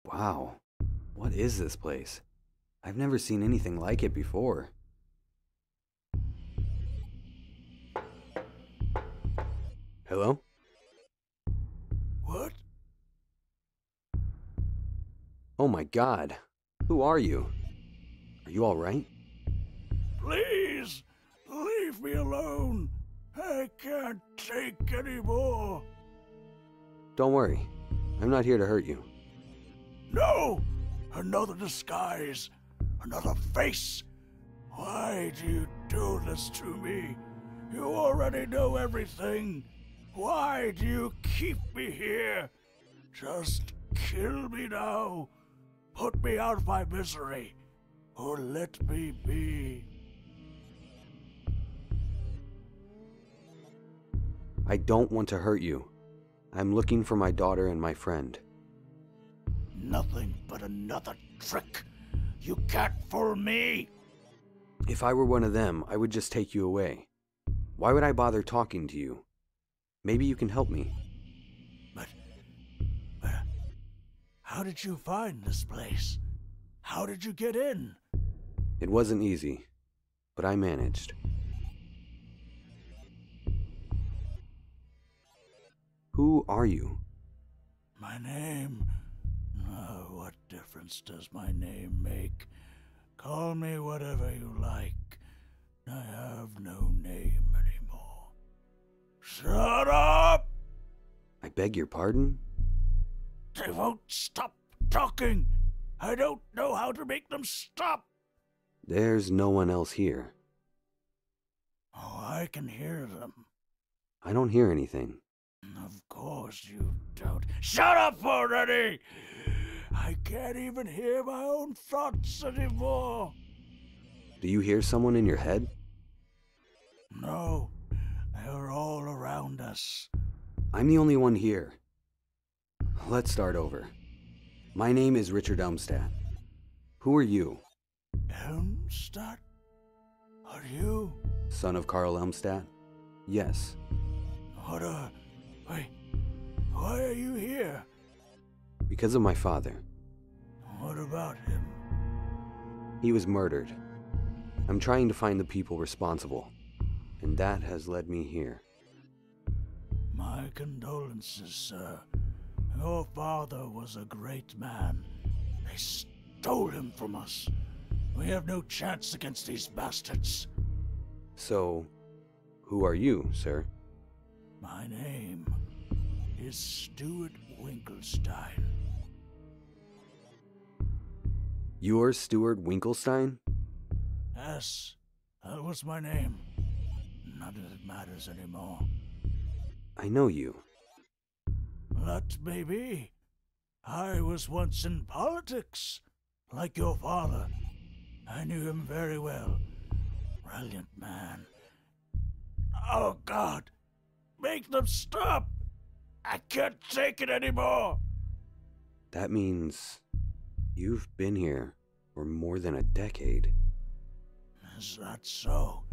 Wow, what is this place? I've never seen anything like it before. Hello? What? Oh my God. Who are you? Are you all right? Please, leave me alone. I can't take any more. Don't worry. I'm not here to hurt you. No! Another disguise. Another face. Why do you do this to me? You already know everything. Why do you keep me here? Just kill me now. Put me out of my misery. Or let me be. I don't want to hurt you. I'm looking for my daughter and my friend. Nothing but another trick. You can't fool me. If I were one of them, I would just take you away. Why would I bother talking to you? Maybe you can help me. But how did you find this place? How did you get in? It wasn't easy, but I managed. Who are you? My name? Oh, what difference does my name make? Call me whatever you like. I have no name anymore. Shut up! I beg your pardon? They won't stop talking. I don't know how to make them stop. There's no one else here. Oh, I can hear them. I don't hear anything. Of course you don't. Shut up already! I can't even hear my own thoughts anymore. Do you hear someone in your head? No, they're all around us. I'm the only one here. Let's start over. My name is Richard Elmstat. Who are you? Elmstat? Are you? Son of Carl Elmstat? Yes. Wait, why are you here? Because of my father. What about him? He was murdered. I'm trying to find the people responsible, and that has led me here. My condolences, sir. Your father was a great man. They stole him from us. We have no chance against these bastards. So, who are you, sir? My name is Stuart Winkelstein. You're Stuart Winkelstein? Yes, that was my name. None of it matters anymore. I know you. That may be. I was once in politics, like your father. I knew him very well. Brilliant man. Oh, God! Make them stop! I can't take it anymore! That means you've been here for more than a decade. Is that so?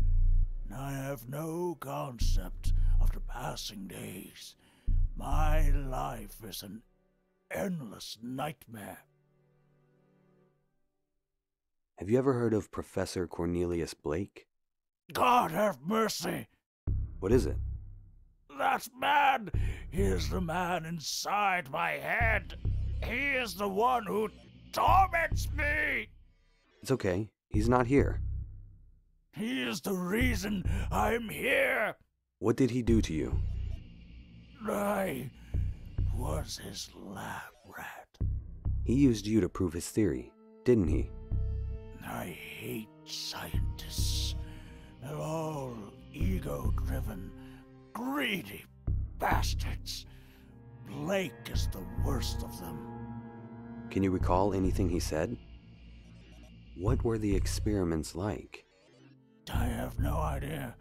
I have no concept of the passing days. My life is an endless nightmare. Have you ever heard of Professor Cornelius Blake? God have mercy! What is it? That man! He is the man inside my head! He is the one who torments me! It's okay. He's not here. He is the reason I'm here! What did he do to you? I was his lab rat. He used you to prove his theory, didn't he? I hate scientists. They're all ego-driven, greedy bastards. Blake is the worst of them. Can you recall anything he said? What were the experiments like? I have no idea.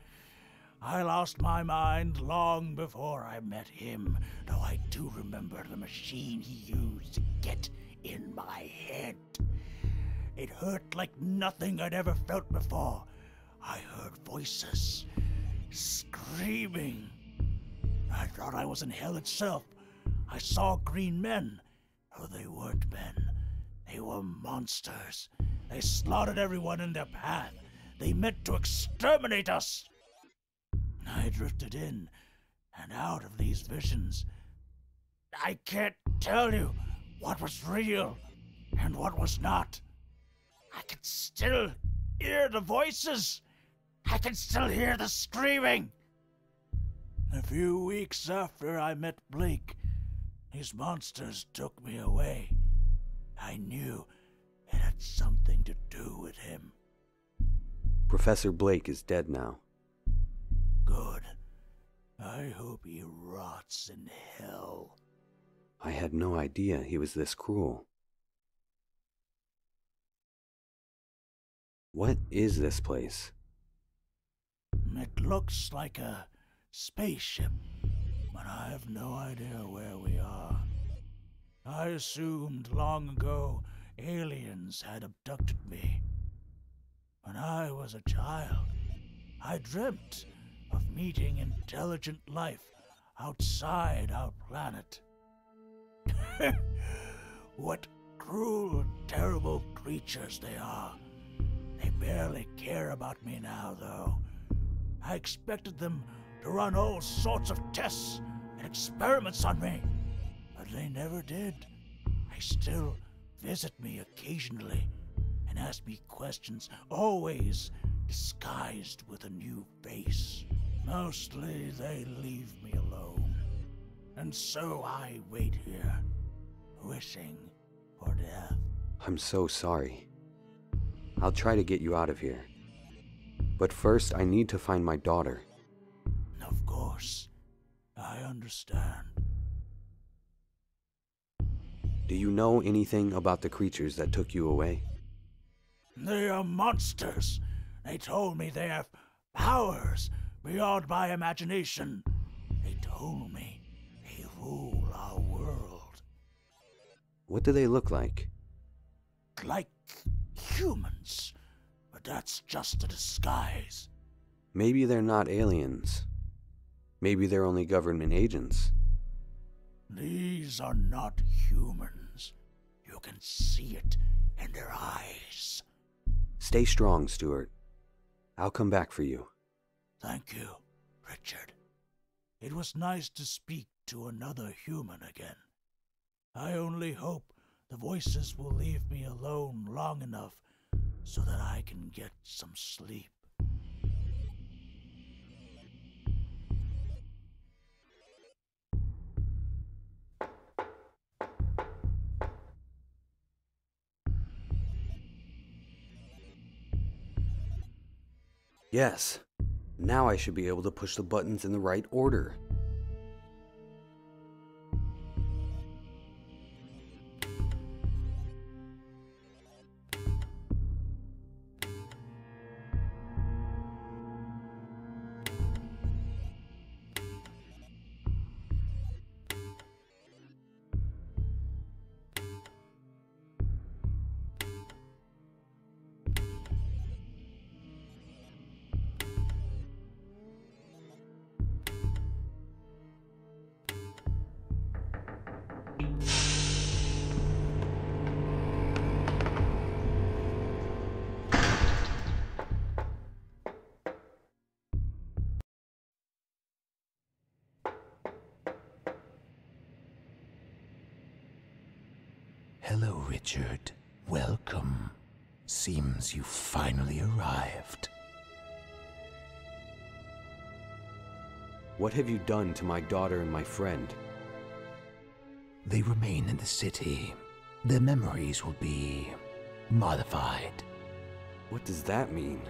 I lost my mind long before I met him, though I do remember the machine he used to get in my head. It hurt like nothing I'd ever felt before. I heard voices, screaming. I thought I was in hell itself. I saw green men. Oh, they weren't men. They were monsters. They slaughtered everyone in their path. They meant to exterminate us. I drifted in and out of these visions. I can't tell you what was real and what was not. still hear the voices. I can still hear the screaming. A few weeks after I met Blake, these monsters took me away. I knew it had something to do with him. Professor Blake is dead now. Good. I hope he rots in hell. I had no idea he was this cruel. What is this place? It looks like a spaceship, but I have no idea where we are. I assumed long ago aliens had abducted me. When I was a child, I dreamt of meeting intelligent life outside our planet. What cruel, terrible creatures they are. They barely care about me now, though. I expected them to run all sorts of tests and experiments on me, but they never did. They still visit me occasionally and ask me questions, always disguised with a new face. Mostly they leave me alone, and so I wait here, wishing for death. I'm so sorry. I'll try to get you out of here. But first, I need to find my daughter. Of course, I understand. Do you know anything about the creatures that took you away? They are monsters. They told me they have powers beyond my imagination. They told me they rule our world. What do they look like? Like humans, but that's just a disguise. Maybe they're not aliens. Maybe they're only government agents. These are not humans. You can see it in their eyes. Stay strong, Stuart. I'll come back for you. Thank you, Richard. It was nice to speak to another human again. I only hope the voices will leave me alone long enough so that I can get some sleep. Yes. Now I should be able to push the buttons in the right order. Hello, Richard. Welcome. Seems you finally arrived. What have you done to my daughter and my friend? They remain in the city. Their memories will be modified. What does that mean?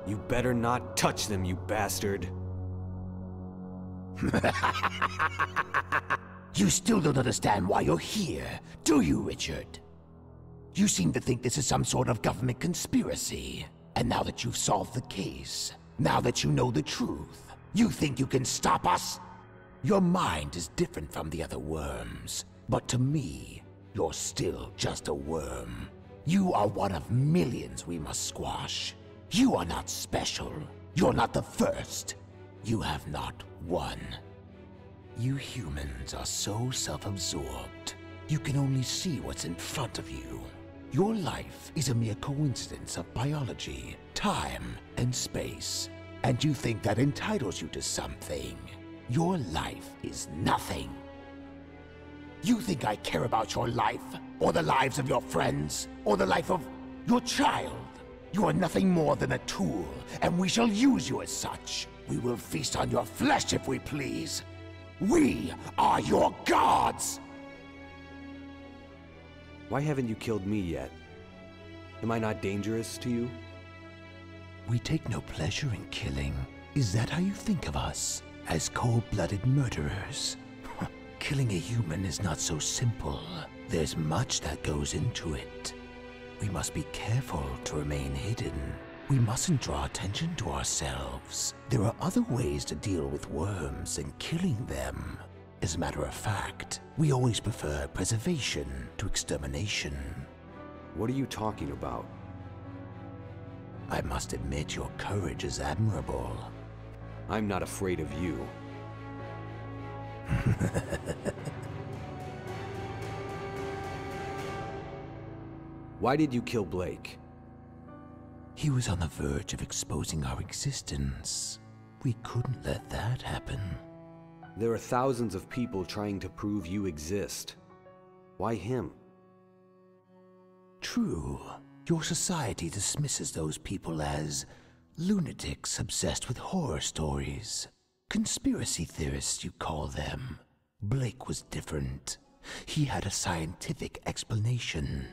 You better not touch them, you bastard! You still don't understand why you're here, do you, Richard? You seem to think this is some sort of government conspiracy. And now that you've solved the case, now that you know the truth, you think you can stop us? Your mind is different from the other worms, but to me, you're still just a worm. You are one of millions we must squash. You are not special. You're not the first. You have not won. You humans are so self-absorbed, you can only see what's in front of you. Your life is a mere coincidence of biology, time, and space. And you think that entitles you to something. Your life is nothing. You think I care about your life, or the lives of your friends, or the life of Your child. You are nothing more than a tool, and we shall use you as such. We will feast on your flesh if we please. We are your gods! Why haven't you killed me yet? Am I not dangerous to you? We take no pleasure in killing. Is that how you think of us? As cold-blooded murderers? Killing a human is not so simple. There's much that goes into it. We must be careful to remain hidden. We mustn't draw attention to ourselves. There are other ways to deal with worms than killing them. As a matter of fact, we always prefer preservation to extermination. What are you talking about? I must admit your courage is admirable. I'm not afraid of you. Why did you kill Blake? He was on the verge of exposing our existence. We couldn't let that happen. There are thousands of people trying to prove you exist. Why him? True. Your society dismisses those people as lunatics obsessed with horror stories. Conspiracy theorists, you call them. Blake was different. He had a scientific explanation.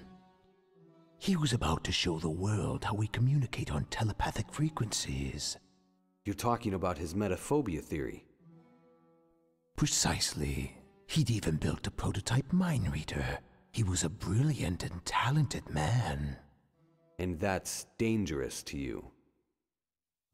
He was about to show the world how we communicate on telepathic frequencies. You're talking about his metaphobia theory. Precisely. He'd even built a prototype mind reader. He was a brilliant and talented man. And that's dangerous to you.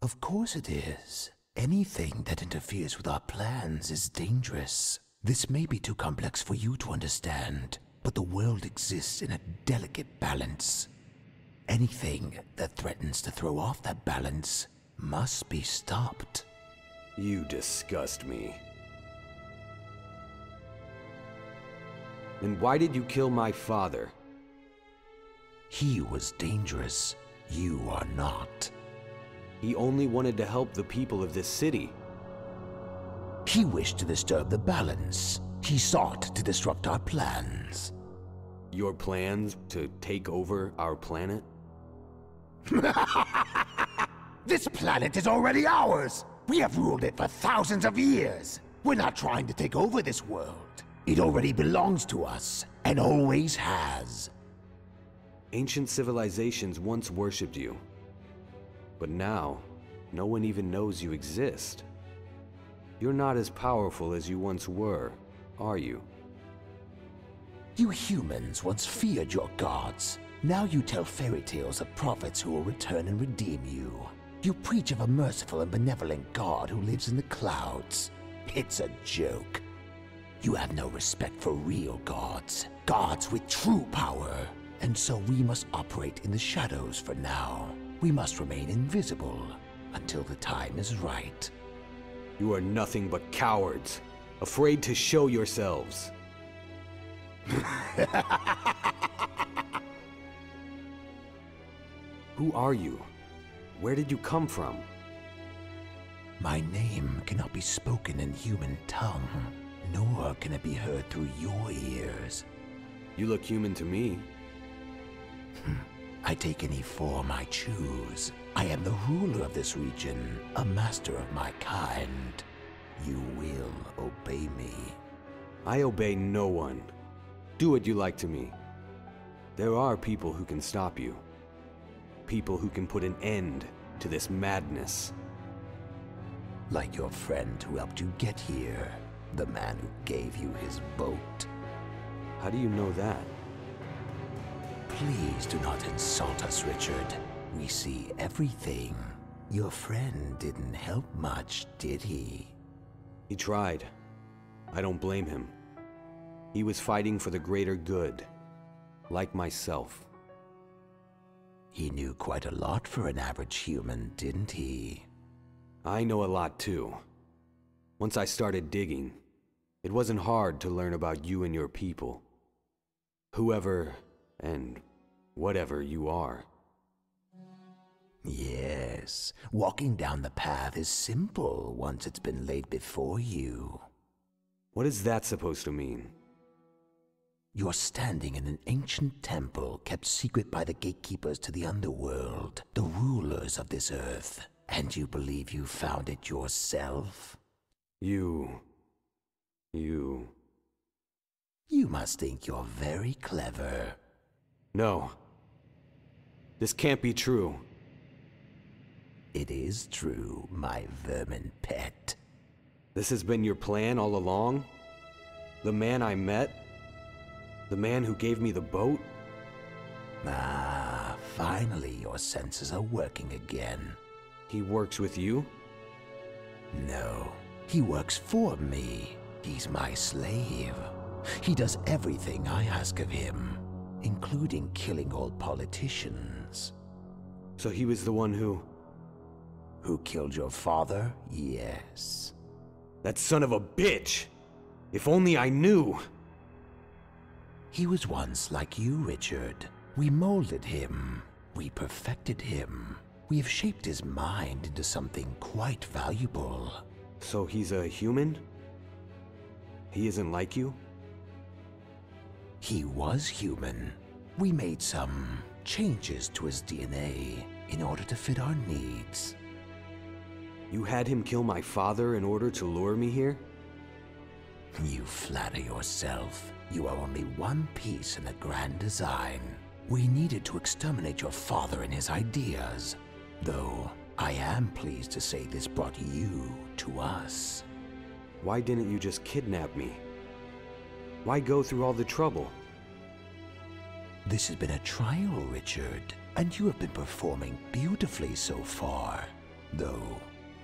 Of course it is. Anything that interferes with our plans is dangerous. This may be too complex for you to understand, but the world exists in a delicate balance. Anything that threatens to throw off that balance must be stopped. You disgust me. And why did you kill my father? He was dangerous. You are not. He only wanted to help the people of this city. He wished to disturb the balance. He sought to disrupt our plans. Your plans to take over our planet? This planet is already ours! We have ruled it for thousands of years! We're not trying to take over this world. It already belongs to us, and always has. Ancient civilizations once worshipped you. But now, no one even knows you exist. You're not as powerful as you once were, are you? You humans once feared your gods. Now you tell fairy tales of prophets who will return and redeem you. You preach of a merciful and benevolent God who lives in the clouds. It's a joke. You have no respect for real gods. Gods with true power. And so we must operate in the shadows for now. We must remain invisible until the time is right. You are nothing but cowards, afraid to show yourselves. Who are you? Where did you come from? My name cannot be spoken in human tongue, nor can it be heard through your ears. You look human to me. I take any form I choose. I am the ruler of this region, a master of my kind. You will obey me. I obey no one. Do what you like to me. There are people who can stop you. People who can put an end to this madness. Like your friend who helped you get here. The man who gave you his boat. How do you know that? Please do not insult us, Richard. We see everything. Your friend didn't help much, did he? He tried. I don't blame him. He was fighting for the greater good, like myself. He knew quite a lot for an average human, didn't he? I know a lot too. Once I started digging, it wasn't hard to learn about you and your people. Whoever and whatever you are. Yes, walking down the path is simple once it's been laid before you. What is that supposed to mean? You're standing in an ancient temple kept secret by the gatekeepers to the underworld, the rulers of this earth, and you believe you found it yourself? You must think you're very clever. No. This can't be true. It is true, my vermin pet. This has been your plan all along? The man I met? The man who gave me the boat? Ah, finally your senses are working again. He works with you? No, he works for me. He's my slave. He does everything I ask of him, including killing old politicians. So he was the one who killed your father? Yes. That son of a bitch! If only I knew! He was once like you, Richard. We molded him. We perfected him. We have shaped his mind into something quite valuable. So he's a human? He isn't like you? He was human. We made some changes to his DNA in order to fit our needs. You had him kill my father in order to lure me here? You flatter yourself. You are only one piece in a grand design. We needed to exterminate your father and his ideas. Though, I am pleased to say this brought you to us. Why didn't you just kidnap me? Why go through all the trouble? This has been a trial, Richard, and you have been performing beautifully so far. Though,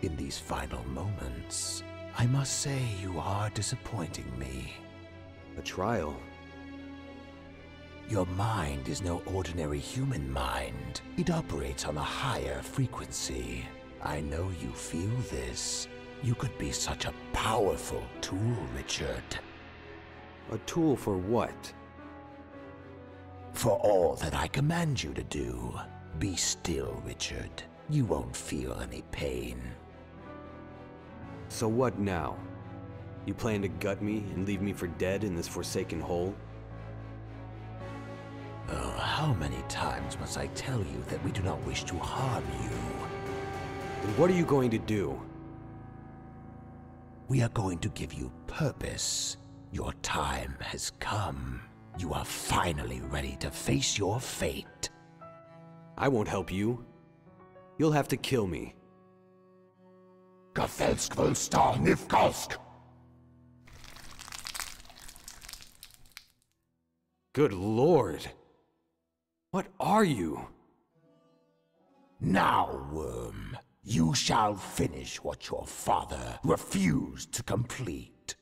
in these final moments, I must say you are disappointing me. A trial? Your mind is no ordinary human mind. It operates on a higher frequency. I know you feel this. You could be such a powerful tool, Richard. A tool for what? For all that I command you to do. Be still, Richard. You won't feel any pain. So what now? You plan to gut me and leave me for dead in this forsaken hole? Oh, how many times must I tell you that we do not wish to harm you? And what are you going to do? We are going to give you purpose. Your time has come. You are finally ready to face your fate. I won't help you. You'll have to kill me. Good Lord! What are you? Now, worm, you shall finish what your father refused to complete.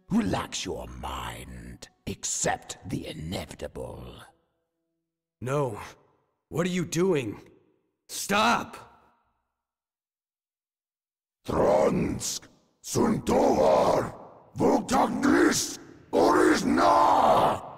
Relax your mind. Accept the inevitable. No. What are you doing? Stop! Tronsk, Suntovar, Vogtagnis, Orisna!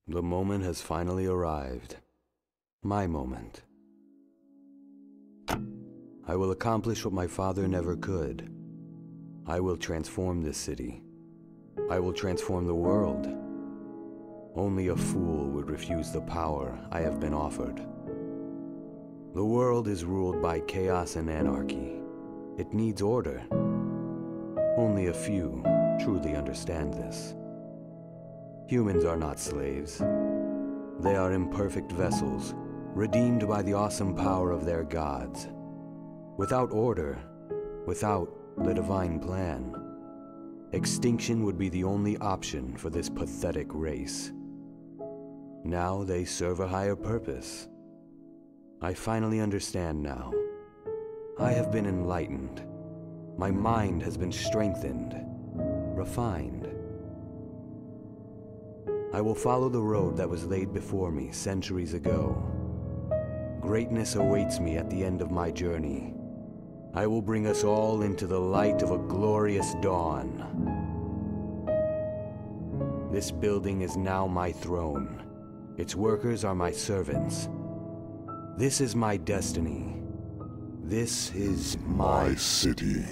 The moment has finally arrived. My moment. I will accomplish what my father never could. I will transform this city. I will transform the world. Only a fool would refuse the power I have been offered. The world is ruled by chaos and anarchy. It needs order. Only a few truly understand this. Humans are not slaves. They are imperfect vessels, redeemed by the awesome power of their gods. Without order, without the divine plan, extinction would be the only option for this pathetic race. Now they serve a higher purpose. I finally understand now. I have been enlightened. My mind has been strengthened, refined. I will follow the road that was laid before me centuries ago. Greatness awaits me at the end of my journey. I will bring us all into the light of a glorious dawn. This building is now my throne. Its workers are my servants. This is my destiny. This is my city.